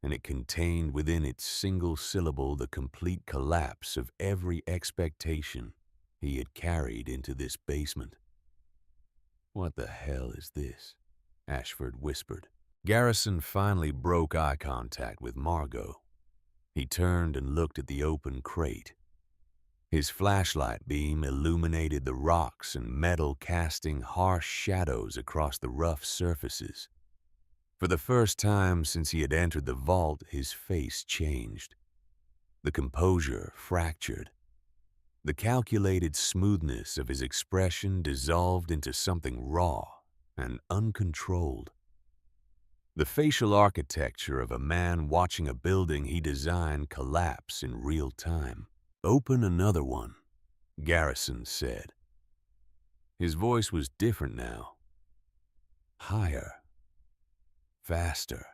and it contained within its single syllable the complete collapse of every expectation he had carried into this basement. "What the hell is this?" Ashford whispered. Garrison finally broke eye contact with Margot. He turned and looked at the open crate. His flashlight beam illuminated the rocks and metal, casting harsh shadows across the rough surfaces. For the first time since he had entered the vault, his face changed. The composure fractured. The calculated smoothness of his expression dissolved into something raw and uncontrolled. The facial architecture of a man watching a building he designed collapse in real time. "Open another one," Garrison said. His voice was different now. Higher. Faster.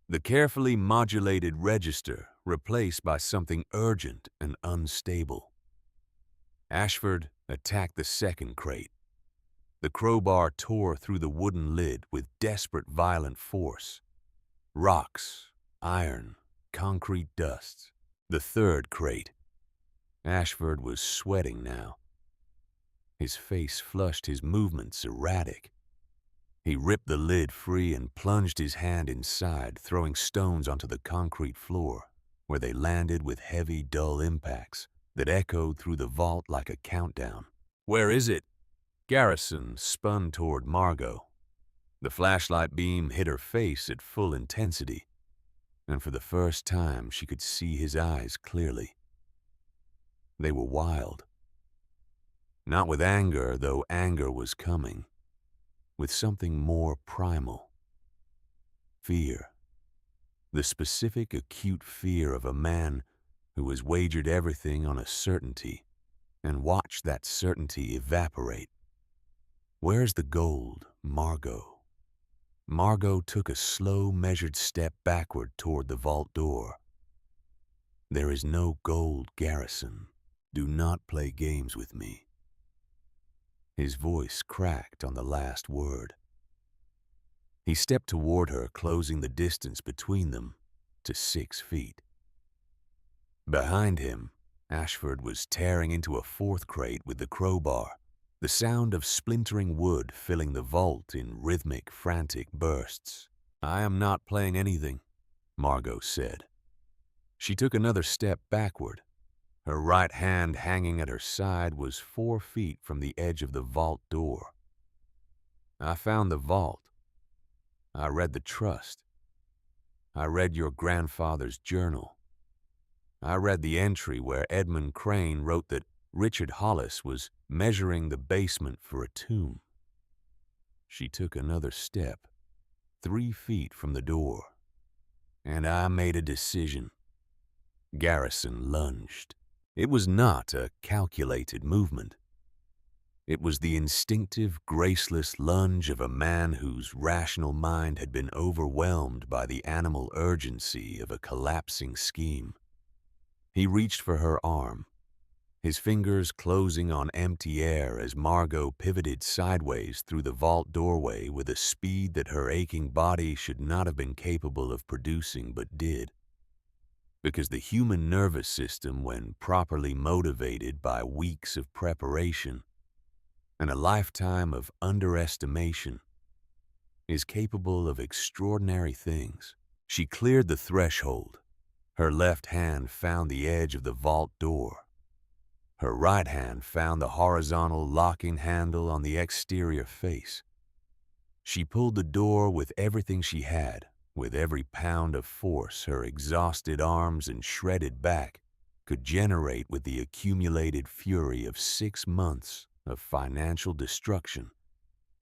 The carefully modulated register replaced by something urgent and unstable. Ashford attacked the second crate. The crowbar tore through the wooden lid with desperate, violent force. Rocks, iron, concrete dust. The third crate. Ashford was sweating now. His face flushed, his movements erratic. He ripped the lid free and plunged his hand inside, throwing stones onto the concrete floor, where they landed with heavy, dull impacts that echoed through the vault like a countdown. "Where is it?" Garrison spun toward Margot. The flashlight beam hit her face at full intensity, and for the first time she could see his eyes clearly. They were wild. Not with anger, though anger was coming. With something more primal. Fear. The specific, acute fear of a man who has wagered everything on a certainty and watched that certainty evaporate. "Where's the gold, Margot?" Margot took a slow, measured step backward toward the vault door. "There is no gold, Garrison. Do not play games with me." His voice cracked on the last word. He stepped toward her, closing the distance between them to 6 feet. Behind him, Ashford was tearing into a fourth crate with the crowbar, the sound of splintering wood filling the vault in rhythmic, frantic bursts. "I am not playing anything," Margot said. She took another step backward. Her right hand hanging at her side was 4 feet from the edge of the vault door. "I found the vault. I read the trust. I read your grandfather's journal. I read the entry where Edmund Crane wrote that Richard Hollis was measuring the basement for a tomb. She took another step, 3 feet from the door, and I made a decision. Garrison lunged. It was not a calculated movement. It was the instinctive, graceless lunge of a man whose rational mind had been overwhelmed by the animal urgency of a collapsing scheme. He reached for her arm, his fingers closing on empty air as Margot pivoted sideways through the vault doorway with a speed that her aching body should not have been capable of producing but did. Because the human nervous system, when properly motivated by weeks of preparation and a lifetime of underestimation, is capable of extraordinary things. She cleared the threshold. Her left hand found the edge of the vault door. Her right hand found the horizontal locking handle on the exterior face. She pulled the door with everything she had, with every pound of force her exhausted arms and shredded back could generate with the accumulated fury of 6 months of financial destruction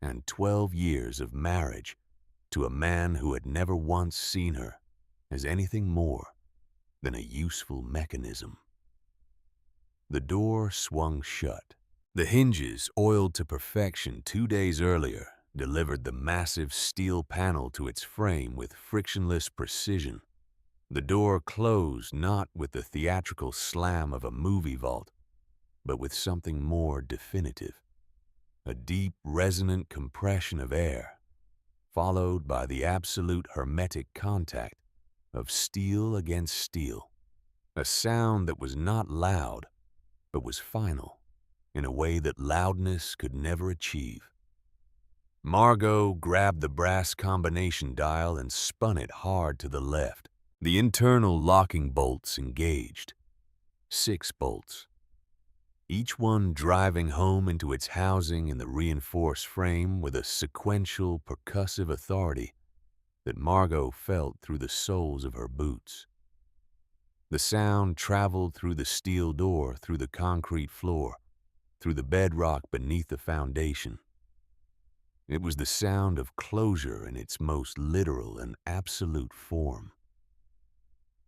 and 12 years of marriage to a man who had never once seen her as anything more than a useful mechanism. The door swung shut. The hinges, oiled to perfection 2 days earlier, delivered the massive steel panel to its frame with frictionless precision. The door closed not with the theatrical slam of a movie vault, but with something more definitive. A deep, resonant compression of air, followed by the absolute hermetic contact of steel against steel. A sound that was not loud, but was final, in a way that loudness could never achieve. Margot grabbed the brass combination dial and spun it hard to the left. The internal locking bolts engaged. 6 bolts, each one driving home into its housing in the reinforced frame with a sequential, percussive authority that Margot felt through the soles of her boots. The sound traveled through the steel door, through the concrete floor, through the bedrock beneath the foundation. It was the sound of closure in its most literal and absolute form.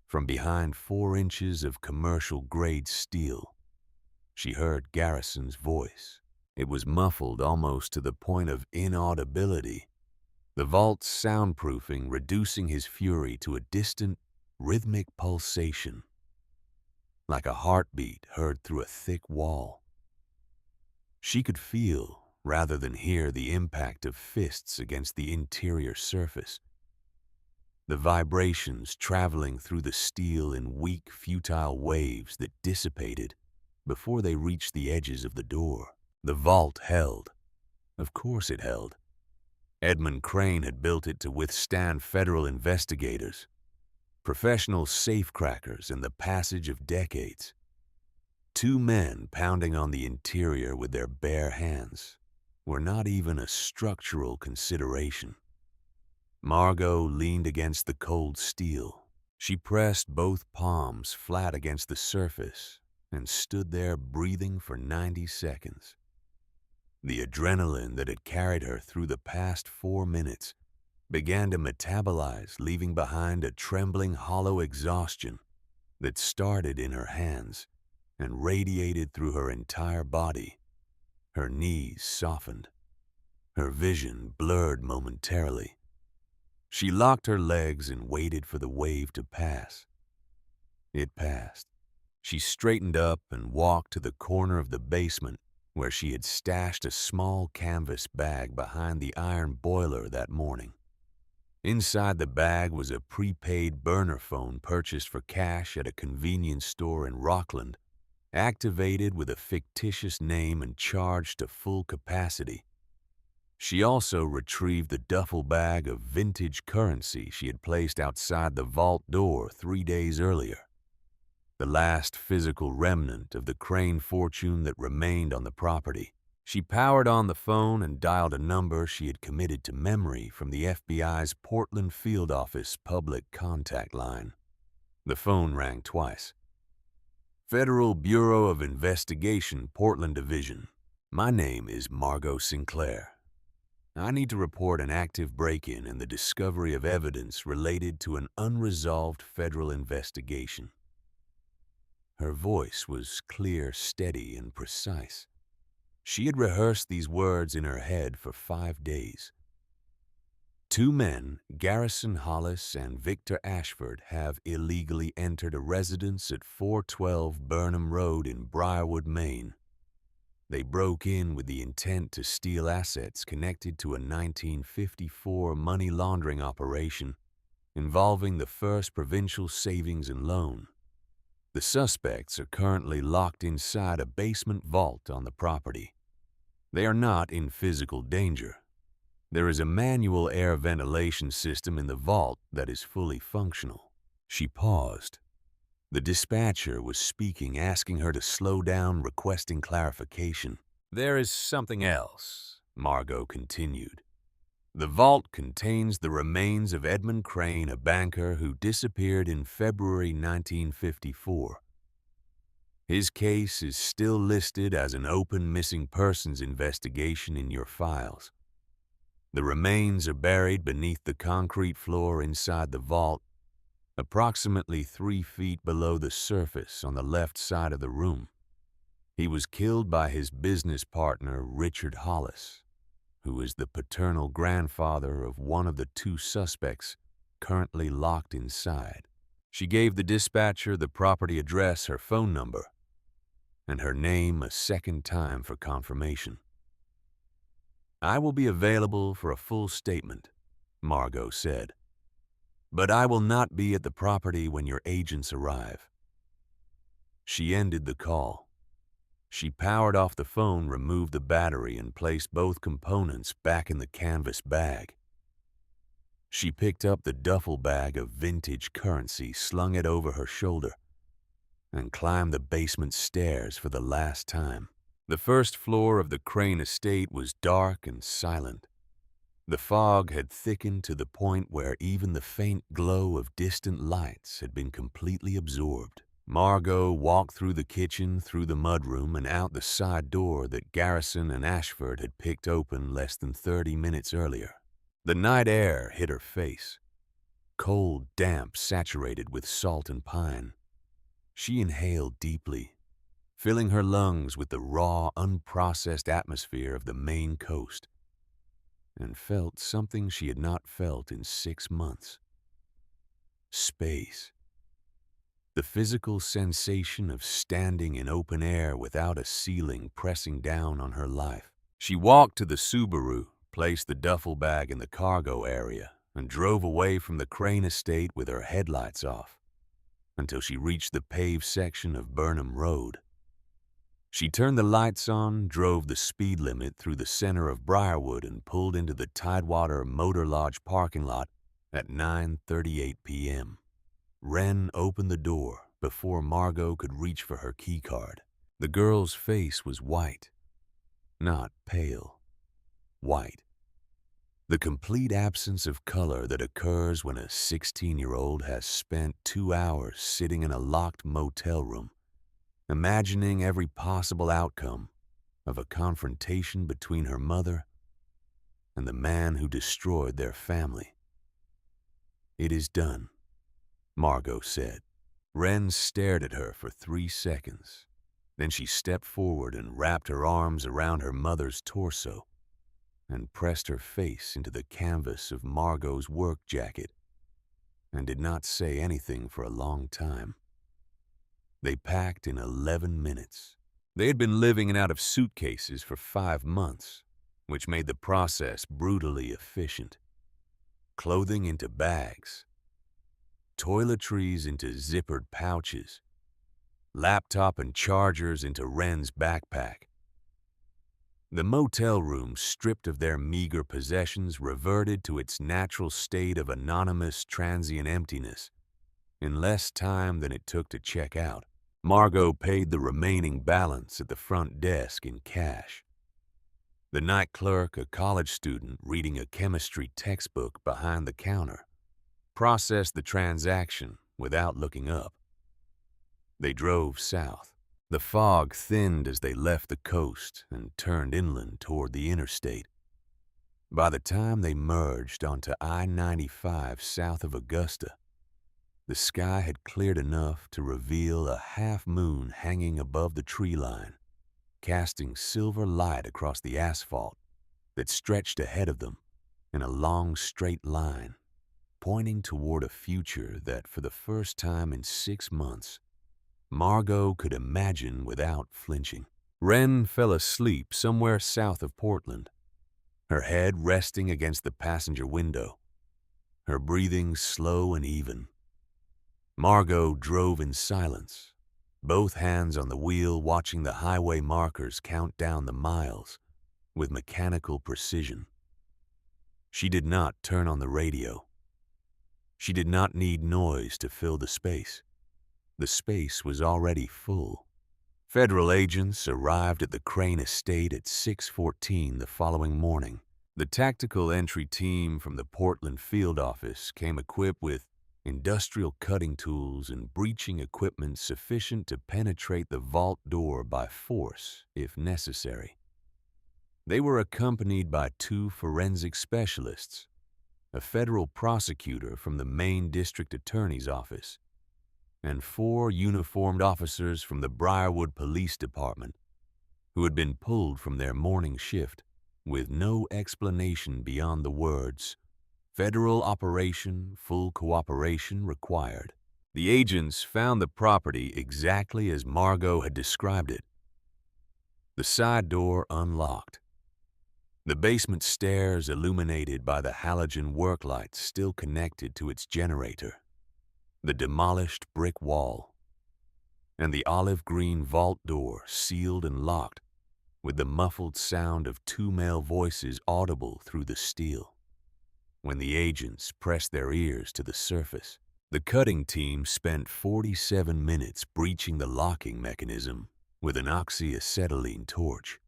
From behind 4 inches of commercial-grade steel, she heard Garrison's voice. It was muffled almost to the point of inaudibility, the vault's soundproofing reducing his fury to a distant, rhythmic pulsation, like a heartbeat heard through a thick wall. She could feel, rather than hear, the impact of fists against the interior surface, the vibrations traveling through the steel in weak, futile waves that dissipated before they reached the edges of the door. The vault held. Of course it held. Edmund Crane had built it to withstand federal investigators, professional safecrackers, and the passage of decades. 2 men pounding on the interior with their bare hands were not even a structural consideration. Margot leaned against the cold steel. She pressed both palms flat against the surface and stood there breathing for 90 seconds. The adrenaline that had carried her through the past 4 minutes began to metabolize, leaving behind a trembling, hollow exhaustion that started in her hands and radiated through her entire body. Her knees softened. Her vision blurred momentarily. She locked her legs and waited for the wave to pass. It passed. She straightened up and walked to the corner of the basement where she had stashed a small canvas bag behind the iron boiler that morning. Inside the bag was a prepaid burner phone purchased for cash at a convenience store in Rockland, activated with a fictitious name and charged to full capacity. She also retrieved the duffel bag of vintage currency she had placed outside the vault door 3 days earlier, the last physical remnant of the Crane fortune that remained on the property. She powered on the phone and dialed a number she had committed to memory from the FBI's Portland field office public contact line. The phone rang twice. Federal Bureau of Investigation, Portland Division. My name is Margot Sinclair. I need to report an active break-in and the discovery of evidence related to an unresolved federal investigation. Her voice was clear, steady, and precise. She had rehearsed these words in her head for 5 days. 2 men, Garrison Hollis and Victor Ashford, have illegally entered a residence at 412 Burnham Road in Briarwood, Maine. They broke in with the intent to steal assets connected to a 1954 money laundering operation involving the First Provincial Savings and Loan. The suspects are currently locked inside a basement vault on the property. They are not in physical danger. There is a manual air ventilation system in the vault that is fully functional. She paused. The dispatcher was speaking, asking her to slow down, requesting clarification. There is something else, Margot continued. The vault contains the remains of Edmund Crane, a banker who disappeared in February 1954. His case is still listed as an open missing persons investigation in your files. The remains are buried beneath the concrete floor inside the vault, approximately 3 feet below the surface on the left side of the room. He was killed by his business partner, Richard Hollis, who is the paternal grandfather of one of the 2 suspects currently locked inside. She gave the dispatcher the property address, her phone number, and her name a second time for confirmation. I will be available for a full statement, Margot said, but I will not be at the property when your agents arrive. She ended the call. She powered off the phone, removed the battery, and placed both components back in the canvas bag. She picked up the duffel bag of vintage currency, slung it over her shoulder, and climbed the basement stairs for the last time. The first floor of the Crane estate was dark and silent. The fog had thickened to the point where even the faint glow of distant lights had been completely absorbed. Margot walked through the kitchen, through the mudroom, and out the side door that Garrison and Ashford had picked open less than 30 minutes earlier. The night air hit her face, cold, damp, saturated with salt and pine. She inhaled deeply, filling her lungs with the raw, unprocessed atmosphere of the Maine coast, and felt something she had not felt in 6 months. Space. The physical sensation of standing in open air without a ceiling pressing down on her life. She walked to the Subaru, placed the duffel bag in the cargo area, and drove away from the Crane estate with her headlights off until she reached the paved section of Burnham Road. She turned the lights on, drove the speed limit through the center of Briarwood, and pulled into the Tidewater Motor Lodge parking lot at 9:38 p.m. Wren opened the door before Margot could reach for her keycard. The girl's face was white, not pale, white. The complete absence of color that occurs when a 16-year-old has spent 2 hours sitting in a locked motel room, imagining every possible outcome of a confrontation between her mother and the man who destroyed their family. It is done, Margot said. Wren stared at her for 3 seconds. Then she stepped forward and wrapped her arms around her mother's torso and pressed her face into the canvas of Margot's work jacket and did not say anything for a long time. They packed in 11 minutes. They had been living in out of suitcases for 5 months, which made the process brutally efficient. Clothing into bags, toiletries into zippered pouches, laptop and chargers into Wren's backpack. The motel room, stripped of their meager possessions, reverted to its natural state of anonymous, transient emptiness in less time than it took to check out. Margot paid the remaining balance at the front desk in cash. The night clerk, a college student reading a chemistry textbook behind the counter, processed the transaction without looking up. They drove south. The fog thinned as they left the coast and turned inland toward the interstate. By the time they merged onto I-95 south of Augusta, the sky had cleared enough to reveal a half-moon hanging above the tree line, casting silver light across the asphalt that stretched ahead of them in a long straight line, pointing toward a future that for the first time in 6 months, Margot could imagine without flinching. Wren fell asleep somewhere south of Portland, her head resting against the passenger window, her breathing slow and even. Margot drove in silence, both hands on the wheel watching the highway markers count down the miles with mechanical precision. She did not turn on the radio. She did not need noise to fill the space. The space was already full. Federal agents arrived at the Crane estate at 6:14 the following morning. The tactical entry team from the Portland field office came equipped with industrial cutting tools and breaching equipment sufficient to penetrate the vault door by force if necessary. They were accompanied by 2 forensic specialists, a federal prosecutor from the Maine District Attorney's Office, and 4 uniformed officers from the Briarwood Police Department who had been pulled from their morning shift with no explanation beyond the words, "Federal operation, full cooperation required." The agents found the property exactly as Margot had described it. The side door unlocked. The basement stairs illuminated by the halogen work lights still connected to its generator. The demolished brick wall. And the olive green vault door sealed and locked with the muffled sound of 2 male voices audible through the steel. When the agents pressed their ears to the surface, the cutting team spent 47 minutes breaching the locking mechanism with an oxyacetylene torch.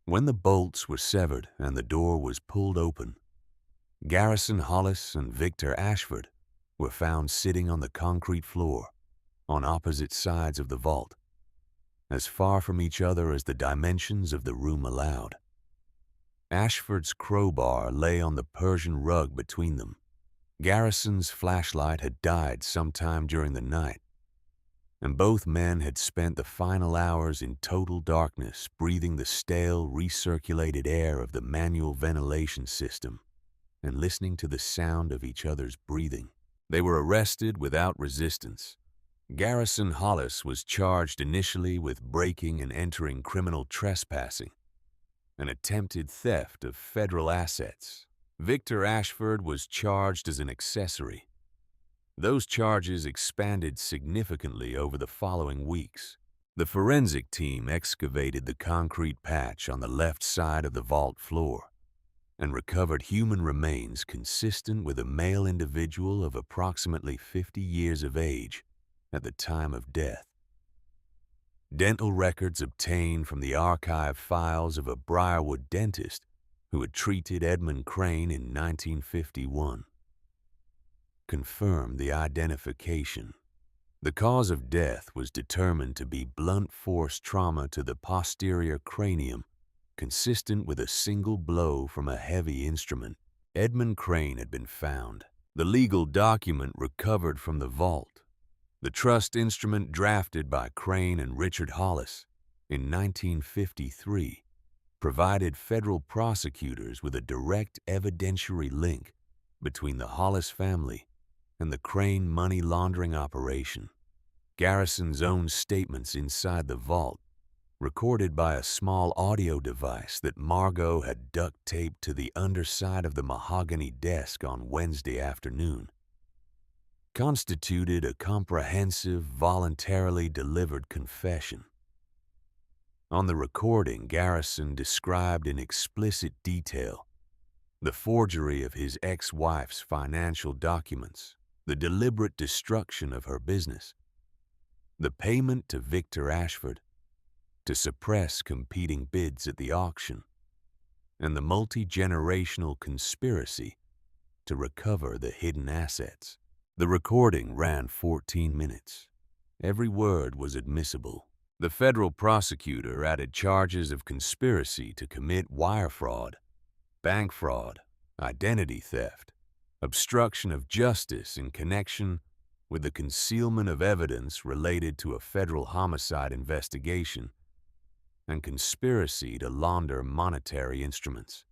When the bolts were severed and the door was pulled open, Garrison Hollis and Victor Ashford were found sitting on the concrete floor on opposite sides of the vault, as far from each other as the dimensions of the room allowed. Ashford's crowbar lay on the Persian rug between them. Garrison's flashlight had died sometime during the night, and both men had spent the final hours in total darkness breathing the stale, recirculated air of the manual ventilation system and listening to the sound of each other's breathing. They were arrested without resistance. Garrison Hollis was charged initially with breaking and entering criminal trespassing, an attempted theft of federal assets. Victor Ashford was charged as an accessory. Those charges expanded significantly over the following weeks. The forensic team excavated the concrete patch on the left side of the vault floor and recovered human remains consistent with a male individual of approximately 50 years of age at the time of death. Dental records obtained from the archive files of a Briarwood dentist who had treated Edmund Crane in 1951 confirmed the identification. The cause of death was determined to be blunt force trauma to the posterior cranium, consistent with a single blow from a heavy instrument. Edmund Crane had been found. The legal document recovered from the vault, the trust instrument drafted by Crane and Richard Hollis in 1953, provided federal prosecutors with a direct evidentiary link between the Hollis family and the Crane money laundering operation. Garrison's own statements inside the vault, recorded by a small audio device that Margot had duct-taped to the underside of the mahogany desk on Wednesday afternoon, constituted a comprehensive, voluntarily delivered confession. On the recording, Garrison described in explicit detail the forgery of his ex-wife's financial documents, the deliberate destruction of her business, the payment to Victor Ashford to suppress competing bids at the auction, and the multi-generational conspiracy to recover the hidden assets. The recording ran 14 minutes. Every word was admissible. The federal prosecutor added charges of conspiracy to commit wire fraud, bank fraud, identity theft, obstruction of justice in connection with the concealment of evidence related to a federal homicide investigation, and conspiracy to launder monetary instruments.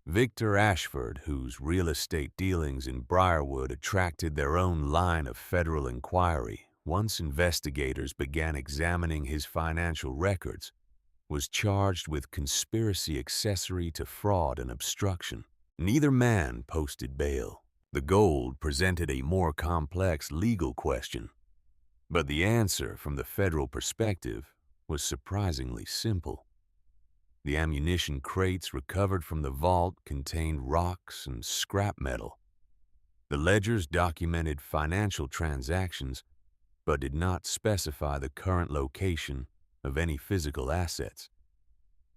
Victor Ashford, whose real estate dealings in Briarwood attracted their own line of federal inquiry once investigators began examining his financial records, was charged with conspiracy accessory to fraud and obstruction. Neither man posted bail. The gold presented a more complex legal question, but the answer from the federal perspective was surprisingly simple. The ammunition crates recovered from the vault contained rocks and scrap metal. The ledgers documented financial transactions, but did not specify the current location of any physical assets.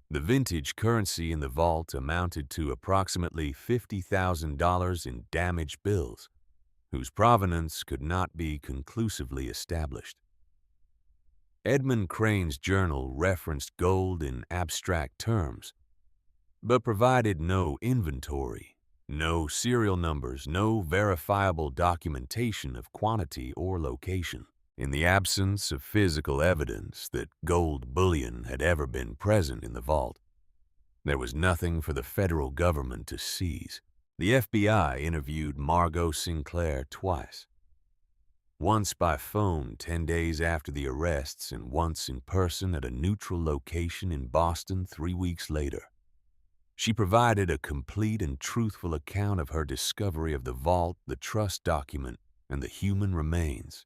The vintage currency in the vault amounted to approximately $50,000 in damaged bills, whose provenance could not be conclusively established. Edmund Crane's journal referenced gold in abstract terms, but provided no inventory, no serial numbers, no verifiable documentation of quantity or location. In the absence of physical evidence that gold bullion had ever been present in the vault, there was nothing for the federal government to seize. The FBI interviewed Margot Sinclair twice. Once by phone 10 days after the arrests and once in person at a neutral location in Boston 3 weeks later. She provided a complete and truthful account of her discovery of the vault, the trust document, and the human remains.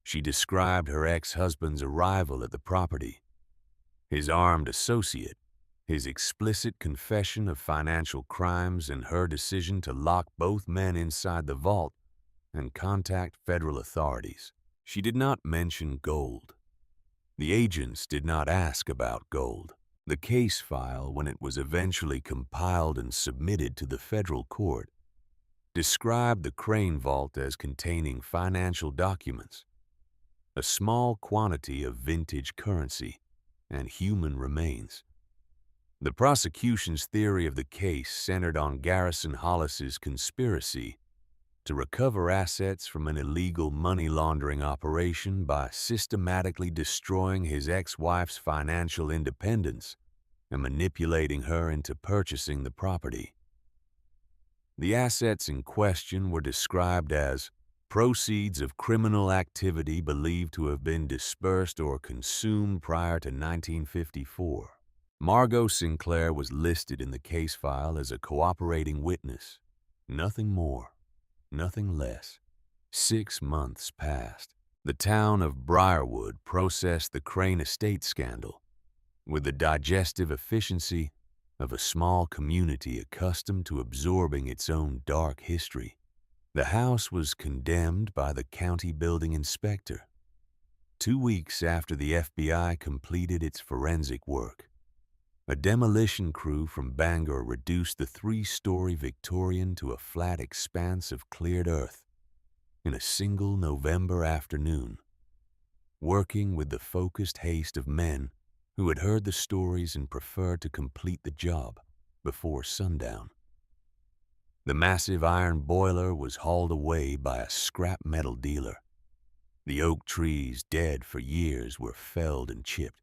She described her ex-husband's arrival at the property, his armed associate, his explicit confession of financial crimes, and her decision to lock both men inside the vault and contact federal authorities. She did not mention gold. The agents did not ask about gold. The case file, when it was eventually compiled and submitted to the federal court, described the Crane vault as containing financial documents, a small quantity of vintage currency, and human remains. The prosecution's theory of the case centered on Garrison Hollis's conspiracy to recover assets from an illegal money laundering operation by systematically destroying his ex-wife's financial independence and manipulating her into purchasing the property. The assets in question were described as proceeds of criminal activity believed to have been dispersed or consumed prior to 1954. Margot Sinclair was listed in the case file as a cooperating witness. Nothing more. Nothing less. 6 months passed. The town of Briarwood processed the Crane estate scandal with the digestive efficiency of a small community accustomed to absorbing its own dark history. The house was condemned by the county building inspector 2 weeks after the FBI completed its forensic work. A demolition crew from Bangor reduced the 3-story Victorian to a flat expanse of cleared earth in a single November afternoon, working with the focused haste of men who had heard the stories and preferred to complete the job before sundown. The massive iron boiler was hauled away by a scrap metal dealer. The oak trees, dead for years, were felled and chipped.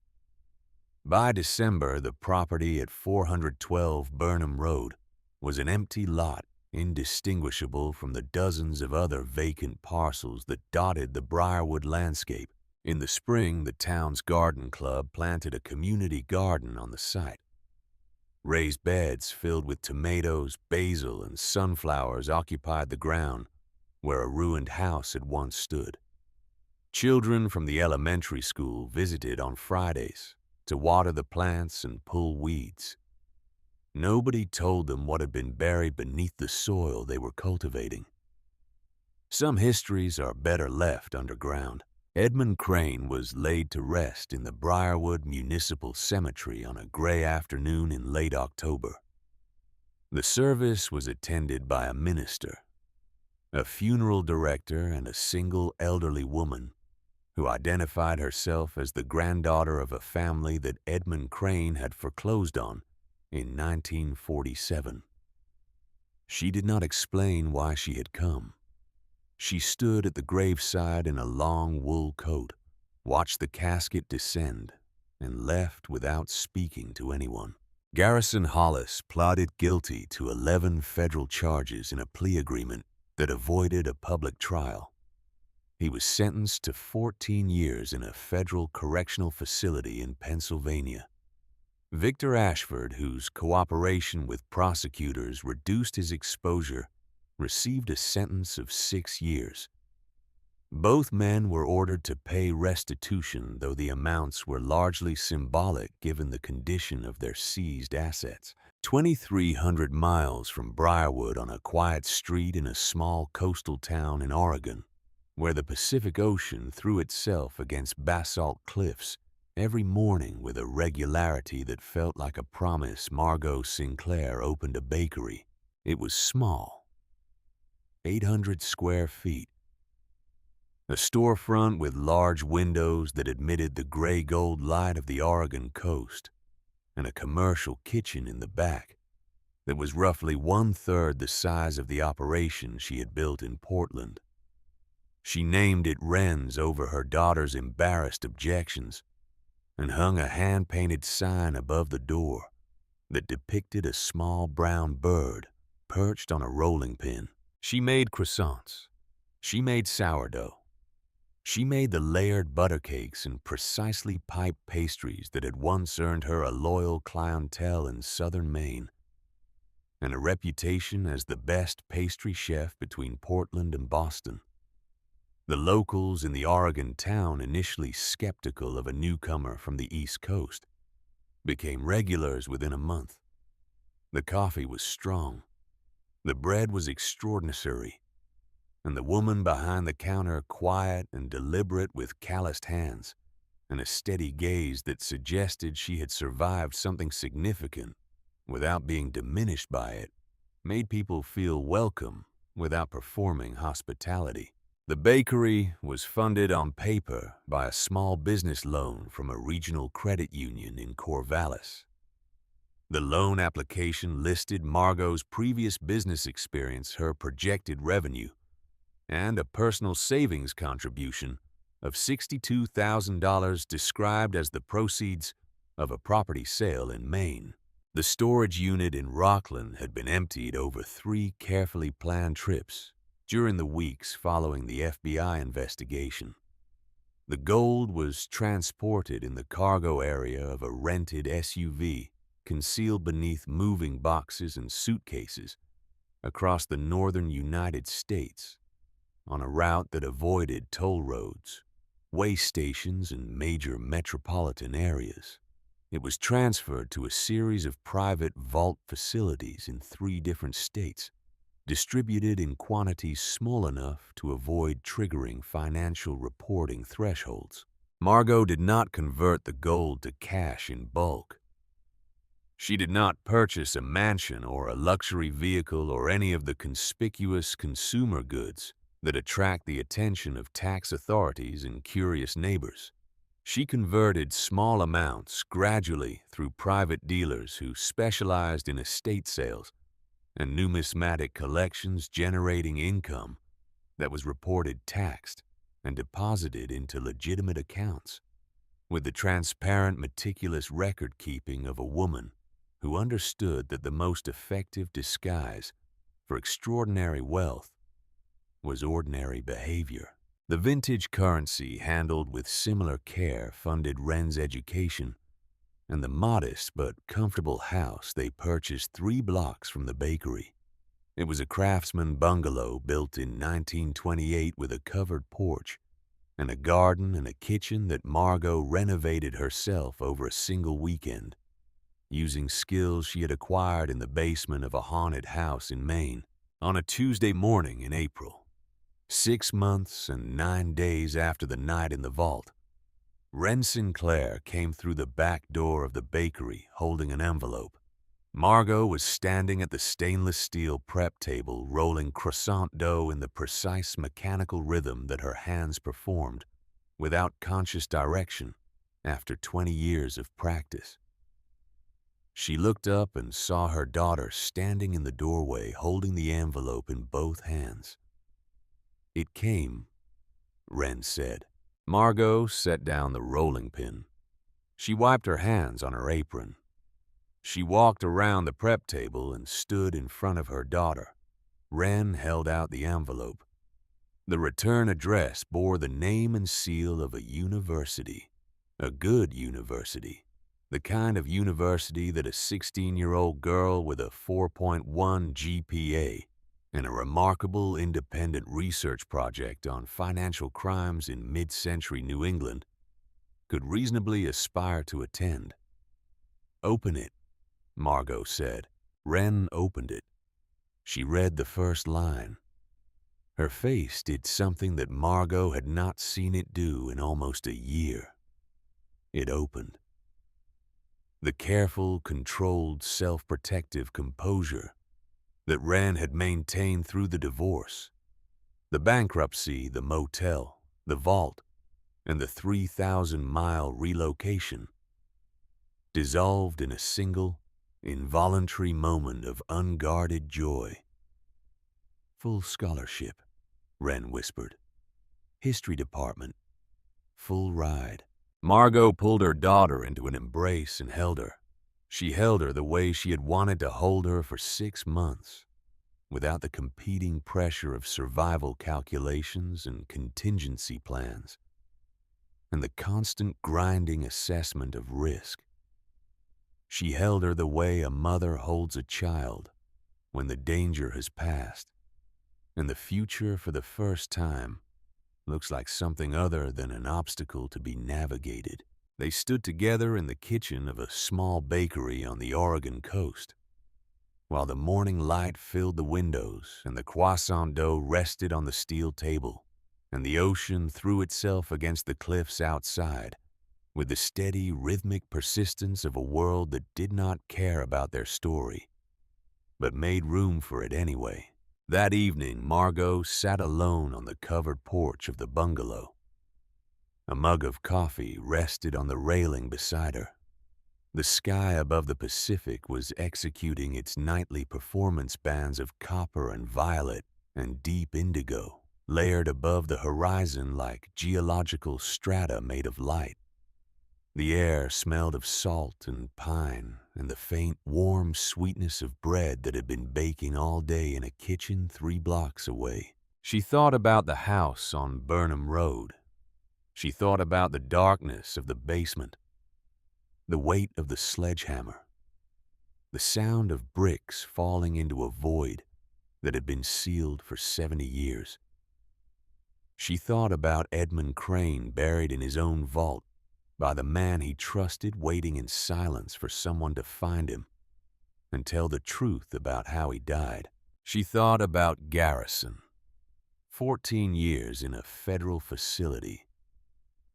By December, the property at 412 Burnham Road was an empty lot, indistinguishable from the dozens of other vacant parcels that dotted the Briarwood landscape. In the spring, the town's garden club planted a community garden on the site. Raised beds filled with tomatoes, basil, and sunflowers occupied the ground where a ruined house had once stood. Children from the elementary school visited on Fridays to water the plants and pull weeds. Nobody told them what had been buried beneath the soil they were cultivating. Some histories are better left underground. Edmund Crane was laid to rest in the Briarwood Municipal Cemetery on a gray afternoon in late October. The service was attended by a minister, a funeral director, and a single elderly woman who identified herself as the granddaughter of a family that Edmund Crane had foreclosed on in 1947. She did not explain why she had come. She stood at the graveside in a long wool coat, watched the casket descend, and left without speaking to anyone. Garrison Hollis pleaded guilty to 11 federal charges in a plea agreement that avoided a public trial. He was sentenced to 14 years in a federal correctional facility in Pennsylvania. Victor Ashford, whose cooperation with prosecutors reduced his exposure, received a sentence of 6 years. Both men were ordered to pay restitution, though the amounts were largely symbolic given the condition of their seized assets. 2,300 miles from Briarwood on a quiet street in a small coastal town in Oregon, where the Pacific Ocean threw itself against basalt cliffs every morning with a regularity that felt like a promise, Margot Sinclair opened a bakery. It was small, 800 square feet. A storefront with large windows that admitted the gray-gold light of the Oregon coast, and a commercial kitchen in the back that was roughly 1/3 the size of the operation she had built in Portland. She named it Wren's over her daughter's embarrassed objections and hung a hand-painted sign above the door that depicted a small brown bird perched on a rolling pin. She made croissants. She made sourdough. She made the layered butter cakes and precisely piped pastries that had once earned her a loyal clientele in southern Maine, and a reputation as the best pastry chef between Portland and Boston. The locals in the Oregon town, initially skeptical of a newcomer from the East Coast, became regulars within a month. The coffee was strong. The bread was extraordinary, and the woman behind the counter quiet and deliberate with calloused hands and a steady gaze that suggested she had survived something significant without being diminished by it, made people feel welcome without performing hospitality. The bakery was funded on paper by a small business loan from a regional credit union in Corvallis. The loan application listed Margot's previous business experience, her projected revenue, and a personal savings contribution of $62,000 described as the proceeds of a property sale in Maine. The storage unit in Rockland had been emptied over 3 carefully planned trips during the weeks following the FBI investigation. The gold was transported in the cargo area of a rented SUV concealed beneath moving boxes and suitcases across the northern United States on a route that avoided toll roads, way stations, and major metropolitan areas. It was transferred to a series of private vault facilities in 3 different states, distributed in quantities small enough to avoid triggering financial reporting thresholds. Margot did not convert the gold to cash in bulk. She did not purchase a mansion or a luxury vehicle or any of the conspicuous consumer goods that attract the attention of tax authorities and curious neighbors. She converted small amounts gradually through private dealers who specialized in estate sales and numismatic collections, generating income that was reported taxed and deposited into legitimate accounts, with the transparent, meticulous record-keeping of a woman who understood that the most effective disguise for extraordinary wealth was ordinary behavior. The vintage currency handled with similar care funded Wren's education, and the modest but comfortable house they purchased 3 blocks from the bakery. It was a craftsman bungalow built in 1928 with a covered porch and a garden and a kitchen that Margot renovated herself over a single weekend, using skills she had acquired in the basement of a haunted house in Maine. On a Tuesday morning in April, 6 months and 9 days after the night in the vault, Wren Sinclair came through the back door of the bakery holding an envelope. Margot was standing at the stainless steel prep table rolling croissant dough in the precise mechanical rhythm that her hands performed without conscious direction after 20 years of practice. She looked up and saw her daughter standing in the doorway holding the envelope in both hands. "It came," Wren said. Margot set down the rolling pin. She wiped her hands on her apron. She walked around the prep table and stood in front of her daughter. Wren held out the envelope. The return address bore the name and seal of a university. A good university. The kind of university that a 16-year-old girl with a 4.1 GPA and a remarkable independent research project on financial crimes in mid-century New England could reasonably aspire to attend. "Open it," Margot said. Wren opened it. She read the first line. Her face did something that Margot had not seen it do in almost a year. It opened. The careful, controlled, self-protective composure that Wren had maintained through the divorce, the bankruptcy, the motel, the vault, and the 3,000-mile relocation, dissolved in a single, involuntary moment of unguarded joy. "Full scholarship," Wren whispered. "History department. Full ride." Margot pulled her daughter into an embrace and held her. She held her the way she had wanted to hold her for 6 months, without the competing pressure of survival calculations and contingency plans, and the constant grinding assessment of risk. She held her the way a mother holds a child when the danger has passed, and the future for the first time looks like something other than an obstacle to be navigated. They stood together in the kitchen of a small bakery on the Oregon coast, while the morning light filled the windows and the croissant dough rested on the steel table, and the ocean threw itself against the cliffs outside with the steady, rhythmic persistence of a world that did not care about their story, but made room for it anyway. That evening, Margot sat alone on the covered porch of the bungalow. A mug of coffee rested on the railing beside her. The sky above the Pacific was executing its nightly performance bands of copper and violet and deep indigo, layered above the horizon like geological strata made of light. The air smelled of salt and pine and the faint, warm sweetness of bread that had been baking all day in a kitchen 3 blocks away. She thought about the house on Burnham Road. She thought about the darkness of the basement, the weight of the sledgehammer, the sound of bricks falling into a void that had been sealed for 70 years. She thought about Edmund Crane buried in his own vault by the man he trusted, waiting in silence for someone to find him and tell the truth about how he died. She thought about Garrison. 14 years in a federal facility.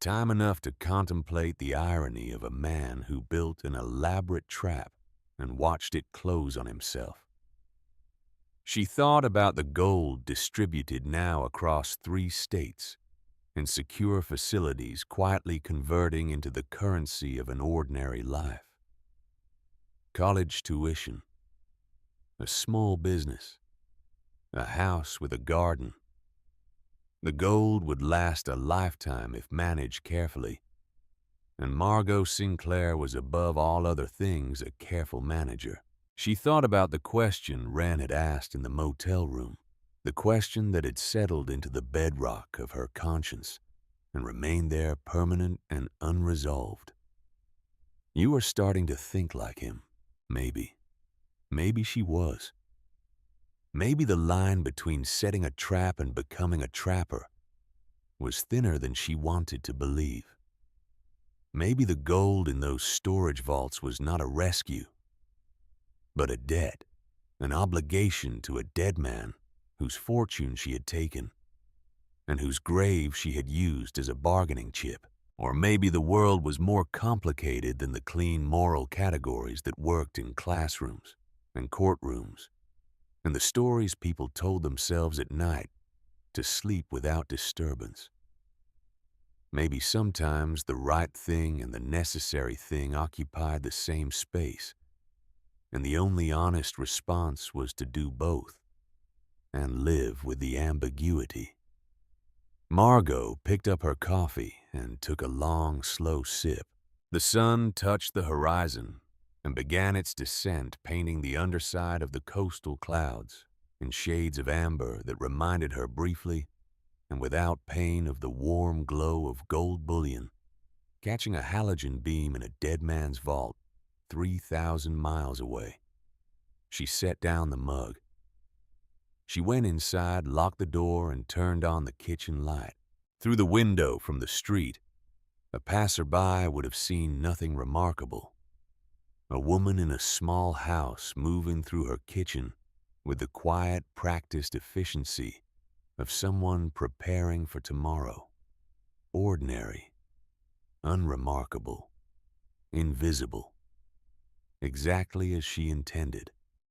Time enough to contemplate the irony of a man who built an elaborate trap and watched it close on himself. She thought about the gold distributed now across 3 states, in secure facilities quietly converting into the currency of an ordinary life. College tuition, a small business, a house with a garden. The gold would last a lifetime if managed carefully, and Margot Sinclair was above all other things a careful manager. She thought about the question Wren had asked in the motel room, the question that had settled into the bedrock of her conscience and remained there permanent and unresolved. You were starting to think like him, maybe. Maybe she was. Maybe the line between setting a trap and becoming a trapper was thinner than she wanted to believe. Maybe the gold in those storage vaults was not a rescue, but a debt, an obligation to a dead man whose fortune she had taken and whose grave she had used as a bargaining chip. Or maybe the world was more complicated than the clean moral categories that worked in classrooms and courtrooms and the stories people told themselves at night to sleep without disturbance. Maybe sometimes the right thing and the necessary thing occupied the same space, and the only honest response was to do both and live with the ambiguity. Margot picked up her coffee and took a long, slow sip. The sun touched the horizon and began its descent, painting the underside of the coastal clouds in shades of amber that reminded her briefly and without pain of the warm glow of gold bullion, catching a halogen beam in a dead man's vault 3,000 miles away. She set down the mug. She went inside, locked the door, and turned on the kitchen light. Through the window from the street, a passerby would have seen nothing remarkable. A woman in a small house moving through her kitchen with the quiet, practiced efficiency of someone preparing for tomorrow. Ordinary, unremarkable, invisible, exactly as she intended.